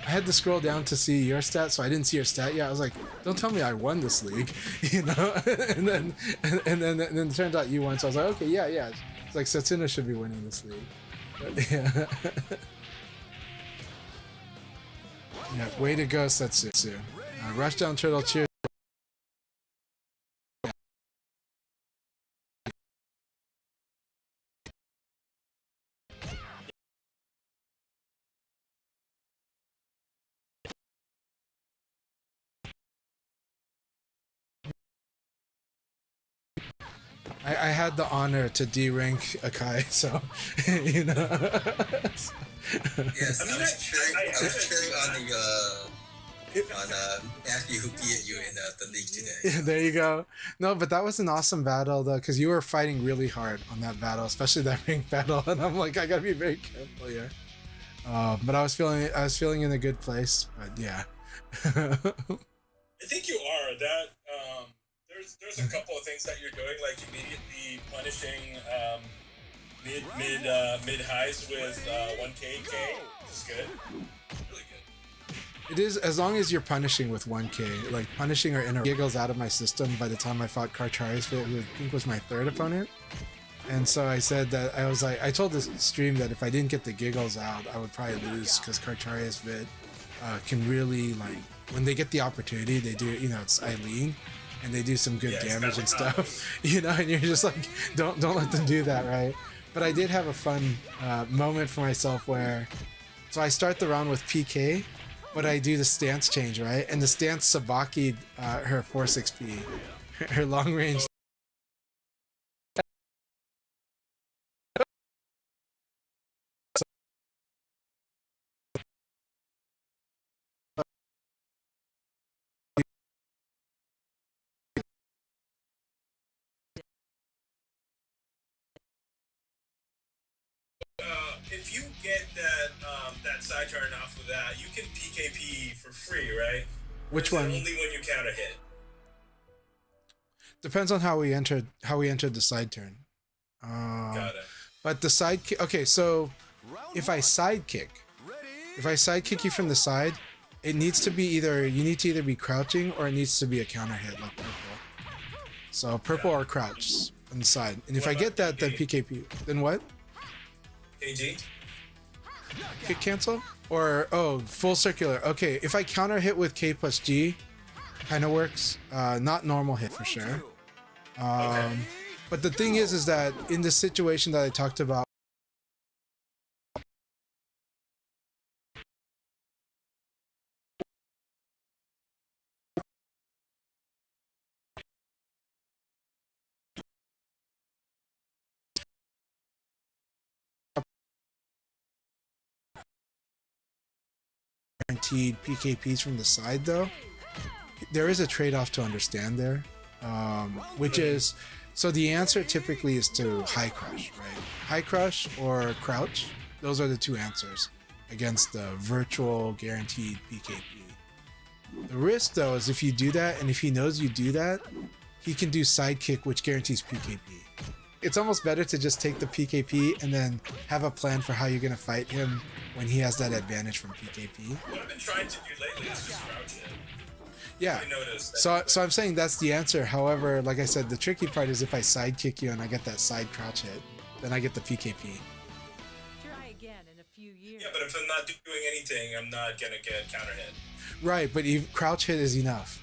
had to scroll down to see your stat, so I didn't see your stat yet. I was like, don't tell me I won this league, you know? and then it turned out you won, so I was like, okay, yeah. It's like Satsuna should be winning this league. But, yeah. Yeah, way to go, Satsu. Rush down Turtle, cheers. I had the honor to D-rank Akai, so, you know. Yes, I was cheering on Matthew who beat you in the league today. Yeah, there you go. No, but that was an awesome battle though, because you were fighting really hard on that battle, especially that rank battle, and I'm like, I gotta be very careful here. But I was feeling in a good place, but yeah. I think you are. That there's a couple of things that you're doing, like immediately punishing mid highs with 1K, which is good. Really good. It is, as long as you're punishing with 1K, like punishing or inner giggles out of my system by the time I fought Karcharius, who I think was my third opponent. And so I said that I told this stream that if I didn't get the giggles out, I would probably lose, because Karcharius Vid can really, like, when they get the opportunity, they do, you know, it's Eileen, and they do some good damage and stuff, you know, and you're just like, don't let them do that, right? But I did have a fun moment for myself where, so I start the round with PK, but I do the stance change, right? And the stance Sabaki her 4-6P, her long range. If you get that side turn off of that, you can PKP for free, right? Which one? Only when you counter hit. Depends on how we entered the side turn. Got it. But the side kick. Okay, so if I sidekick you from the side, it needs to be you need to either be crouching or it needs to be a counter hit like purple. So purple or crouch on the side. And if I get that, then PKP. Then what? KG? Kick cancel? Or, oh, full circular. Okay, if I counter hit with K plus G, kind of works. Not normal hit for sure. But the thing is that in the situation that I talked about, guaranteed PKPs from the side though, there is a trade-off to understand there. which is, so the answer typically is to high crush, right? High crush or crouch. Those are the two answers against the virtual guaranteed PKP. The risk though is if you do that, and if he knows you do that, he can do sidekick, which guarantees PKP. It's almost better to just take the PKP and then have a plan for how you're going to fight him when he has that advantage from PKP. What I've been trying to do lately is just crouch it. Yeah. I noticed that. So I'm saying that's the answer. However, like I said, the tricky part is if I sidekick you and I get that side crouch hit, then I get the PKP. Try again in a few years. Yeah, but if I'm not doing anything, I'm not gonna get counter hit. Right, but crouch hit is enough.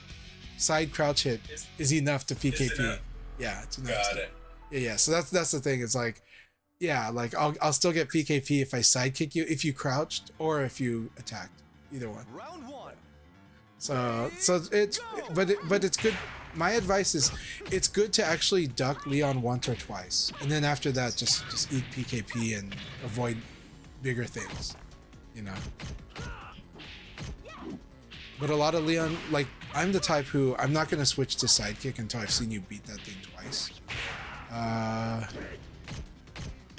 Side crouch hit is enough to PKP. enough? Yeah, it's enough. Got it. Yeah. So that's the thing. It's like, yeah, like I'll still get PKP if I sidekick you, if you crouched or if you attacked. Either one. Round one. So it's but it's good. My advice is it's good to actually duck Leon once or twice, and then after that just eat PKP and avoid bigger things, you know. But a lot of Leon, like I'm the type who I'm not gonna switch to sidekick until I've seen you beat that thing twice.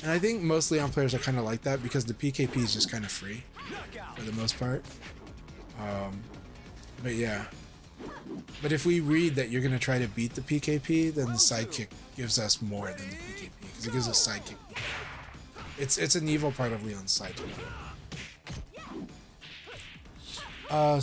And I think most Leon players are kind of like that because the PKP is just kind of free for the most part. But yeah. But if we read that you're gonna try to beat the PKP, then the sidekick gives us more than the PKP because it gives us sidekick. It's an evil part of Leon's sidekick.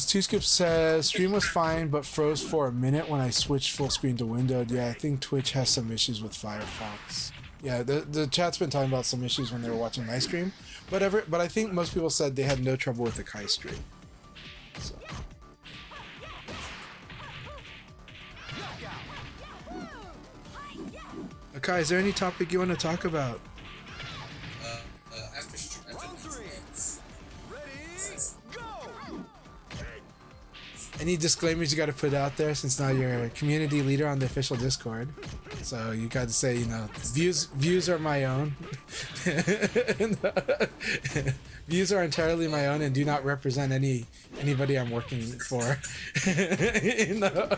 Two Skip says stream was fine but froze for a minute when I switched full screen to windowed. Yeah, I think Twitch has some issues with Firefox. Yeah, the chat's been talking about some issues when they were watching my stream. But I think most people said they had no trouble with the Kai stream. So. Akai, is there any topic you want to talk about? After meetings. Any disclaimers you got to put out there since now you're a community leader on the official Discord? So you got to say, you know, views are my own. Views are entirely my own and do not represent anybody I'm working for. You know? I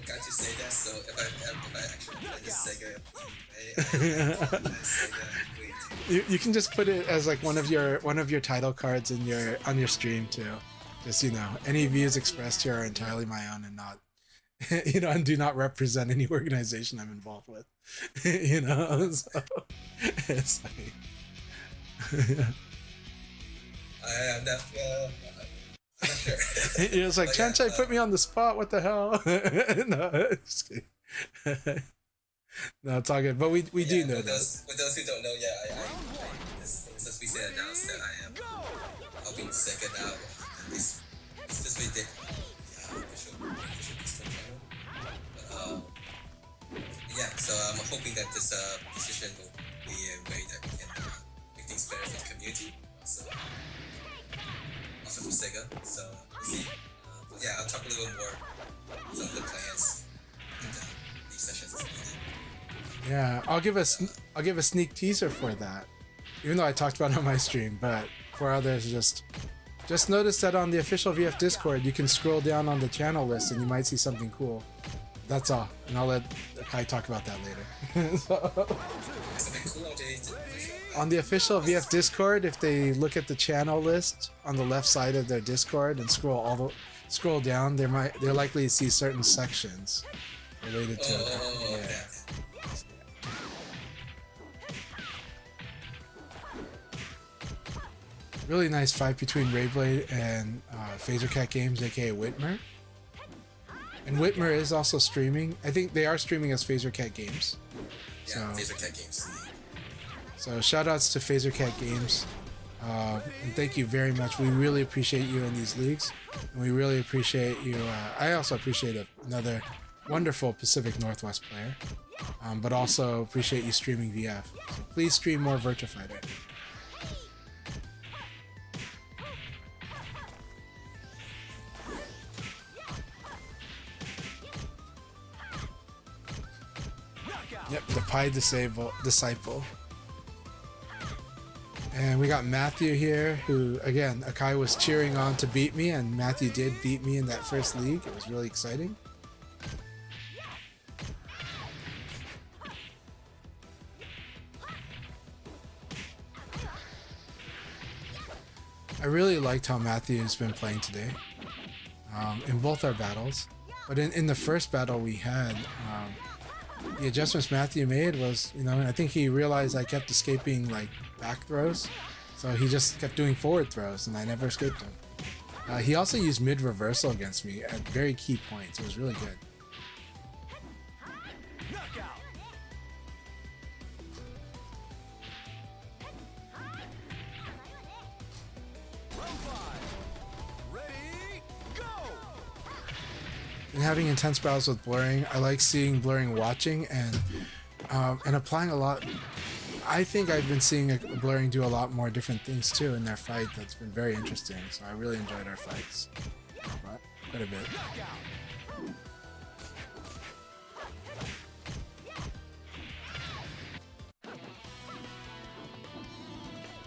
forgot to say that, so if I actually play this Sega, you can just put it as like one of your title cards in on your stream too. Just, you know, any views expressed here are entirely my own and not, you know, and do not represent any organization I'm involved with. You know, so it's like, I am not sure. it's like, Chanchai put me on the spot. What the hell? No, just kidding. No, it's all good. But we do know that. For those who don't know, since we said announced that I am helping Sega now. It's just we did official Discord channel. But yeah, so I'm hoping that this decision will be a way that we can make things better for the community. So also for Sega. So we'll see. But yeah, I'll talk a little more about some of the plans in these sessions as needed. Yeah, I'll give a sneak teaser for that, even though I talked about it on my stream. But for others, just notice that on the official VF Discord, you can scroll down on the channel list and you might see something cool. That's all, and I'll let Kai talk about that later. Something cool on the official VF Discord, if they look at the channel list on the left side of their Discord and scroll down, they're likely to see certain sections related to it. Yeah. Really nice fight between Rayblade and Phaser Cat Games, aka Whitmer. And Whitmer is also streaming. I think they are streaming as Phaser Cat Games. Yeah, so, Phaser Cat Games. So shout outs to Phaser Cat Games. And thank you very much. We really appreciate you in these leagues. And we really appreciate you. I also appreciate another wonderful Pacific Northwest player. But also appreciate you streaming VF. So please stream more Virtua Fighter. Yep, the Pi Disciple. And we got Matthew here, who, again, Akai was cheering on to beat me, and Matthew did beat me in that first league. It was really exciting. I really liked how Matthew's been playing today in both our battles. But in the first battle we had, the adjustments Matthew made was, I think he realized I kept escaping like back throws. So he just kept doing forward throws and I never escaped him. He also used mid reversal against me at very key points. It was really good. And having intense battles with blurring, I like seeing blurring watching and applying a lot. I think I've been seeing blurring do a lot more different things too in their fight. That's been very interesting. So I really enjoyed our fights, quite a bit.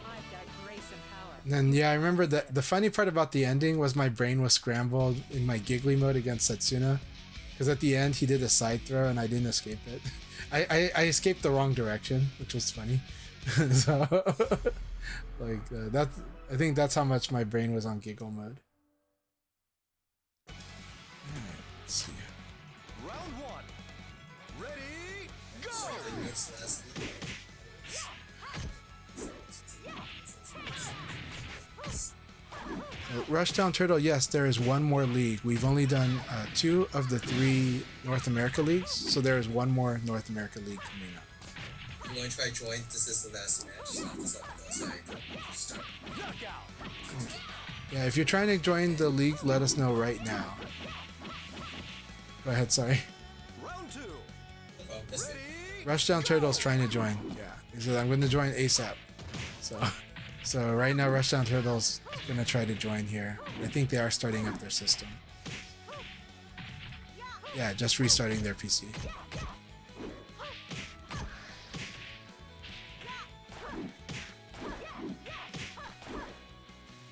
I've got grace and power. And then yeah, I remember that the funny part about the ending was my brain was scrambled in my giggly mode against Setsuna, because at the end he did a side throw and I didn't escape it. I escaped the wrong direction, which was funny. So like that's, I think that's how much my brain was on giggle mode. Alright, let's see. Round one. Ready, go! Rushdown Turtle, yes, there is one more league. We've only done 2 of the 3 North America leagues, so there is one more North America league coming up. I'm going to try join. This is the last match, so I'll just let me go. Start. Yeah, if you're trying to join the league, let us know right now. Go ahead, sorry. Round two. That's good. Rushdown Turtle's trying to join. Yeah, he said I'm going to join ASAP. So right now Rushdown Turtle's going to try to join here. I think they are starting up their system. Yeah, just restarting their PC.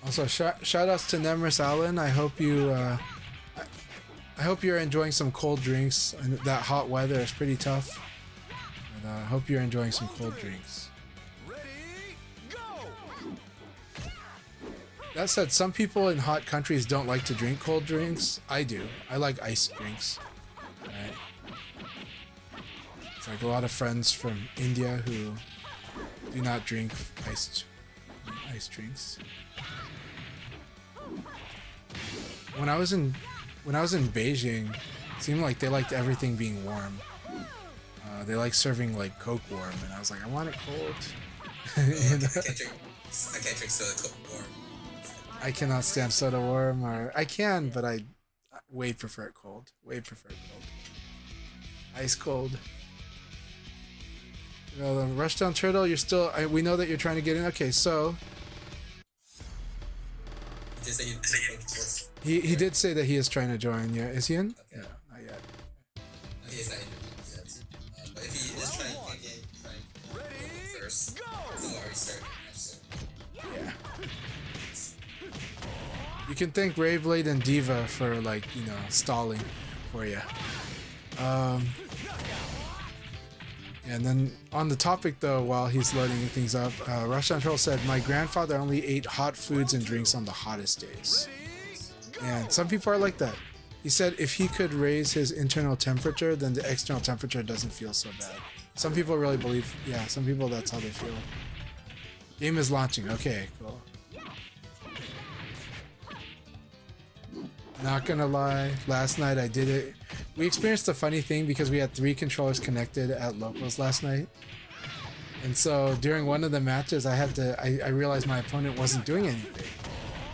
Also, shout outs to Nemris Allen. I hope you're enjoying some cold drinks. And that hot weather is pretty tough. And I hope you're enjoying some cold drinks. Ready, go! That said, some people in hot countries don't like to drink cold drinks. I do. I like iced drinks. Right? It's like a lot of friends from India who do not drink iced drinks. When I was in Beijing, it seemed like they liked everything being warm. They like serving like Coke warm, and I was like, I want it cold. I can't drink soda warm. I cannot stand soda warm, or I can, but I way prefer it cold. Way prefer it cold. Ice cold. Well, then Rushdown Turtle, you're still. We know that you're trying to get in. Okay, so he did say that he is trying to join. Yeah, is he in? Okay. No, not yet. He is not in yet. But if he is trying to get in, try first. So already started. So. Yeah. You can thank Raveblade and Diva for stalling for you. And then on the topic though, while he's loading things up, Rushdown Troll said, my grandfather only ate hot foods and drinks on the hottest days. And some people are like that. He said if he could raise his internal temperature, then the external temperature doesn't feel so bad. Some people really believe, yeah, some people that's how they feel. Game is launching, okay, cool. Not gonna lie, last night I did it. We experienced a funny thing because we had 3 controllers connected at locals last night. And so during one of the matches I realized my opponent wasn't doing anything.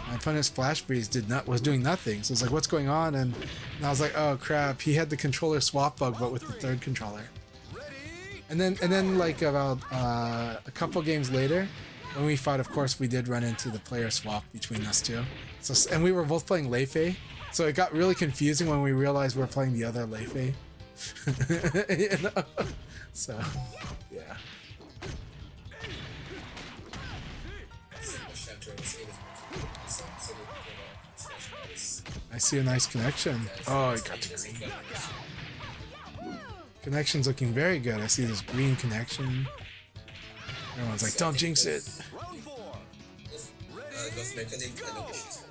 My opponent's Splash Breeze was doing nothing. So it's like, what's going on? And I was like, oh crap, he had the controller swap bug but with the 3rd controller. And then like about a couple games later, when we fought, of course we did run into the player swap between us two. So, and we were both playing Lei Fei. So it got really confusing when we realized we're playing the other Lei Fei. You know? So, yeah. I see a nice connection. Oh, you got the green. Connection's looking very good. I see this green connection. Everyone's like, don't jinx it. He North American League, I know she's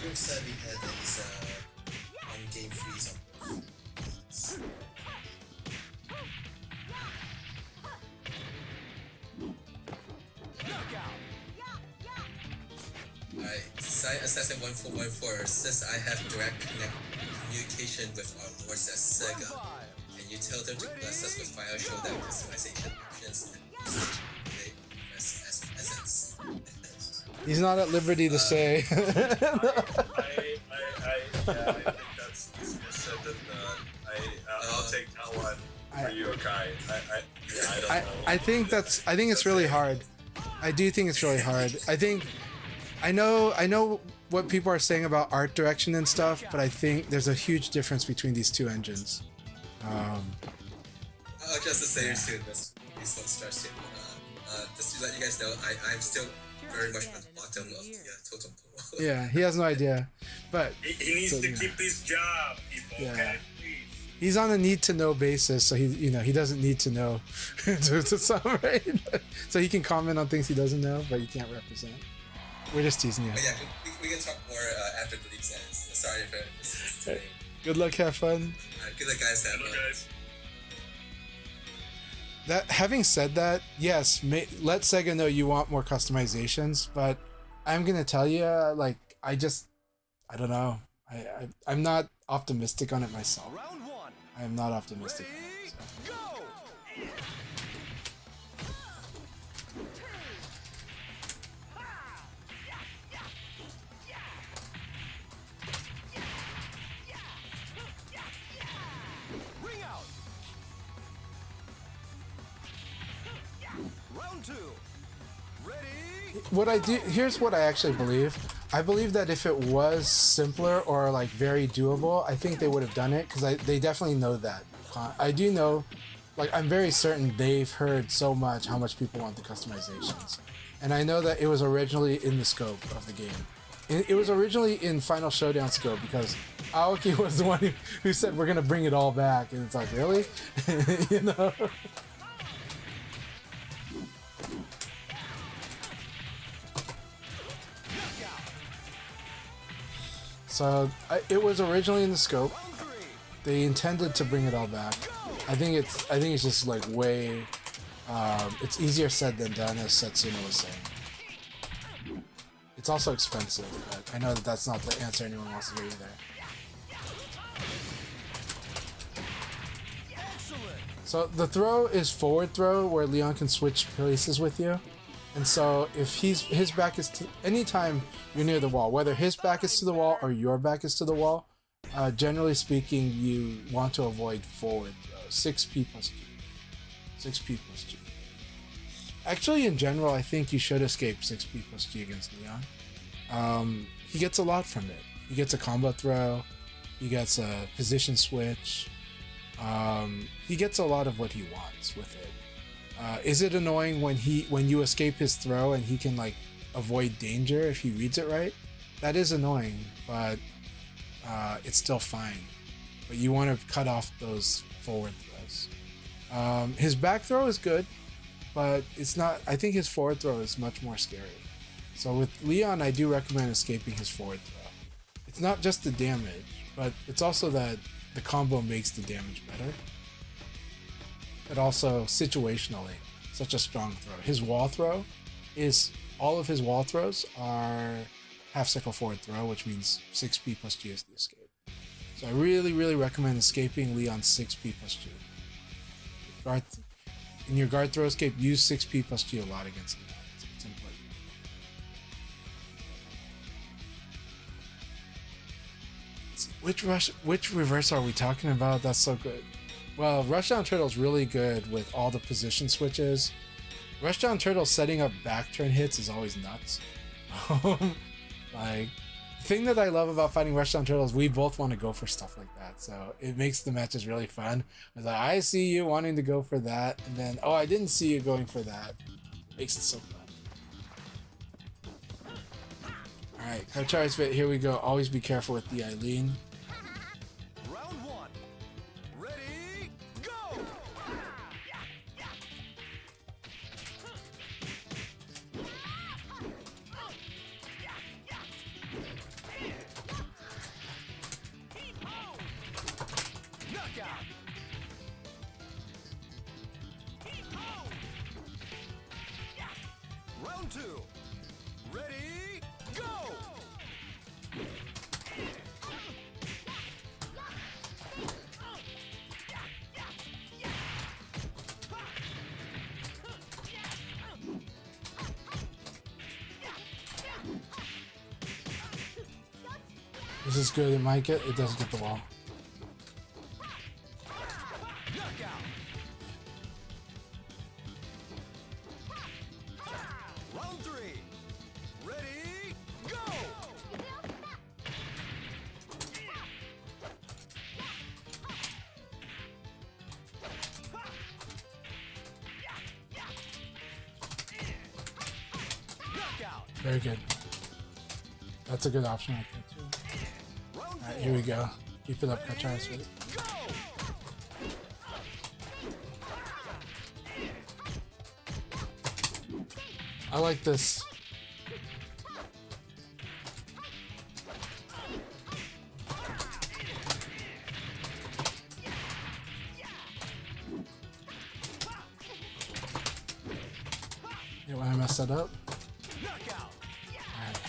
looks like we had this one game freeze on both leagues. Knockout. Alright, Side Assassin 1414 says I have direct communication with our lords at Sega. Can you tell them to bless us with Fire Showdown customization options and usage as essence? He's not at liberty to say. Yeah, I think that's easier said than done. I'll take that one for you, Akai. I don't know. I think it's really hard. I do think it's really hard. I know what people are saying about art direction and stuff, but I think there's a huge difference between these two engines. Just to say soon, this one starts soon. Just to let you guys know, I'm still very much on the bottom of the totem pole. Yeah, he has no idea, but He needs to keep his job, people. Yeah. Okay, please. he's on a need-to-know basis, so he doesn't need to know to some, right? So he can comment on things he doesn't know, but he can't represent. We're just teasing you. But yeah, we can talk more after the league ends. Sorry for this today. Good luck, have fun. Good luck, guys. Have Hello, fun. guys. That having said that, yes, let Sega know you want more customizations, but I'm gonna tell you, like, I don't know. I'm not optimistic on it myself. Round one. I'm not optimistic. Ready, So. go. Ring out. Round two. Ready. Here's what I actually believe. I believe that if it was simpler or like very doable, I think they would have done it because they definitely know that. I do know, like, I'm very certain they've heard so how much people want the customizations, and I know that it was originally in the scope of the game. It was originally in Final Showdown scope because Aoki was the one who said we're gonna bring it all back, and it's like, really, you know. So it was originally in the scope. Round three. They intended to bring it all back. I think it's just like way. It's easier said than done, as Setsuna was saying. It's also expensive, but I know that that's not the answer anyone wants to hear either. Excellent. So the throw is forward throw, where Leon can switch places with you. And so if his back is to anytime you're near the wall, whether his back is to the wall or your back is to the wall, generally speaking, you want to avoid forward throw. 6p plus G. 6p plus G. Actually, in general, I think you should escape 6p plus G against Leon. He gets a lot from it. He gets a combo throw. He gets a position switch. He gets a lot of what he wants with it. Is it annoying when you escape his throw and he can like avoid danger if he reads it right? That is annoying, but it's still fine. But you want to cut off those forward throws. His back throw is good, but it's not. I think his forward throw is much more scary. So with Leon, I do recommend escaping his forward throw. It's not just the damage, but it's also that the combo makes the damage better. But also situationally, such a strong throw. His wall throw all of his wall throws are half circle forward throw, which means 6p plus G is the escape. So I really, really recommend escaping Leon's 6p plus G. In your guard throw escape, use 6p plus G a lot against Leon. It's important. Let's see, which reverse are we talking about? That's so good. Well, Rushdown Turtle's really good with all the position switches. Rushdown Turtle setting up back turn hits is always nuts. Like, the thing that I love about fighting Rushdown Turtle is we both want to go for stuff like that. So it makes the matches really fun. It's like, I see you wanting to go for that, and then, oh, I didn't see you going for that. Makes it so fun. Alright, Kachari's Fit, here we go. Always be careful with the Eileen. Round one. Ready, two. Ready, go! This is good. It might get. It doesn't get the wall. Knockout. Round three. Ready, go! Knockout. Very good. That's a good option right there too. Round All right, four. here we go. Keep it up, Kachara. Go! I like this. Yeah, when I messed that up. Knockout. Alright.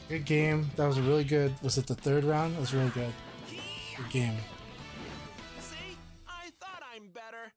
Good game. That was a really good. Was it the third round? It was really good. Good game. See? I thought I'm better.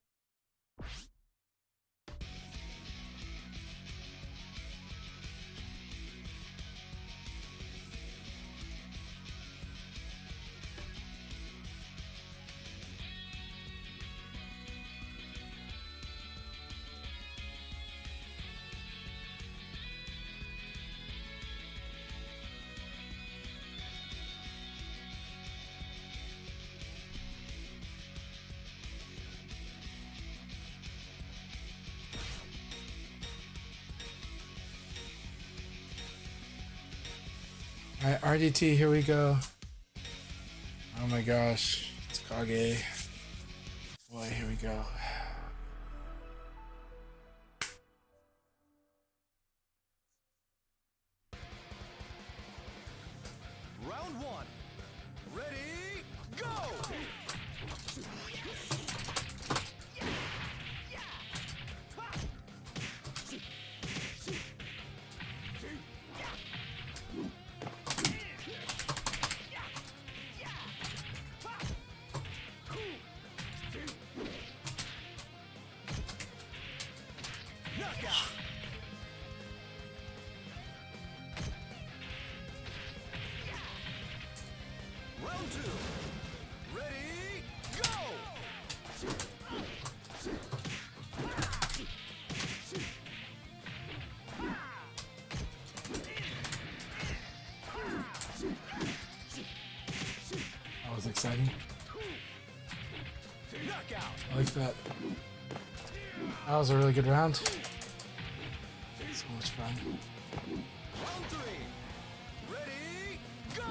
Alright, RDT, here we go. Oh my gosh. It's Kage. Boy, here we go. Round one. Ready, go! Knockout. Round two. Ready, go! That was exciting. Knockout. I like that. That was a really good round. So much fun. Round three. Ready, go!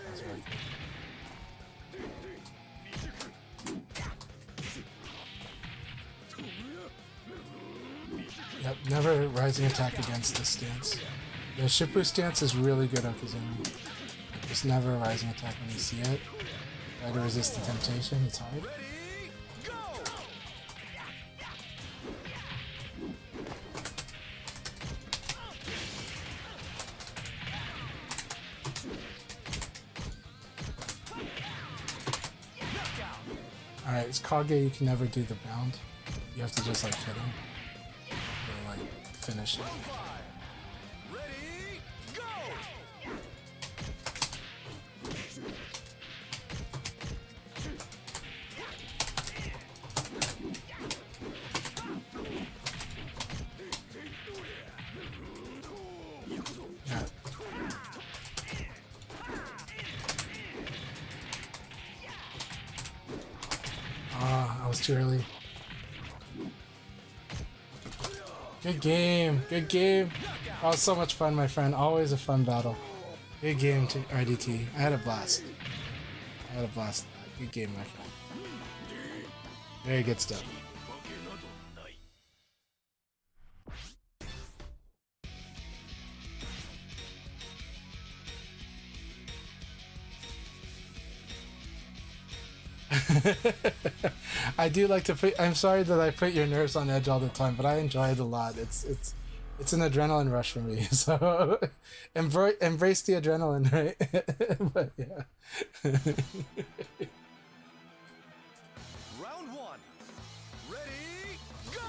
That's right. Yep, never rising attack against this stance. The Shippu stance is really good on Kazumi. Just never a rising attack when you see it. Try to resist the temptation, it's hard. Ready, go! Knockout. Alright, it's Kage, you can never do the bound. You have to just like hit him. Or like finish it. Round five. Ready, go! Yeah. Ah, I was too early. Good game, good game. That was so much fun, my friend. Always a fun battle. Good game to RDT. I had a blast. I had a blast. Good game, my friend. Very good stuff. I do like to put. I'm sorry that I put your nerves on edge all the time, but I enjoy it a lot. It's an adrenaline rush for me. So embrace the adrenaline, right? But yeah. Round one. Ready, go!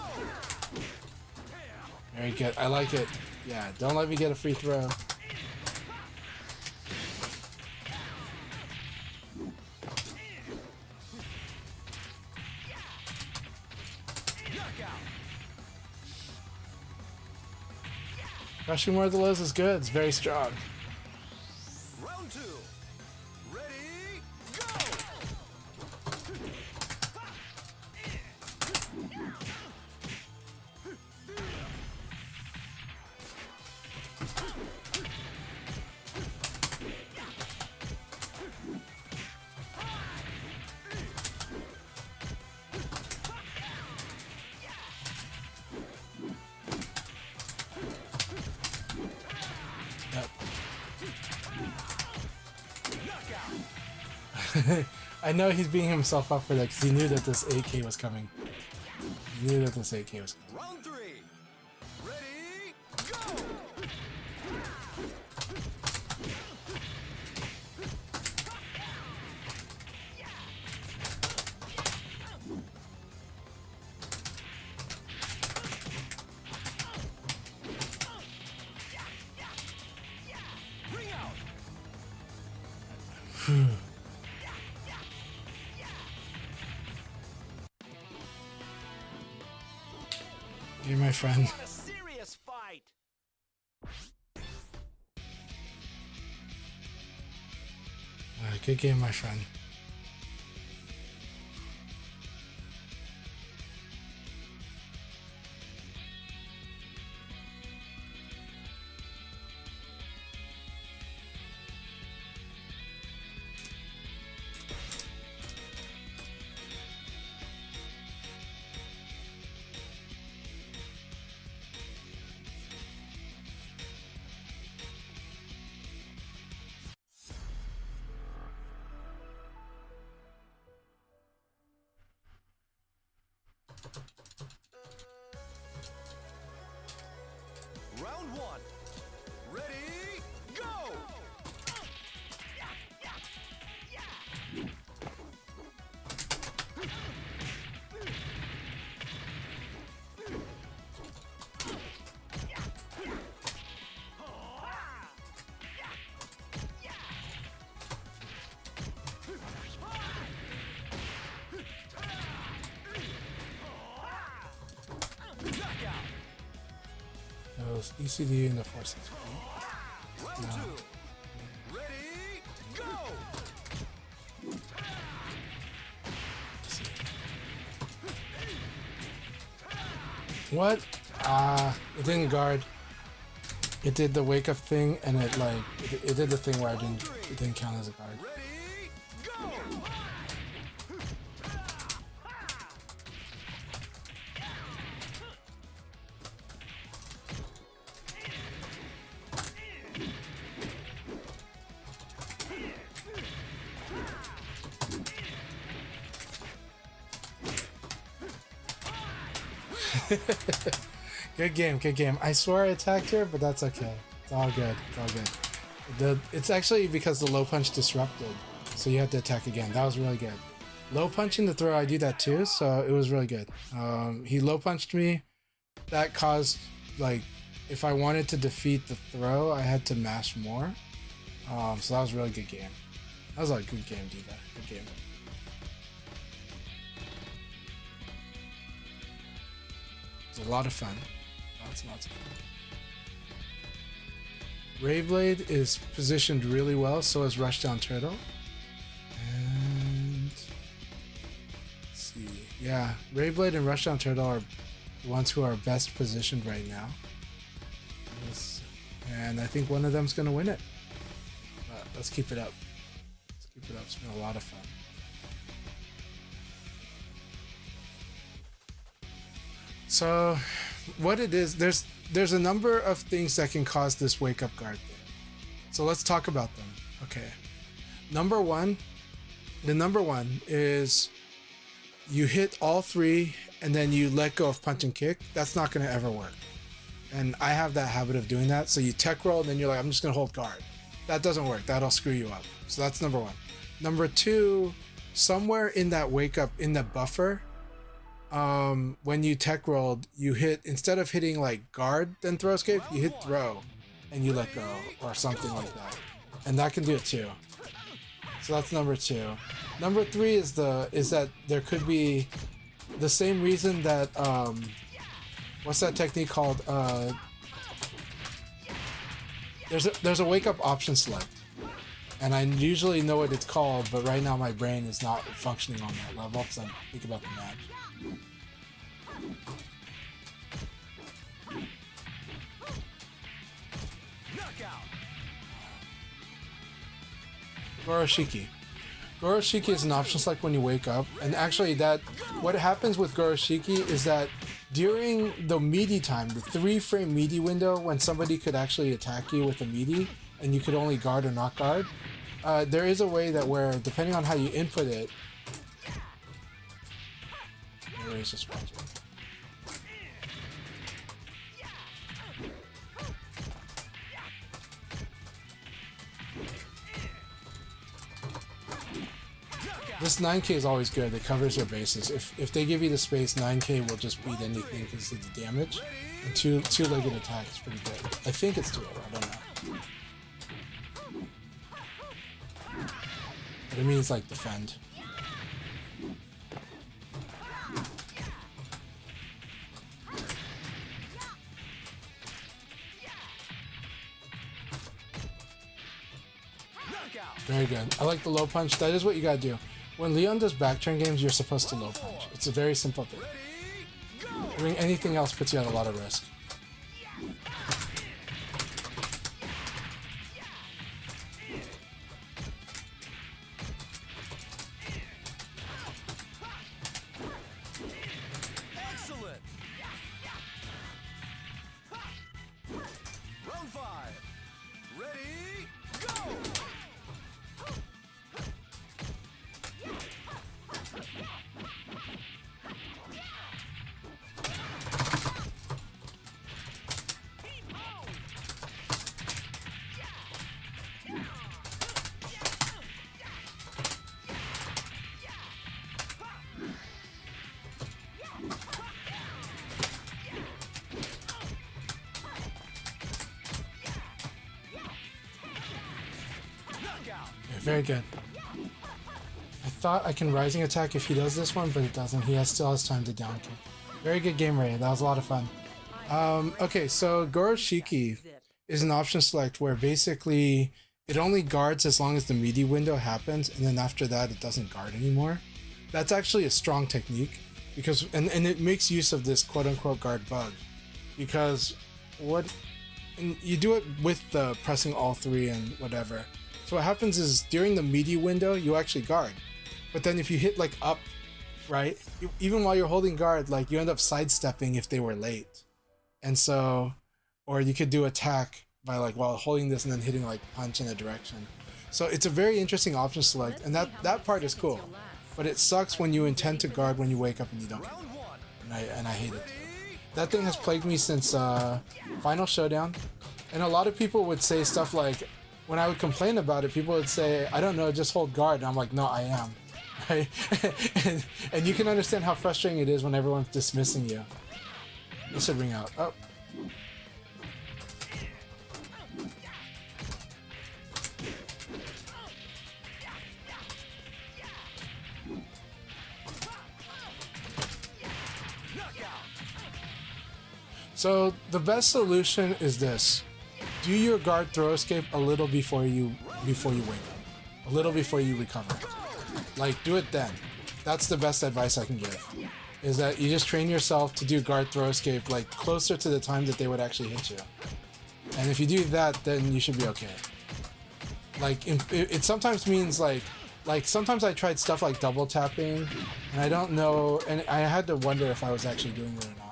Very good. I like it. Yeah. Don't let me get a free throw. Crushing more of the lows is good. It's very strong. Round two. Ready, go! I know he's beating himself up for that because he knew that this AK was coming. He knew that this AK was coming. Round three. Ready, go! Ring out. You're my friend. Want a serious fight? Good game, my friend. Round one. Ready, go! Knockout. It was ECD in the 4-6. Round No. two. Ready, go! What? It didn't guard. It did the wake up thing, and it did the thing where it didn't count as a guard. Ready, go! Good game, good game. I swear I attacked her, but that's okay. It's all good. It's all good. It's actually because the low punch disrupted, so you have to attack again. That was really good. Low punching the throw, I do that too, so it was really good. He low punched me. That caused, like, if I wanted to defeat the throw, I had to mash more. So that was a really good game. That was a good game, Diva. Good game. It was a lot of fun. Lots and lots of fun. Rayblade is positioned really well, so is Rushdown Turtle. And let's see. Yeah, Rayblade and Rushdown Turtle are the ones who are best positioned right now. And I think one of them's gonna win it. But let's keep it up. Let's keep it up. It's been a lot of fun. So, what it is, there's a number of things that can cause this wake up guard thing. So let's talk about them. Okay. Number one, the number one is you hit all three and then you let go of punch and kick. That's not going to ever work. And I have that habit of doing that. So you tech roll and then you're like, I'm just going to hold guard. That doesn't work. That'll screw you up. So that's number one. Number two, somewhere in that wake up, in the buffer, when you tech rolled, you hit, instead of hitting like guard then throw escape, you hit throw and you let go or something like that. And that can do it too. So that's number two. Number three is that there could be the same reason that what's that technique called? There's a wake up option select, and I usually know what it's called, but right now my brain is not functioning on that level because I'm thinking about the match. Goroshiki. Goroshiki is an option select when you wake up, and actually what happens with Goroshiki is that during the meaty time, the 3-frame meaty window when somebody could actually attack you with a meaty and you could only guard or not guard, there is a way that where, depending on how you input it, erase this one. This 9K is always good. It covers your bases. If they give you the space, 9K will just beat anything because of the damage. And two-legged attack is pretty good. I think it's 2-0. I don't know. But it means like defend. Very good. I like the low punch. That is what you gotta do. When Leon does back turn games, you're supposed to low punch. It's a very simple thing. Doing anything else puts you at a lot of risk. Excellent. Round 5. Ready, go. Very good. I thought I can rising attack if he does this one, but it doesn't. He still has time to down kick. Very good game, Ray. That was a lot of fun. Okay, so Goroshiki is an option select where basically it only guards as long as the meaty window happens, and then after that it doesn't guard anymore. That's actually a strong technique because and it makes use of this quote-unquote guard bug because and you do it with the pressing all three and whatever. So what happens is during the meaty window, you actually guard. But then if you hit like up, right, even while you're holding guard, like you end up sidestepping if they were late. And so, or you could do attack by like while holding this and then hitting like punch in a direction. So it's a very interesting option select, and that part is cool. But it sucks when you intend to guard when you wake up and you don't. And I hate it too. That thing has plagued me since Final Showdown. And a lot of people would say stuff like, when I would complain about it, people would say, I don't know, just hold guard. And I'm like, no, I am. Right? and you can understand how frustrating it is when everyone's dismissing you. This should ring out. Oh. So the best solution is this. Do your guard throw escape a little before you wake up. A little before you recover. Like, do it then. That's the best advice I can give. Is that you just train yourself to do guard throw escape like closer to the time that they would actually hit you. And if you do that, then you should be okay. Like, it sometimes means like sometimes I tried stuff like double tapping, and I don't know, and I had to wonder if I was actually doing it or not.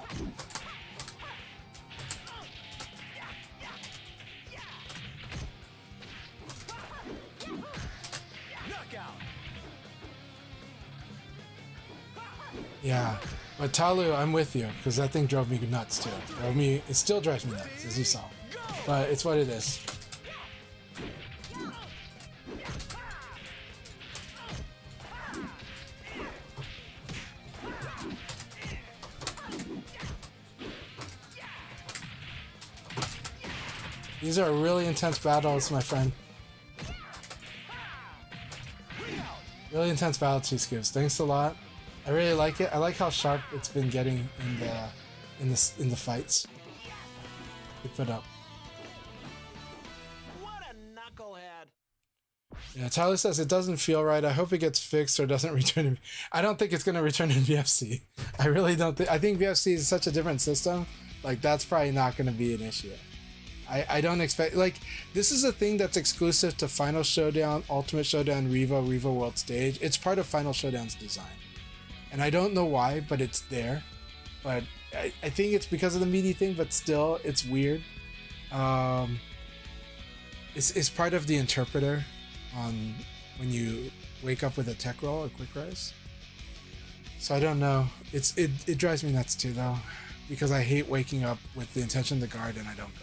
Yeah, but Talu, I'm with you because that thing drove me nuts too. It still drives me nuts, as you saw. But it's what it is. These are really intense battles, my friend. Really intense battle, Cheese Gives. Thanks a lot. I really like it. I like how sharp it's been getting in the fights. Keep it up. What a knucklehead. Yeah, Tyler says it doesn't feel right. I hope it gets fixed or doesn't return in. I don't think it's gonna return in VFC. I really don't think. I think VFC is such a different system. Like that's probably not gonna be an issue. I don't expect, like, this is a thing that's exclusive to Final Showdown, Ultimate Showdown, Revo World Stage. It's part of Final Showdown's design. And I don't know why, but it's there. But I think it's because of the meaty thing, but still, it's weird. It's part of the interpreter on when you wake up with a tech roll, a quick rise. So I don't know. It drives me nuts too, though. Because I hate waking up with the intention to guard and I don't guard.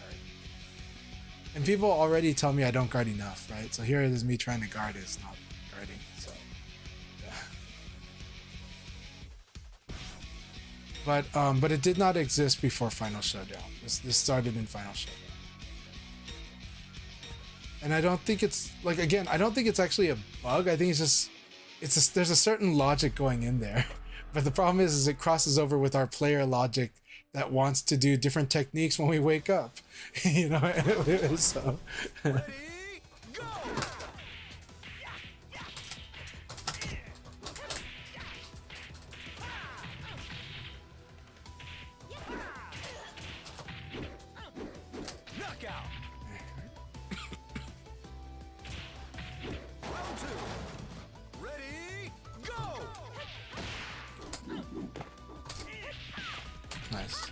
And people already tell me I don't guard enough, right? So here it is me trying to guard is not guarding. So, yeah. But it did not exist before Final Showdown. This started in Final Showdown. And I don't think it's like, again, I don't think it's actually a bug. I think it's just there's a certain logic going in there. But the problem is it crosses over with our player logic that wants to do different techniques when we wake up, you know. So. Ready, go! Knockout. Round two. Ready, go! Nice.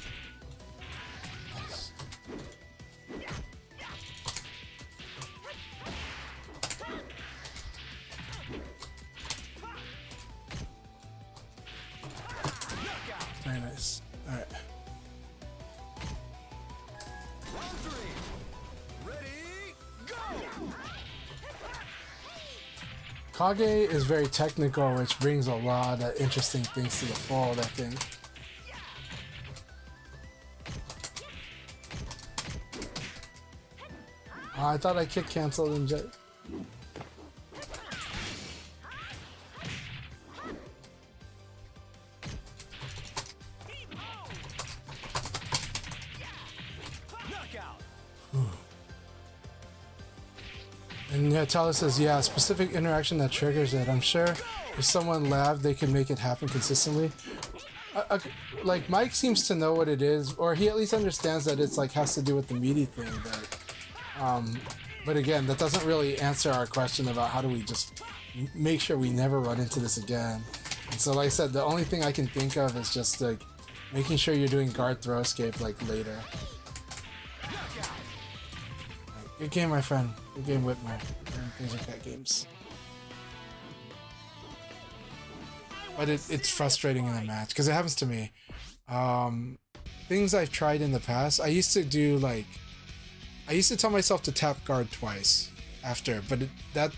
Very nice. All right. Round three. Ready, go! Kage is very technical, which brings a lot of interesting things to the fold, I think. Oh, I thought I kick canceled and jet. Knockout. And yeah, Tyler says, yeah, specific interaction that triggers it. I'm sure if someone labbed, they can make it happen consistently. Like Mike seems to know what it is, or he at least understands that it's like has to do with the meaty thing. But again, that doesn't really answer our question about how do we just make sure we never run into this again. And so, like I said, the only thing I can think of is just like making sure you're doing guard throw escape like later. Good game, my friend. Good game, Whitmer. Things like that games. But it's frustrating in a match because it happens to me. Things I've tried in the past, I used to tell myself to tap guard twice after, but that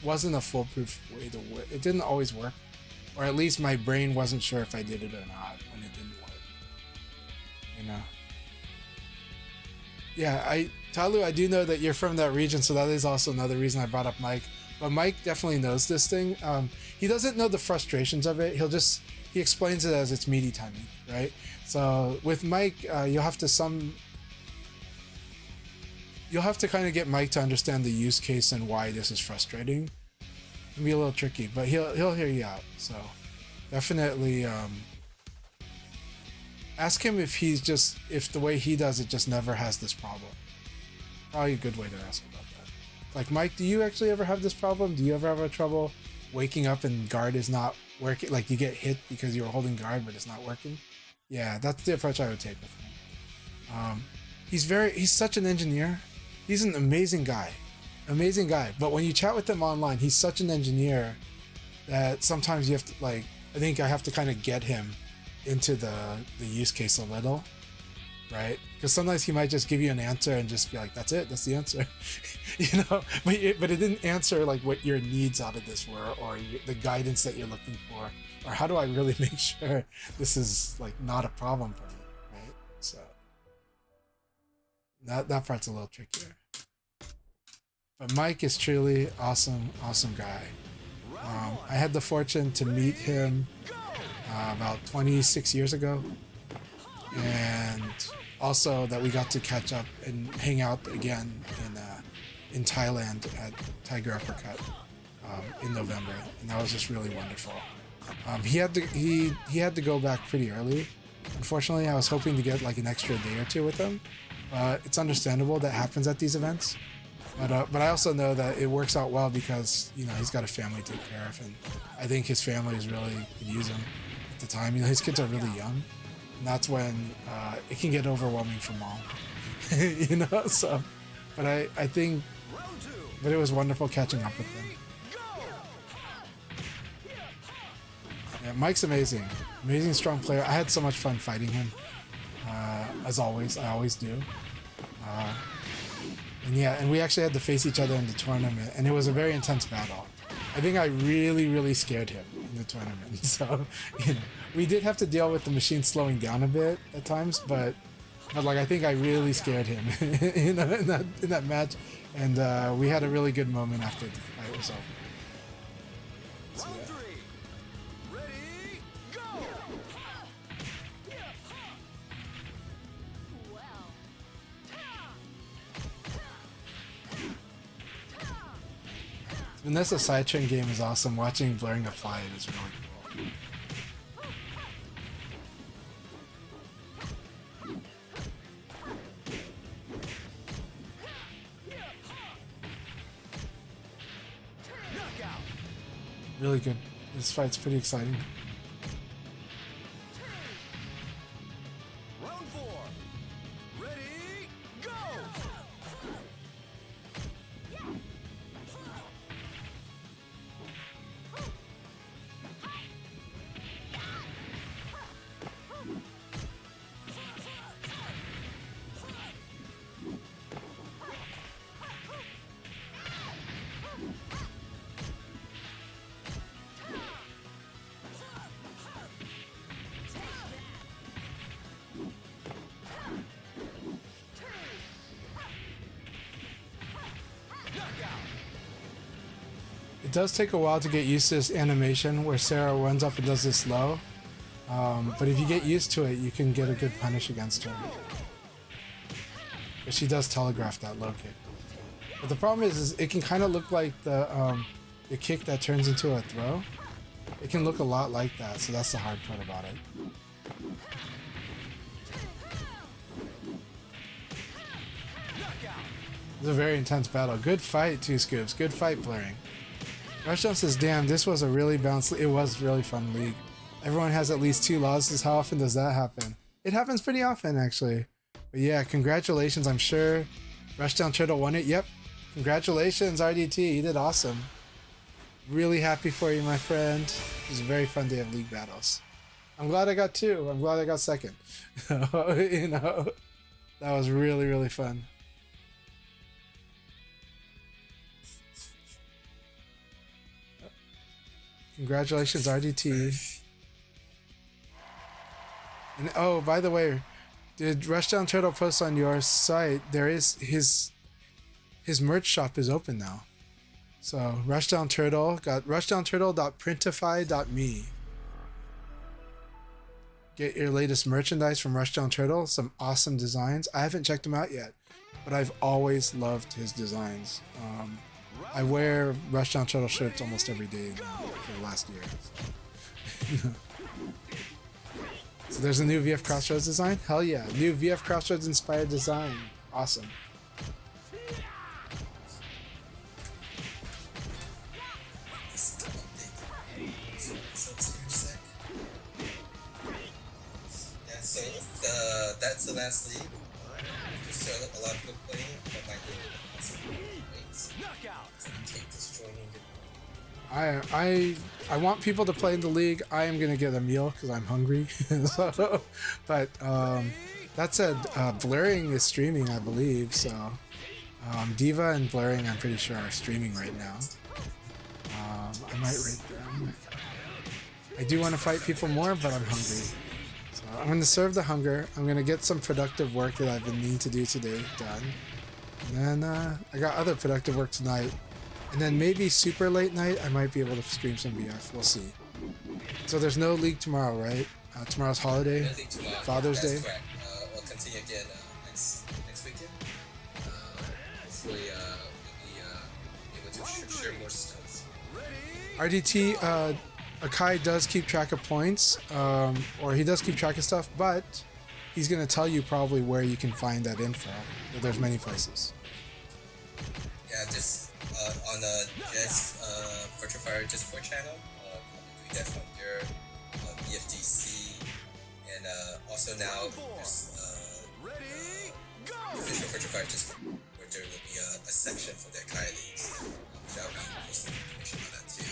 wasn't a foolproof way to work. It didn't always work, or at least my brain wasn't sure if I did it or not when it didn't work. You know. Yeah, Talu, I do know that you're from that region, so that is also another reason I brought up Mike. But Mike definitely knows this thing. He doesn't know the frustrations of it. He explains it as it's meaty timing, right? So with Mike, you'll have to kind of get Mike to understand the use case and why this is frustrating. It can be a little tricky, but he'll hear you out. So definitely ask him if the way he does it just never has this problem. Probably a good way to ask about that. Like, Mike, do you actually ever have this problem? Do you ever have a trouble waking up and guard is not working? Like, you get hit because you were holding guard, but it's not working? Yeah, that's the approach I would take with him. He's such an engineer. He's an amazing guy. But when you chat with him online, he's such an engineer that sometimes you have to, like, I think I have to kind of get him into the use case a little, right? Because sometimes he might just give you an answer and just be like, "That's it, that's the answer," you know. But it didn't answer like what your needs out of this were, or the guidance that you're looking for, or how do I really make sure this is like not a problem for me, right? So that part's a little trickier. But Mike is truly awesome guy. I had the fortune to meet him about 26 years ago, and also that we got to catch up and hang out again in Thailand at Tiger Uppercut in November, and that was just really wonderful. He had to go back pretty early. Unfortunately, I was hoping to get like an extra day or two with him. It's understandable that happens at these events. But I also know that it works out well because, you know, he's got a family to take care of, and I think his family is really could use him at the time. You know, his kids are really young, and that's when it can get overwhelming for mom. You know, so, but I think, but it was wonderful catching up with him. Yeah, Mike's amazing, strong player. I had so much fun fighting him, as always. I always do. And yeah, and we actually had to face each other in the tournament, and it was a very intense battle. I think I really scared him in the tournament. So, you know, we did have to deal with the machine slowing down a bit at times, but like I think I really scared him in that match, and we had a really good moment after the fight was over. So, yeah. Vanessa's sidetrain game is awesome. Watching Blaring apply it is really cool. Really good. This fight's pretty exciting. Round 4. Ready, go! It does take a while to get used to this animation where Sarah runs up and does this low. But if you get used to it, you can get a good punish against her. But she does telegraph that low kick. But the problem is it can kind of look like the kick that turns into a throw. It can look a lot like that, so that's the hard part about it. It was a very intense battle. Good fight, Two Scoops. Good fight, Blaring. Rushdown says, damn, this was a really balanced... It was really fun league. Everyone has at least 2 losses. How often does that happen? It happens pretty often, actually. But yeah, congratulations. I'm sure Rushdown Turtle won it. Yep. Congratulations, RDT. You did awesome. Really happy for you, my friend. It was a very fun day of league battles. I'm glad I got 2. I'm glad I got 2nd. You know, that was really, really fun. Congratulations, RDT. And oh, by the way, did Rushdown Turtle post on your site? There is his merch shop is open now. So Rushdown Turtle got rushdownturtle.printify.me. Get your latest merchandise from Rushdown Turtle. Some awesome designs. I haven't checked them out yet, but I've always loved his designs. I wear Rushdown Turtle shirts almost every day now for the last year. So there's a new VF Crossroads design? Hell yeah. New VF Crossroads inspired design. Awesome. Yeah, so that's the last league. Just a lot of people playing, but my game is awesome. Take this joining. I I want people to play in the league. I am gonna get a meal because I'm hungry. So, but that said, Blurring is streaming, I believe. So Diva and Blurring, I'm pretty sure, are streaming right now. I might rate them. I do want to fight people more, but I'm hungry. So I'm gonna serve the hunger. I'm gonna get some productive work that I've been needing to do today done. And then I got other productive work tonight. And then maybe super late night, I might be able to stream some BF. We'll see. So there's no league tomorrow, right? Tomorrow's holiday, Father's Day. That's correct. We'll continue again next weekend. Hopefully we'll be able to share more stuff. RDT, Akai does keep track of points, or he does keep track of stuff, but he's going to tell you probably where you can find that info. There's many places. Yeah, just on the Jets Virtual Fire Discord channel, doing that from your BFDC, and also now there's the official Virtual Fire Discord, where there will be a section for the Akai leagues, which I'll be posting information on that too.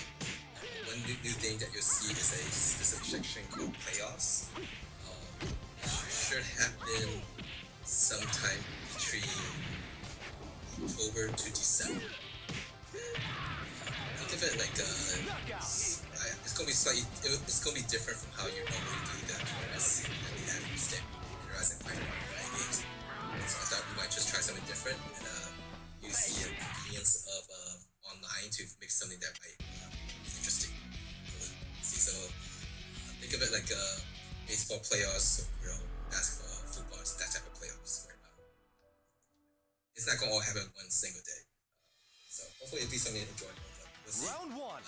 One new thing that you'll see is a specific section called playoffs. It should happen sometime between October to December. Think of it like it's gonna be slightly, it's gonna be different from how you normally do that tournaments that we have in State Rise and Fight games. So I thought we might just try something different and use the convenience of online to make something that might be interesting. So think of it like baseball playoffs, basketball, football, that type of playoffs. It's not gonna all happen one single day. So hopefully it'll be something enjoyable. We'll see. Round one.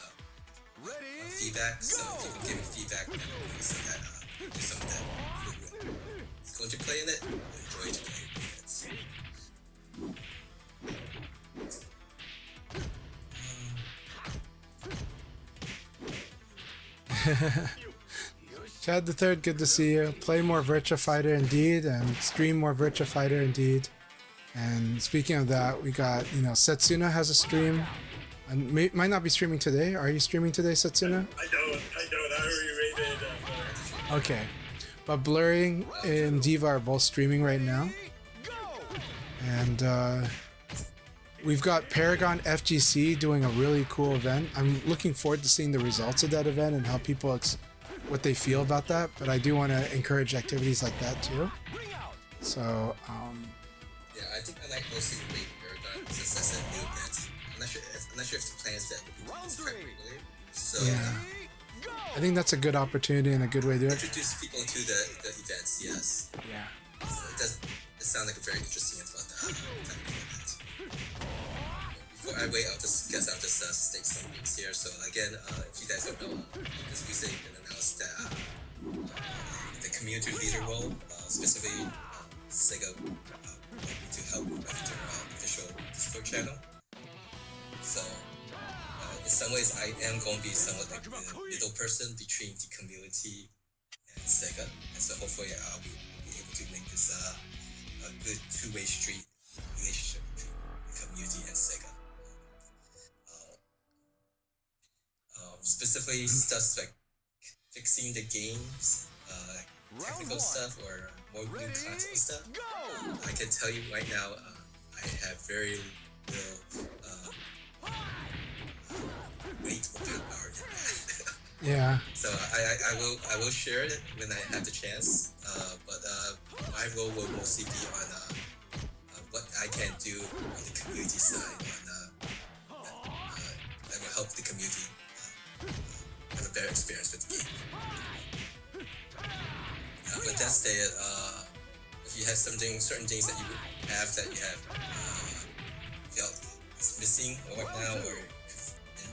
Ready? Feedback. So if you can give me feedback, then so that do something that people is going to play in it, or enjoy to play in it. Chad the Third, good to see you. Play more Virtua Fighter indeed, and stream more Virtua Fighter indeed. And speaking of that, we got, Setsuna has a stream. And might not be streaming today. Are you streaming today, Setsuna? I don't. I already rated Okay. But Blurring and Diva are both streaming right now. And we've got Paragon FGC doing a really cool event. I'm looking forward to seeing the results of that event and how people, what they feel about that. But I do want to encourage activities like that too. So, yeah, I think I like mostly the late Paragon since that's a new event. I'm not sure if the plans that will be doing regularly. So yeah. I think that's a good opportunity and a good way to do it. Introduce people to the events, yes. Yeah. So it sounds like a very interesting and fun type of event. Before I wait, I'll just state some things here. So again, if you guys don't know, this week it's been announced that the community leader role, specifically Sega, to help with their official Discord channel. So in some ways, I am going to be somewhat like the middle person between the community and Sega, and so hopefully I'll be able to make this a good two-way street relationship between the community and Sega. Specifically stuff like fixing the games, technical stuff, or more new console stuff. I can tell you right now, I have very little weight or power in that. Yeah. So I will share it when I have the chance. But my role will mostly be on what I can do on the community side, that will help the community have a better experience with the game. But that said, if you have certain things that you have felt is missing right now, or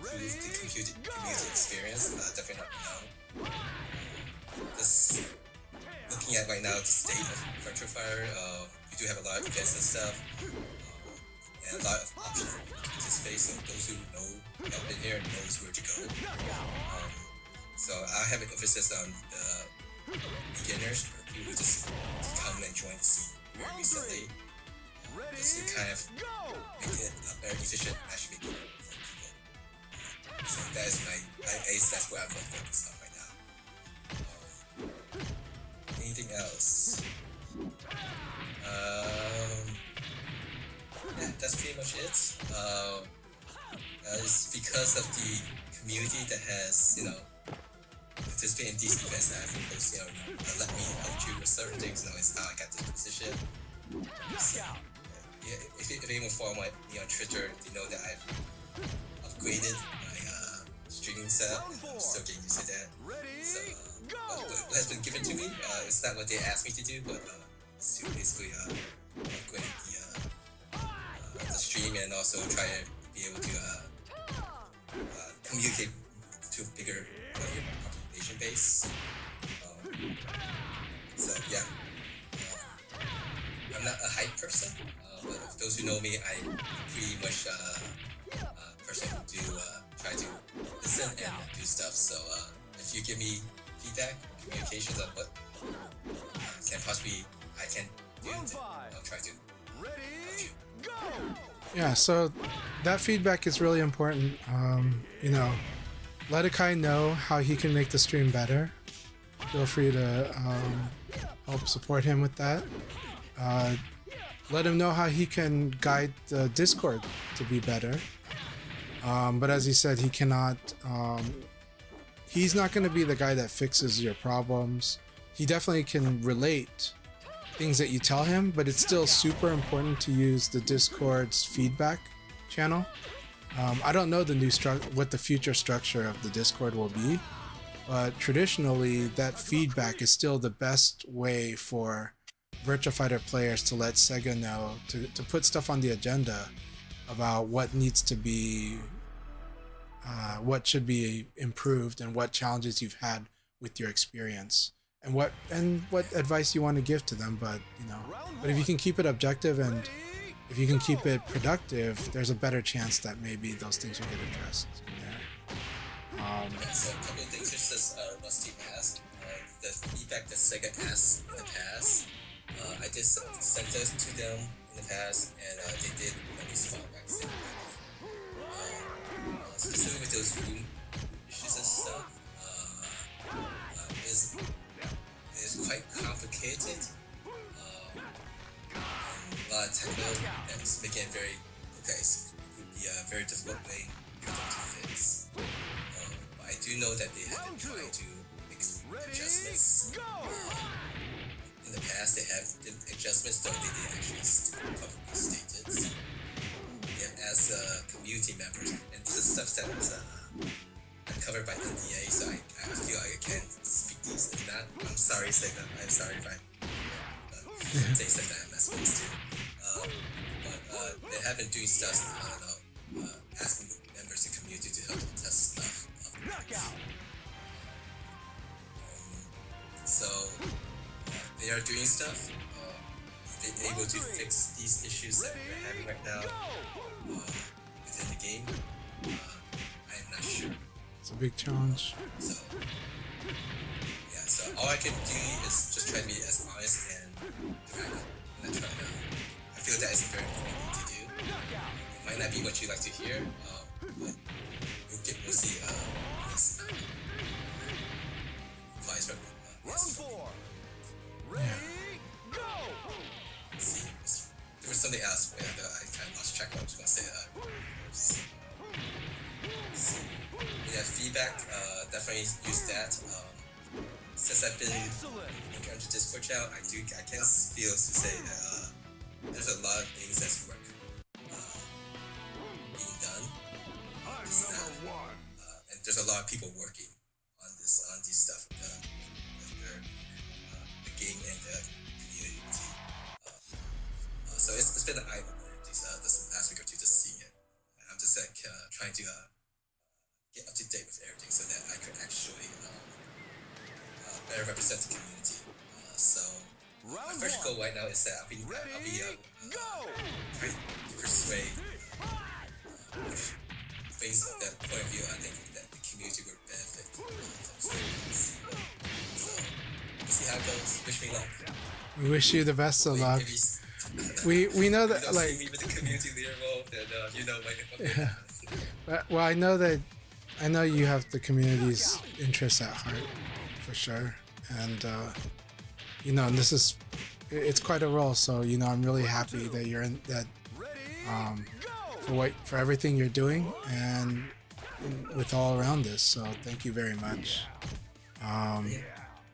improve the community experience, definitely let me know. Just looking at right now the state of Virtua Fire, we do have a lot of events and stuff, and a lot of options for people to participate. So those who have been here knows where to go. So I have an emphasis on the beginners, or people who just come and join the scene very recently, just to kind of make it a very efficient matchmaking for people. So that is that's where I'm going to focus on right now. Anything else? Yeah, that's pretty much it. It's because of the community that has, participated in these events that I think has, let me help you with certain things. It's how I got this position. So, yeah, if anyone follow me on Twitter, they know that I've upgraded my streaming setup. I'm still getting used to that. So, what has been given to me, it's not what they asked me to do, but it's to basically upgrade the stream and also try to be able to communicate to a bigger population base. So yeah, I'm not a hype person, but for those who know me, I'm pretty much a person who do try to listen and do stuff. So if you give me feedback, communications on what I can do, then I'll try to help you. Yeah, so that feedback is really important. Let Akai know how he can make the stream better. Feel free to help support him with that. Let him know how he can guide the Discord to be better. But as he said, he cannot. He's not going to be the guy that fixes your problems. He definitely can relate things that you tell him, but it's still super important to use the Discord's feedback channel. I don't know the new what the future structure of the Discord will be, but traditionally that feedback is still the best way for Virtua Fighter players to let Sega know, to put stuff on the agenda about what needs to be, what should be improved, and what challenges you've had with your experience, and what advice you want to give to them. But but if you can keep it objective and if you can keep it productive, there's a better chance that maybe those things will get addressed in there. So a couple of things just as Rusty asked, the feedback that Sega asked in the past, I did send those to them in the past, and they did respond back saying specifically with those room issues and stuff, is quite complicated. A lot of technical that is making it very very difficult way for them to fix. But I do know that they have been trying to make adjustments. In the past, they have did adjustments, though they didn't actually publicly state it. And as community members, and this is stuff that is covered by NDA, so I feel like I can't speak these. If not, I'm sorry, Sega. I'm sorry if I say stuff that I'm not supposed to. But they have been doing stuff, asking members of the community to help test stuff. So they are doing stuff. They're able to fix these issues that we're having right now within the game. I am not sure. It's a big challenge. So yeah, so all I can do is just try to be as honest and direct. And I try to. I feel that is a very important thing to do. It might not be what you like to hear, but we'll see. This advice from see, there was something else where I kind of lost track of what I was going to say. Yeah, feedback, definitely use that. Since I've been looking into Discord channel, I can feel to say that there's a lot of things that's work being done. And there's a lot of people working on these stuff, the game and the community. So it's been an eye-opener this last week or two, just seeing it. I'm just trying to get up to date with everything so that I could actually better represent the community. So my first goal right now is that I'll be trying to persuade things of that point of view. I think that the community would benefit from things. So we'll see how it goes. Wish me luck. We wish you the best of luck. We know that, like, see me with the community leader role, then you know, yeah. Well, I know that I know you have the community's interests at heart, for sure, and you know, and this is it's quite a role. So you know, I'm really happy that you're in that for everything you're doing and with all around this. So thank you very much.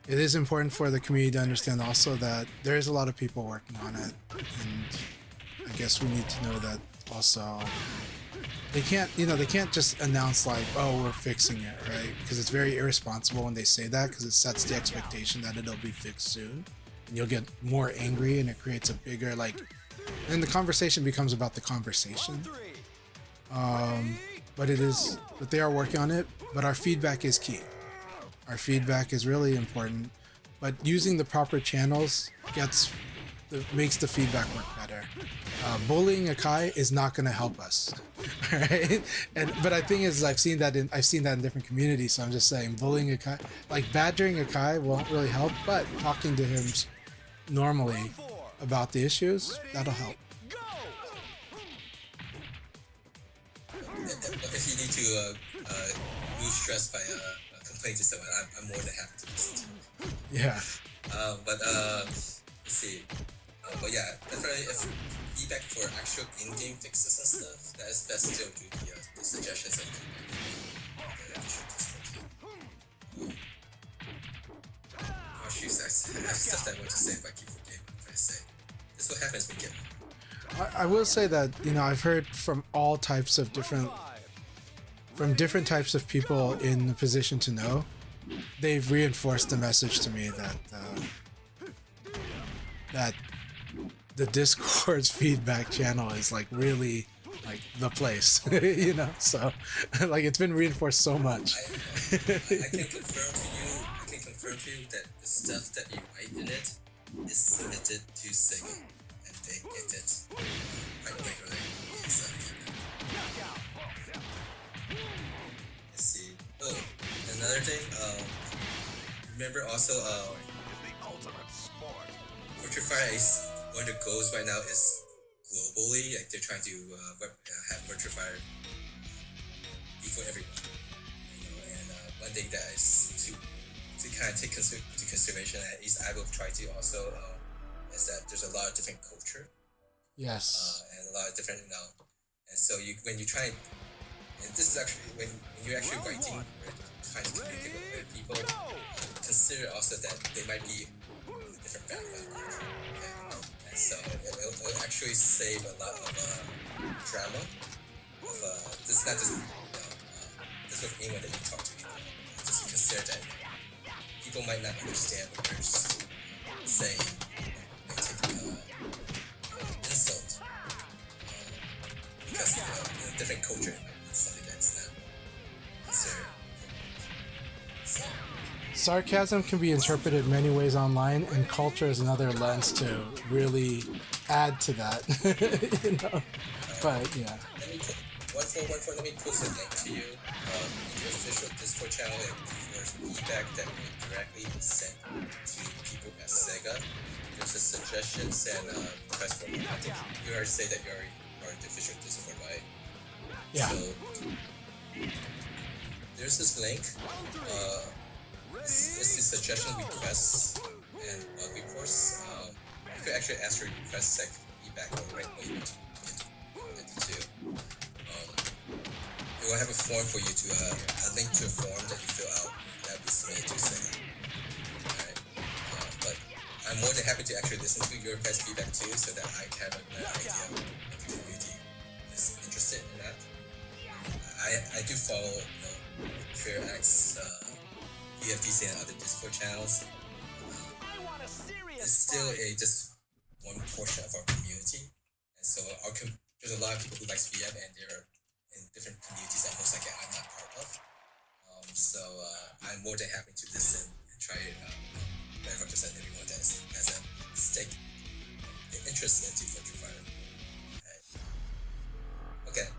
It is important for the community to understand also that there is a lot of people working on it, and I guess we need to know that also. They can't just announce like, oh, we're fixing it, right? Because it's very irresponsible when they say that, because it sets the expectation that it'll be fixed soon, and you'll get more angry, and it creates a bigger like, and the conversation becomes about the conversation. But they are working on it. But our feedback is key. Our feedback is really important. But using the proper channels makes the feedback work better. Bullying Akai is not going to help us, right? But I think is I've seen that in different communities. So I'm just saying, bullying Akai, like badgering Akai, won't really help. But talking to him normally about the issues, that'll help. If you need to lose stress by complaining to someone, I'm more than happy to listen to it. Yeah. Let's see. But yeah, definitely if feedback for actual in-game fixes and stuff, that is best still do the suggestions and oh shoot, I have stuff that I want to say, but I keep forgetting what I'm trying to say. This is what happens when you get I will say that, you know, I've heard from all types of different types of people in the position to know. They've reinforced the message to me that the Discord's feedback channel is like really like the place, you know. So like it's been reinforced so much. I can confirm to you that the stuff that you write in it is submitted to Sega, and they get it quite regularly. So, let's see. Oh, another thing. Remember also, Virtua Fighter is one of the goals right now is globally. Like they're trying to have Virtua Fighter be for everyone. You know, and one thing that is to kind of take into consideration, at least I will try to also, is that there's a lot of different culture. Yes. And a lot of different, and so when you try, and this is actually when you're actually writing or trying to communicate with people, consider also that they might be a different background culture. Okay? And so it'll actually save a lot of drama. This is not just this with anyone that you talk to. Just consider that people might not understand what you're saying. They take insult because in a different culture it might be something that's not considered. So, Sarcasm can be interpreted many ways online, and culture is another lens to really add to that. You know, but yeah. Let me let me post a link to you, the official Discord channel, and for feedback that will directly be sent to people at Sega. There's a suggestions and request form. I think you already say that you already are in the official Discord, right? Yeah. So there's this link. It's the suggestion requests and bug reports. You could actually ask your request sec feedback or right way to do. We will have a form for you to a link to a form that you fill out that will be submitted to Sega. Alright. But I'm more than happy to actually listen to your guys' feedback too, so that I can have a better idea of what the community is interested in that. I do follow, FairX, BFDC and other Discord channels. It's still just one portion of our community, and so there's a lot of people who like VF, and they're in different communities that most likely I'm not part of. So I'm more than happy to listen and try to represent everyone that has a stake, interest into Virtua Fighter. Okay,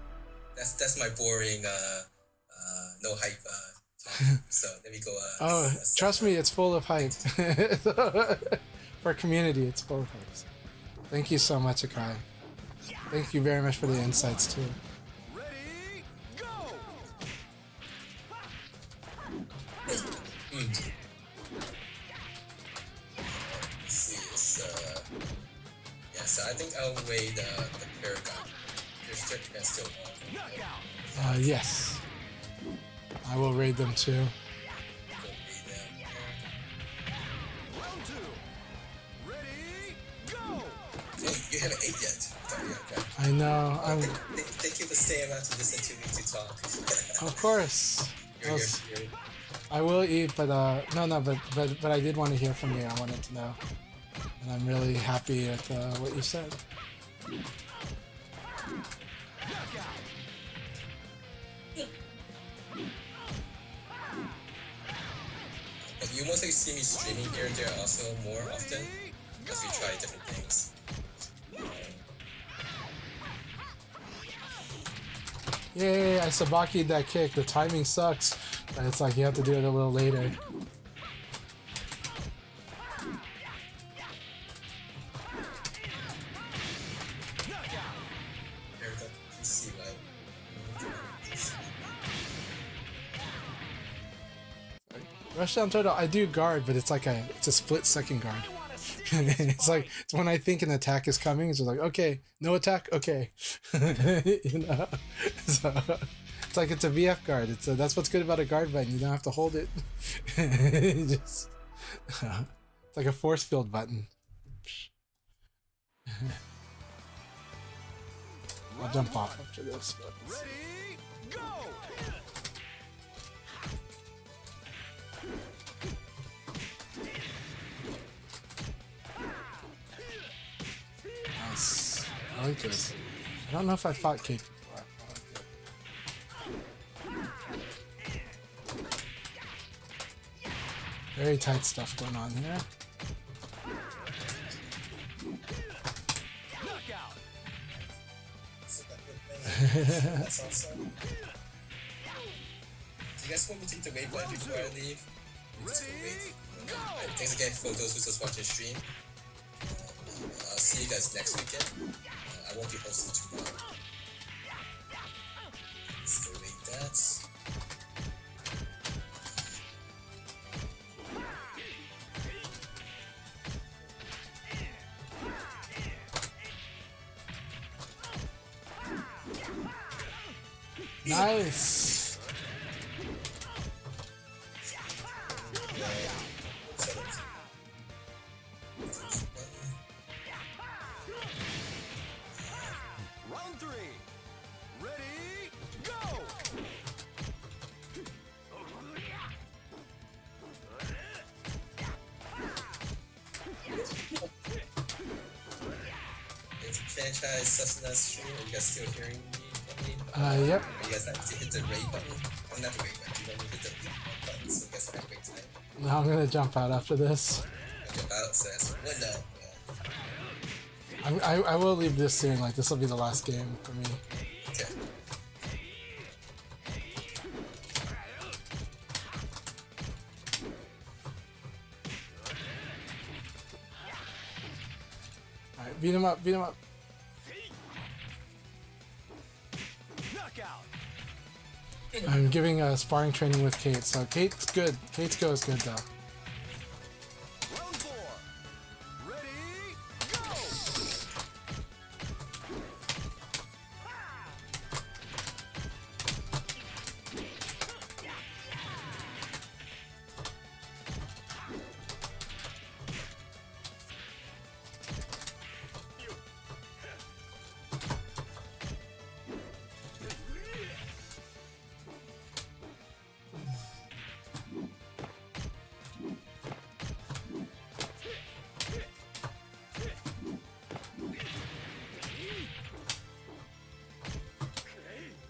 that's my boring, no hype. So let me go. Trust me, it's full of hype. For community, it's full of hype. So. Thank you so much, Akai. Thank you very much for the insights too. Ready, go! Let's see, yeah, so I think I'll weigh the Paragon. There's certain guys still on. Yes. I will raid them too. Go weigh them. Round two. Ready, go! Oh, you haven't ate yet. Sorry, okay. I know. Thank you for staying around to listen to me to talk. Of course. You're I will eat, but but I did want to hear from you. I wanted to know, and I'm really happy with what you said. But you mostly see me streaming here and there also more often as we try different things. Yay! I sabaki'd that kick. The timing sucks, but it's like you have to do it a little later. Here we go. PC live. Rushdown Turtle, I do guard, but it's like it's a split second guard. It's like it's when I think an attack is coming, it's just like okay, no attack, okay. You know, so it's like it's a VF guard. That's what's good about a guard button. You don't have to hold it. It's like a force field button. I'll jump off after this. But... Ready, go! Nice. I like this. I don't know if I fought Kate before. Very tight stuff going on here. Knockout! That's awesome. Do you guys want me to take the weight button before I leave? Just wait. Thanks again for those who just watching the stream. I'll see you guys next weekend. I won't be hosting tomorrow. Let's go rate that. Nice. Round three. Ready, go! It's a franchise sustenance stream. Are you guys still hearing me? Yep. You guys have to hit the rate button. I'm not the rate button. You don't need to hit the button, so you guys have to wait time. Now I'm gonna jump out after this. Jump out, so that's a window. I will leave this soon. Like this will be the last game for me. Okay. All right, beat him up. Beat him up. Knockout! I'm giving sparring training with Kate, so Kate's good. Kate's go is good though. Round four. Ready, go!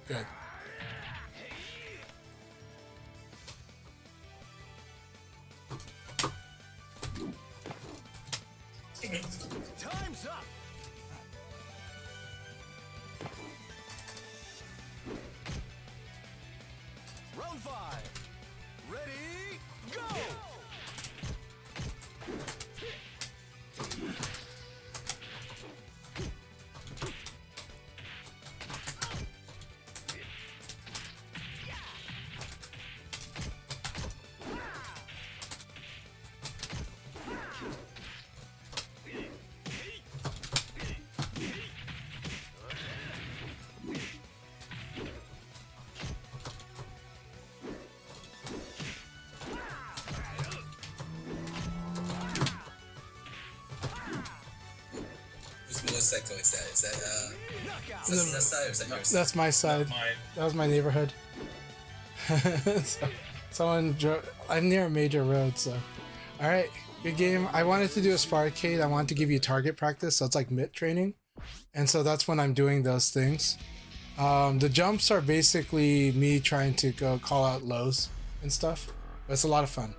Good. Time's up! Round five. Ready, go! sector is that? Is that that side or is that your side? That's my side. Mine. That was my neighborhood. So, I'm near a major road, so. Alright, good game. I wanted to do a Sparkade. I wanted to give you target practice, so it's like MIT training. And so that's when I'm doing those things. The jumps are basically me trying to go call out lows and stuff. But it's a lot of fun.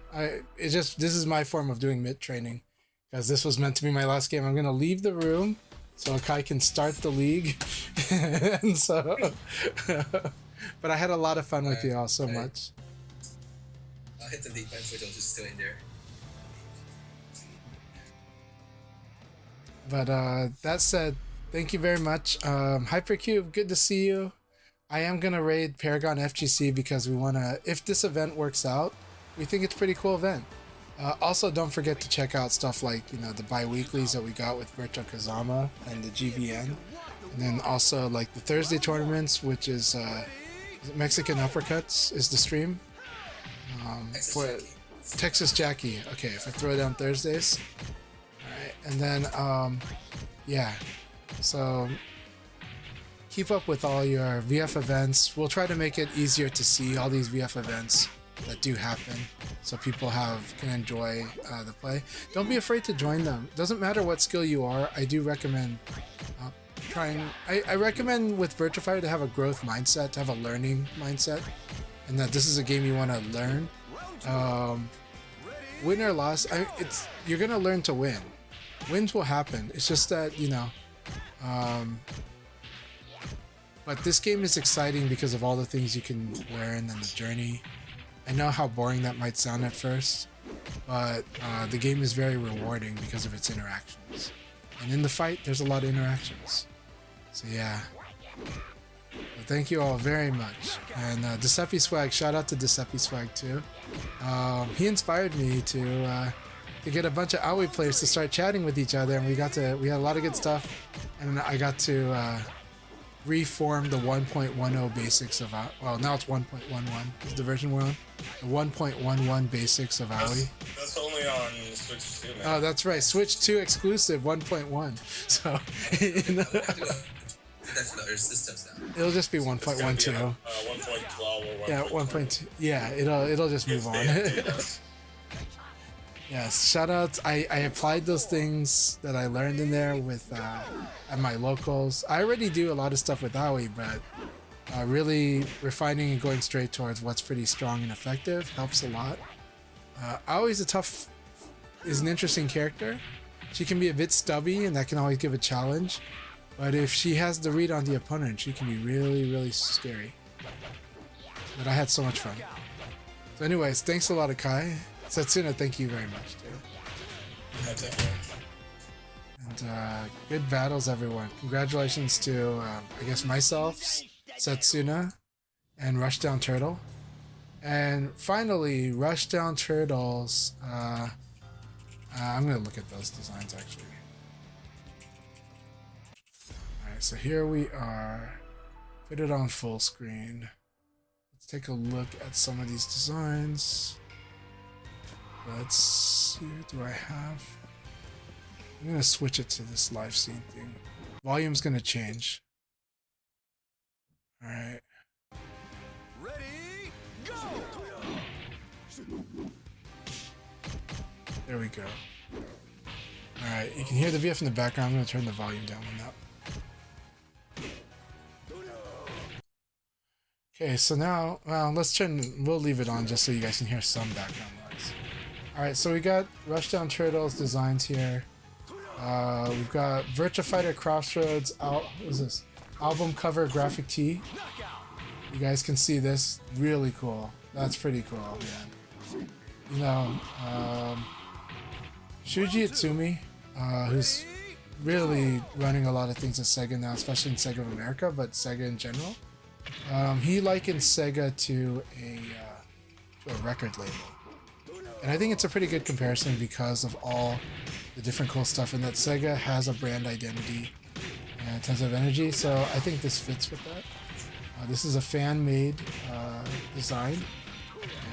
This is my form of doing MIT training. Because this was meant to be my last game. I'm going to leave the room so Akai can start the league. And so... but I had a lot of fun with you all so much. I'll hit the league by Switch, I'll just still in there. But that said, thank you very much. Hypercube, good to see you. I am going to raid Paragon FGC because we want to... If this event works out, we think it's a pretty cool event. Also, don't forget to check out stuff like, the bi-weeklies that we got with Virtual Kazama and the GVN. And then also like the Thursday tournaments, which is Mexican Uppercuts is the stream. For Texas Jackie. Okay, if I throw down Thursdays. Alright, and then, yeah. So, keep up with all your VF events. We'll try to make it easier to see all these VF events that do happen, so people can enjoy the play. Don't be afraid to join them. Doesn't matter what skill you are. I do recommend I recommend with Virtua Fighter to have a growth mindset, to have a learning mindset, and that this is a game you want to learn. Win or loss, you're gonna learn to win. Wins will happen. It's just that but this game is exciting because of all the things you can learn and the journey. I know how boring that might sound at first, but the game is very rewarding because of its interactions. And in the fight, there's a lot of interactions. So yeah. Well, thank you all very much. And Giuseppe Swag, shout out to Giuseppe Swag too. He inspired me to get a bunch of Aoi players to start chatting with each other, and we had a lot of good stuff. And I got to reform the 1.10 basics of well, now it's 1.11 is the version we're on. The 1.11 basics of Aoi. That's only on Switch 2, man. Oh, that's right. Switch 2 exclusive 1.1. So, That's for the other systems now. it'll just be 1.12. 1.12 or 1.12. Yeah, 1.2. Yeah, it'll just move on. Yes, shoutouts. I applied those things that I learned in there with at my locals. I already do a lot of stuff with Aoi, but really refining and going straight towards what's pretty strong and effective helps a lot. Aoi's is an interesting character. She can be a bit stubby, and that can always give a challenge. But if she has the read on the opponent, she can be really, really scary. But I had so much fun. So anyways, thanks a lot, Akai. Setsuna, thank you very much, too. And good battles, everyone. Congratulations to, I guess, myself, Setsuna, and Rushdown Turtle. And finally, Rushdown Turtles. I'm going to look at those designs, actually. Alright, so here we are. Put it on full screen. Let's take a look at some of these designs. Let's see, do I have... I'm going to switch it to this live scene thing. Volume's going to change. Alright. Ready, go! There we go. Alright, you can hear the VF in the background. I'm going to turn the volume down on that. Okay, so now, well, we'll leave it on just so you guys can hear some background noise. Alright, so we got Rushdown Turtles designs here. We've got Virtua Fighter Crossroads, what is this? Album cover graphic tee. You guys can see this, really cool. That's pretty cool, man. You know, Shuji Itsumi, who's really running a lot of things at Sega now, especially in Sega of America, but Sega in general. He likens Sega to a record label. And I think it's a pretty good comparison because of all the different cool stuff, and that Sega has a brand identity and tons of energy, so I think this fits with that. This is a fan-made design,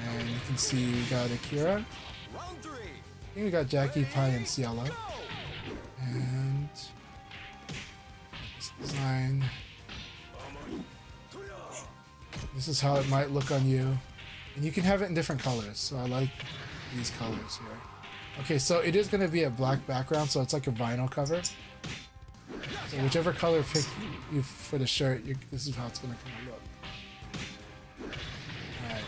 and you can see we got Akira. I think we got Jackie, Pi, and Cielo. And design. This is how it might look on you. And you can have it in different colors, so I like these colors here. Okay, so it is going to be a black background, so it's like a vinyl cover. So whichever color pick you for the shirt, this is how it's going to kind of look. Alright,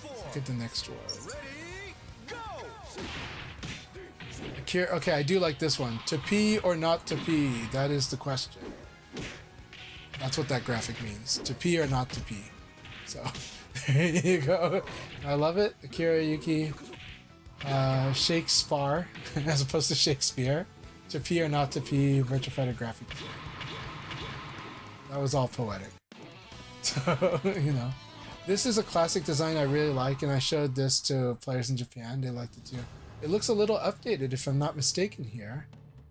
let's get the next one. Okay, I do like this one. To pee or not to pee? That is the question. That's what that graphic means. To pee or not to pee. So, there you go. I love it. Akira Yuki. Shakespeare, as opposed to Shakespeare. To pee or not to pee, Virtua Fighter graphic. That was all poetic. So, you know. This is a classic design I really like, and I showed this to players in Japan. They liked it too. It looks a little updated, if I'm not mistaken here.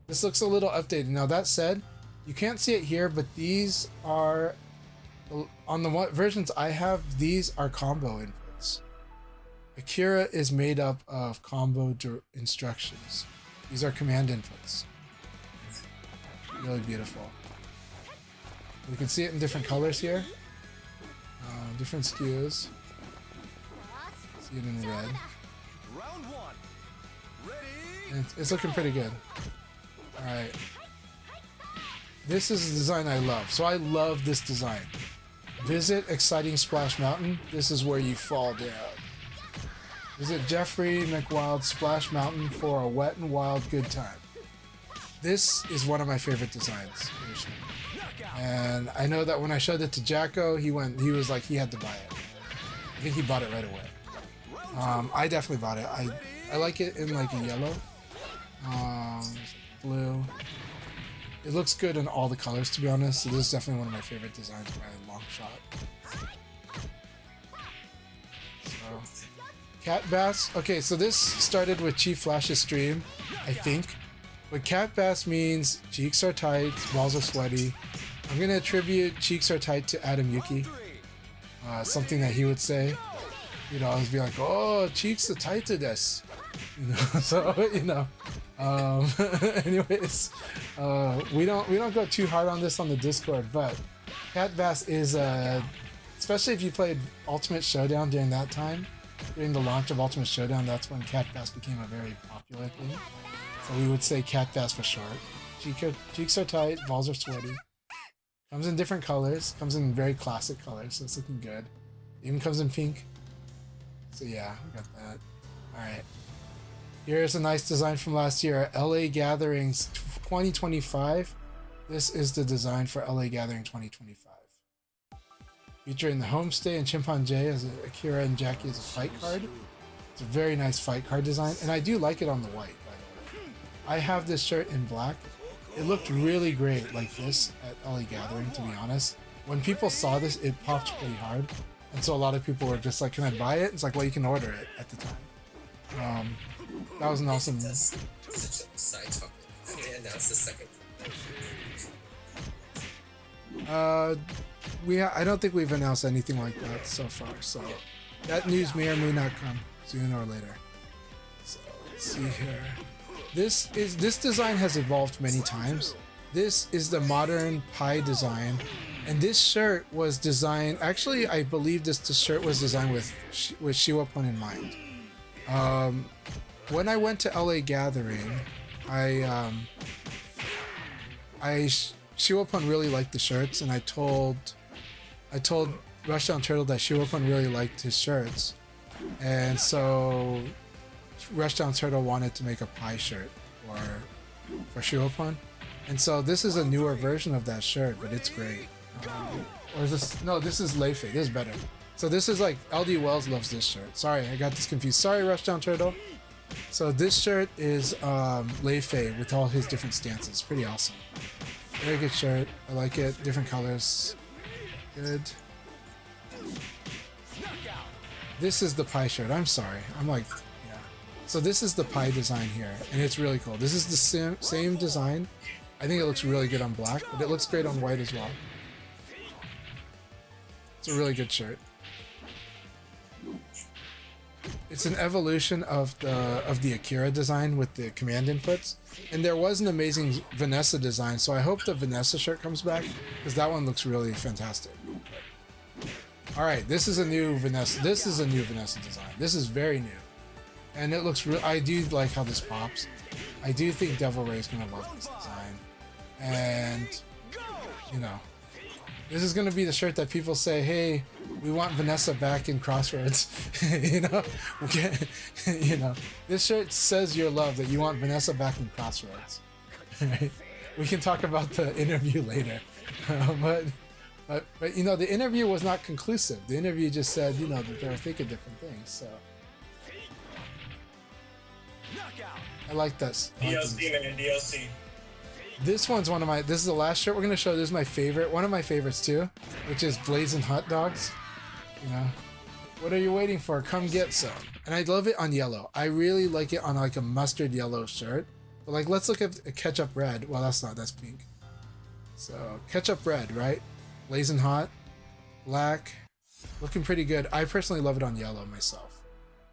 This looks a little updated. Now, that said, you can't see it here, but these are... On the versions I have, these are combo inputs. Akira is made up of combo instructions. These are command inputs. Really beautiful. You can see it in different colors here. Different SKUs. See it in red. Round one. Ready? And it's looking pretty good. Alright. This is a design I love. So I love this design. Visit Exciting Splash Mountain. This is where you fall down. Visit Jeffrey McWild's Splash Mountain for a wet and wild good time. This is one of my favorite designs. And I know that when I showed it to Jacko, he was like, he had to buy it. I think he bought it right away. I definitely bought it. I like it in like a yellow. Blue. It looks good in all the colors, to be honest. So this is definitely one of my favorite designs by a long shot. So, Cat Bass. Okay, so this started with Chief Flash's stream, I think. But Cat Bass means cheeks are tight, balls are sweaty. I'm gonna attribute cheeks are tight to Adam Yuki. Something that he would say. You know, always be like, oh, cheeks are tight to this. You know, so you know. Anyways, we don't go too hard on this on the Discord, but Cat Bass is especially if you played Ultimate Showdown during that time, during the launch of Ultimate Showdown, that's when Cat Bass became a very popular thing. So we would say Cat Bass for short. Cheeks are tight, balls are sweaty. Comes in different colors, comes in very classic colors, so it's looking good. Even comes in pink. So yeah, we got that. Alright. Here's a nice design from last year, LA Gatherings 2025. This is the design for LA Gathering 2025. Featuring the Homestay and Chimpanzee as Akira and Jackie as a fight card. It's a very nice fight card design, and I do like it on the white, by the way. I have this shirt in black. It looked really great like this at LA Gathering, to be honest. When people saw this, it popped pretty hard. And so a lot of people were just like, can I buy it? It's like, well, you can order it at the time. That was an awesome... That's such a side topic. They announced the second. I don't think we've announced anything like that so far, so that news may or may not come sooner or later. So let's see here. This design has evolved many times. This is the modern pie design, and this shirt was designed. Actually, I believe this shirt was designed with Shiwapun in mind. When I went to LA Gathering, Shiwapun really liked the shirts, and I told Rushdown Turtle that Shiwapun really liked his shirts, and so Rushdown Turtle wanted to make a pie shirt for Shiwapun, and so this is a newer version of that shirt, but it's great. Or is this? No, this is Leifei. This is better. So this is like LD Wells loves this shirt. Sorry, I got this confused. Sorry, Rushdown Turtle. So this shirt is Leifei with all his different stances. Pretty awesome. Very good shirt. I like it. Different colors. Good. This is the pie shirt. I'm sorry. I'm like, yeah. So this is the pie design here, and it's really cool. This is the same design. I think it looks really good on black, but it looks great on white as well. It's a really good shirt. It's an evolution of the Akira design with the command inputs, and there was an amazing Vanessa design. So I hope the Vanessa shirt comes back because that one looks really fantastic. All right, this is a new Vanessa. This is a new Vanessa design. This is very new, and it looks real. I do like how this pops. I do think Devil Ray's gonna love this design, and you know, this is gonna be the shirt that people say, "Hey, we want Vanessa back in Crossroads." You know, you know, this shirt says your love that you want Vanessa back in Crossroads. Right? We can talk about the interview later, but you know, the interview was not conclusive. The interview just said, you know, that they were thinking different things. So I like this. DLC, man, DLC. This one's one of my. This is the last shirt we're gonna show. This is my favorite. One of my favorites too, which is Blazing Hot Dogs. You know, what are you waiting for? Come get some. And I love it on yellow. I really like it on like a mustard yellow shirt. But like, let's look at a ketchup red. Well, that's not. That's pink. So ketchup red, right? Blazing hot, black, looking pretty good. I personally love it on yellow myself.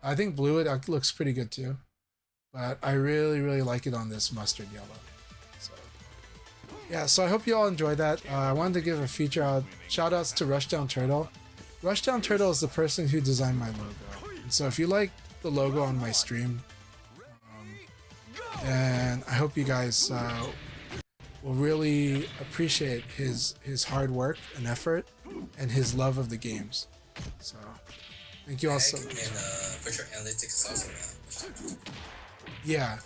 I think blue it looks pretty good too, but I really like it on this mustard yellow. So yeah, so I hope you all enjoyed that. I wanted to give a feature out. Shout outs to Rushdown Turtle. Rushdown Turtle is the person who designed my logo. And so if you like the logo on my stream, and I hope you guys will really appreciate his hard work and effort and his love of the games. So thank you all so much. And virtual analytics is also yeah.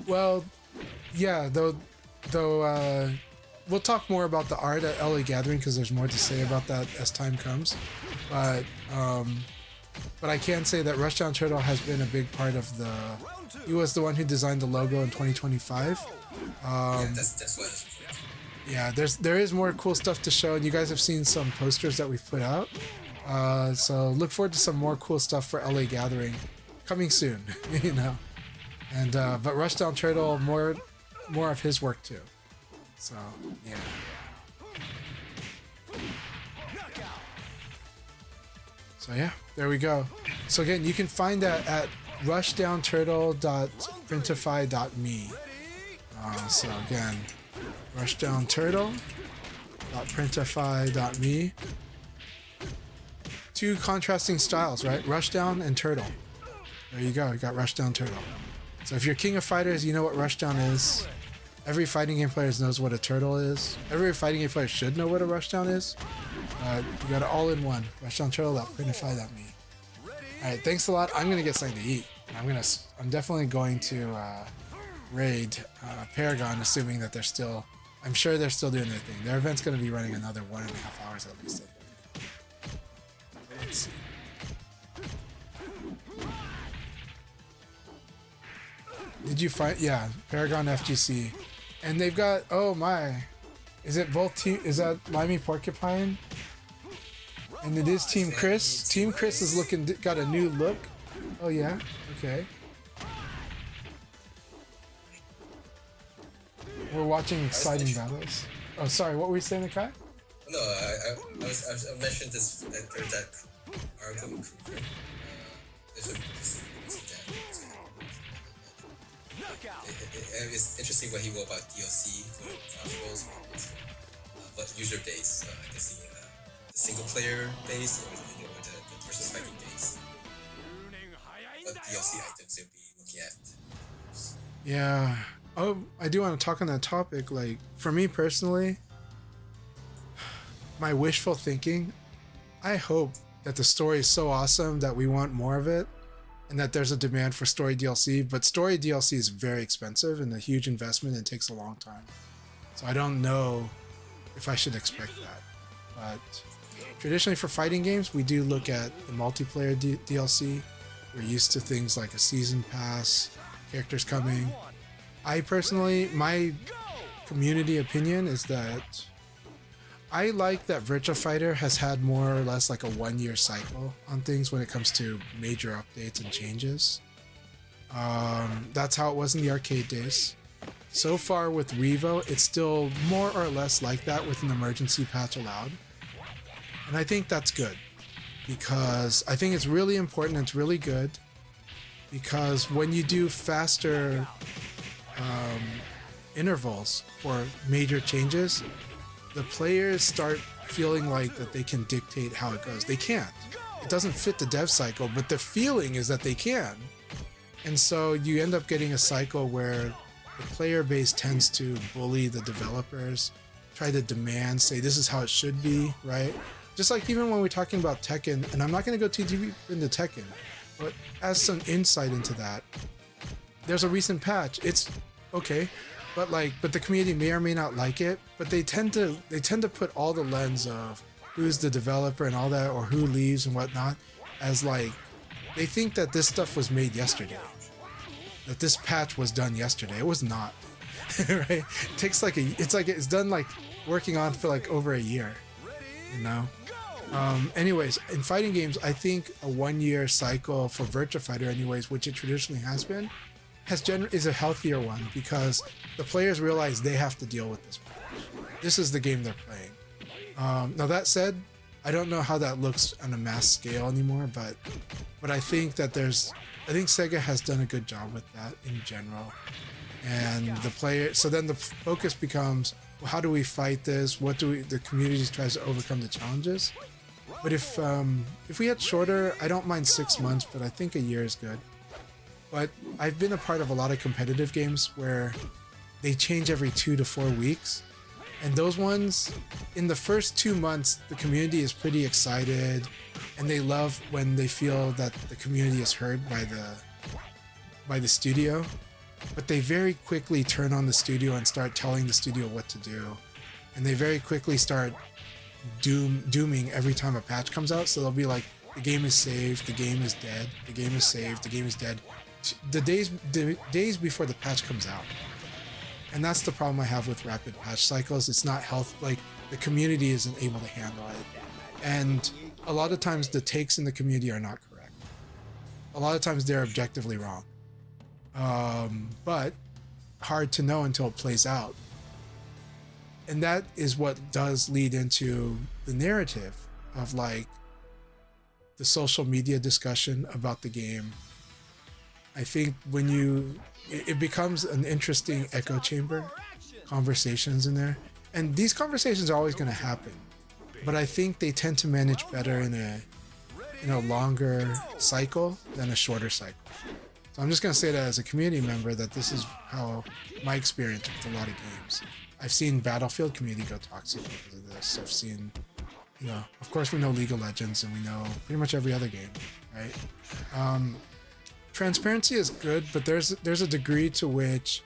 Well, yeah, though we'll talk more about the art at LA Gathering because there's more to say about that as time comes. But I can say that Rushdown Turtle has been a big part of the. He was the one who designed the logo in 2025. yeah, that's what it's for. Yeah, there is more cool stuff to show, and you guys have seen some posters that we've put out. So look forward to some more cool stuff for LA Gathering coming soon. You know, and but Rushdown Turtle, more of his work too. So yeah. So yeah, there we go. So again, you can find that at rushdownturtle.printify.me. So again, rushdownturtle.printify.me. Two contrasting styles, right? Rushdown and Turtle. There you go. You got Rushdown Turtle. So if you're King of Fighters, you know what Rushdown is. Every fighting game player knows what a turtle is. Every fighting game player should know what a Rushdown is. You got it all in one. Rushdownturtle.printify.me. Alright, thanks a lot. I'm gonna get something to eat. I'm definitely going to raid Paragon, assuming that they're still. I'm sure they're still doing their thing. Their event's gonna be running another 1.5 hours at least, I think. Let's see. Did you find? Yeah, Paragon FGC, and they've got. Oh my, is it both team? Is that Limey Porcupine? And it is Team Chris. Team Chris is got a new look. Oh yeah, okay. We're watching exciting battles. Oh, sorry, what were you saying, Akai? No, I mentioned this that there's that Arkham crew. There's a it's interesting what he wrote about DLC for Crossroads, but user base. I can see the single player base or the versus fighting base. What DLC items you'll be looking at? Yeah. Oh, I do want to talk on that topic. Like, for me personally, my wishful thinking, I hope that the story is so awesome that we want more of it, and that there's a demand for story DLC, but story DLC is very expensive and a huge investment and takes a long time. So I don't know if I should expect that. But traditionally for fighting games, we do look at the multiplayer DLC. We're used to things like a season pass, characters coming. I personally, my community opinion is that I like that Virtua Fighter has had more or less like a 1-year cycle on things when it comes to major updates and changes. That's how it was in the arcade days. So far with Revo, it's still more or less like that with an emergency patch allowed. And I think that's good because I think it's really important, it's really good because when you do faster intervals for major changes, the players start feeling like that they can dictate how it goes. They can't. It doesn't fit the dev cycle, but the feeling is that they can. And so you end up getting a cycle where the player base tends to bully the developers, try to demand, say this is how it should be, right? Just like even when we're talking about Tekken, and I'm not going to go too deep into Tekken, but as some insight into that, there's a recent patch. It's okay, but the community may or may not like it, but they tend to put all the lens of who's the developer and all that, or who leaves and whatnot, as like they think that this stuff was made yesterday, that this patch was done yesterday. It was not. Right? It takes it's done like working on for like over a year, you know. Anyways, in fighting games, I think a 1 year cycle for Virtua Fighter, anyways, which it traditionally has been, is a healthier one, because the players realize they have to deal with this patch. This is the game they're playing. Now that said, I don't know how that looks on a mass scale anymore, but I think that I think Sega has done a good job with that in general. And so then the focus becomes, well, how do we fight this? The community tries to overcome the challenges. But if we had shorter, I don't mind 6 months, but I think a year is good. But I've been a part of a lot of competitive games where they change every 2 to 4 weeks. And those ones, in the first 2 months, the community is pretty excited, and they love when they feel that the community is heard by the studio. But they very quickly turn on the studio and start telling the studio what to do. And they very quickly start dooming every time a patch comes out. So they'll be like, the game is saved, the game is dead, the game is saved, the game is dead. The days before the patch comes out. And that's the problem I have with rapid patch cycles. It's not like the community isn't able to handle it. And a lot of times the takes in the community are not correct. A lot of times they're objectively wrong. But hard to know until it plays out. And that is what does lead into the narrative of like the social media discussion about the game. I think when it becomes an interesting echo chamber, conversations in there. And these conversations are always going to happen, but I think they tend to manage better in a longer cycle than a shorter cycle. So I'm just going to say that as a community member, that this is how my experience with a lot of games. I've seen Battlefield community go toxic because of this. I've seen, of course we know League of Legends, and we know pretty much every other game, right? Transparency is good, but there's a degree to which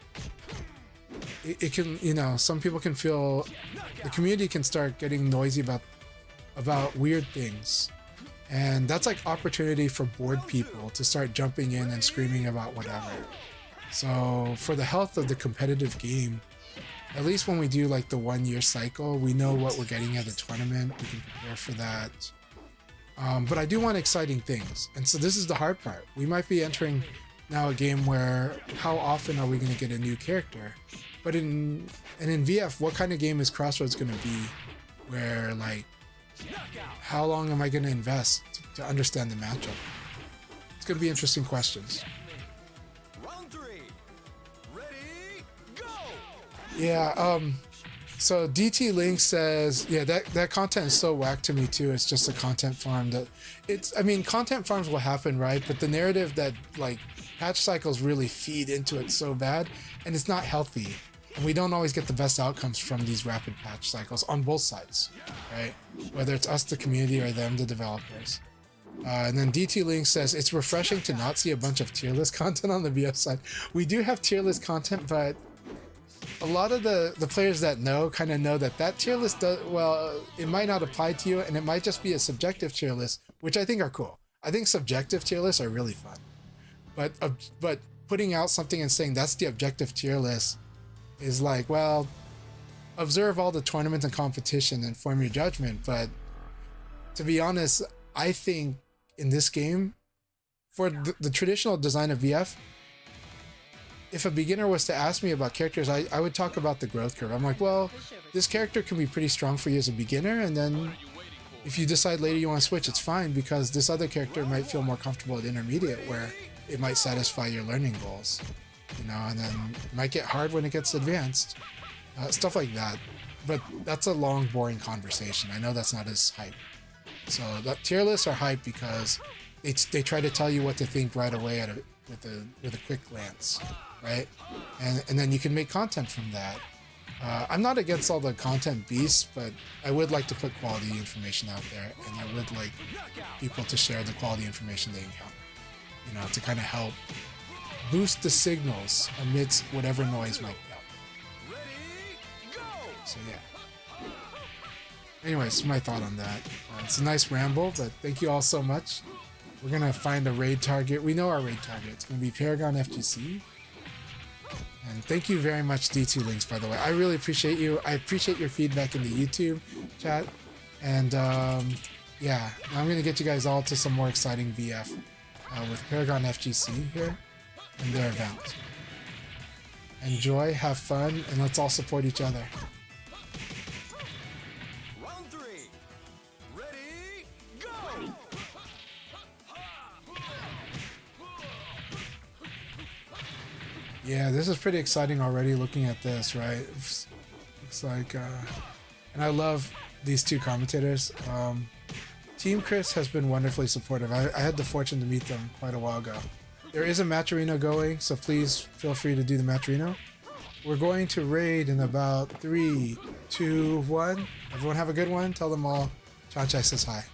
it can, some people can feel, the community can start getting noisy about weird things. And that's like opportunity for bored people to start jumping in and screaming about whatever. So for the health of the competitive game, at least when we do like the 1 year cycle, we know what we're getting at the tournament. We can prepare for that. But I do want exciting things. And so this is the hard part. We might be entering now a game where how often are we going to get a new character? But in VF, what kind of game is Crossroads going to be where like, how long am I going to invest to understand the matchup? It's going to be interesting questions. Round 3. Ready, go! Yeah, so DT Link says, yeah, that content is so whack to me too. It's just a content farm content farms will happen, right? But the narrative that like patch cycles really feed into it so bad, and it's not healthy. And we don't always get the best outcomes from these rapid patch cycles on both sides, right? Whether it's us, the community, or them, the developers. And then DT Link says, it's refreshing to not see a bunch of tier list content on the VF side. We do have tier list content, but a lot of the players that kind of know that tier list it might not apply to you, and it might just be a subjective tier list, which I think are cool. I think subjective tier lists are really fun. But putting out something and saying that's the objective tier list is like, well, observe all the tournaments and competition and form your judgment. But to be honest, I think in this game, for the traditional design of VF, if a beginner was to ask me about characters, I would talk about the growth curve. I'm like, well, this character can be pretty strong for you as a beginner, and then if you decide later you want to switch, it's fine, because this other character might feel more comfortable at intermediate, where it might satisfy your learning goals, you know, and then it might get hard when it gets advanced, stuff like that. But that's a long, boring conversation. I know that's not as hype. So that tier lists are hype because they try to tell you what to think right away with a quick glance, right? And then you can make content from that. I'm not against all the content beasts, but I would like to put quality information out there, and I would like people to share the quality information they encounter, you know, to kind of help boost the signals amidst whatever noise might be out there. So yeah. Anyways, my thought on that. It's a nice ramble, but thank you all so much. We're gonna find a raid target. We know our raid target. It's gonna be Paragon FGC. And thank you very much, D2 Links, by the way. I really appreciate you. I appreciate your feedback in the YouTube chat. And yeah, I'm going to get you guys all to some more exciting VF with Paragon FGC here and their event. Enjoy, have fun, and let's all support each other. Round 3. Ready, go! Yeah, this is pretty exciting already looking at this, right? It's like, and I love these two commentators. Team Chris has been wonderfully supportive. I had the fortune to meet them quite a while ago. There is a match arena going, so please feel free to do the match arena. We're going to raid in about 3, 2, 1. Everyone have a good one. Tell them all Chanchai says hi.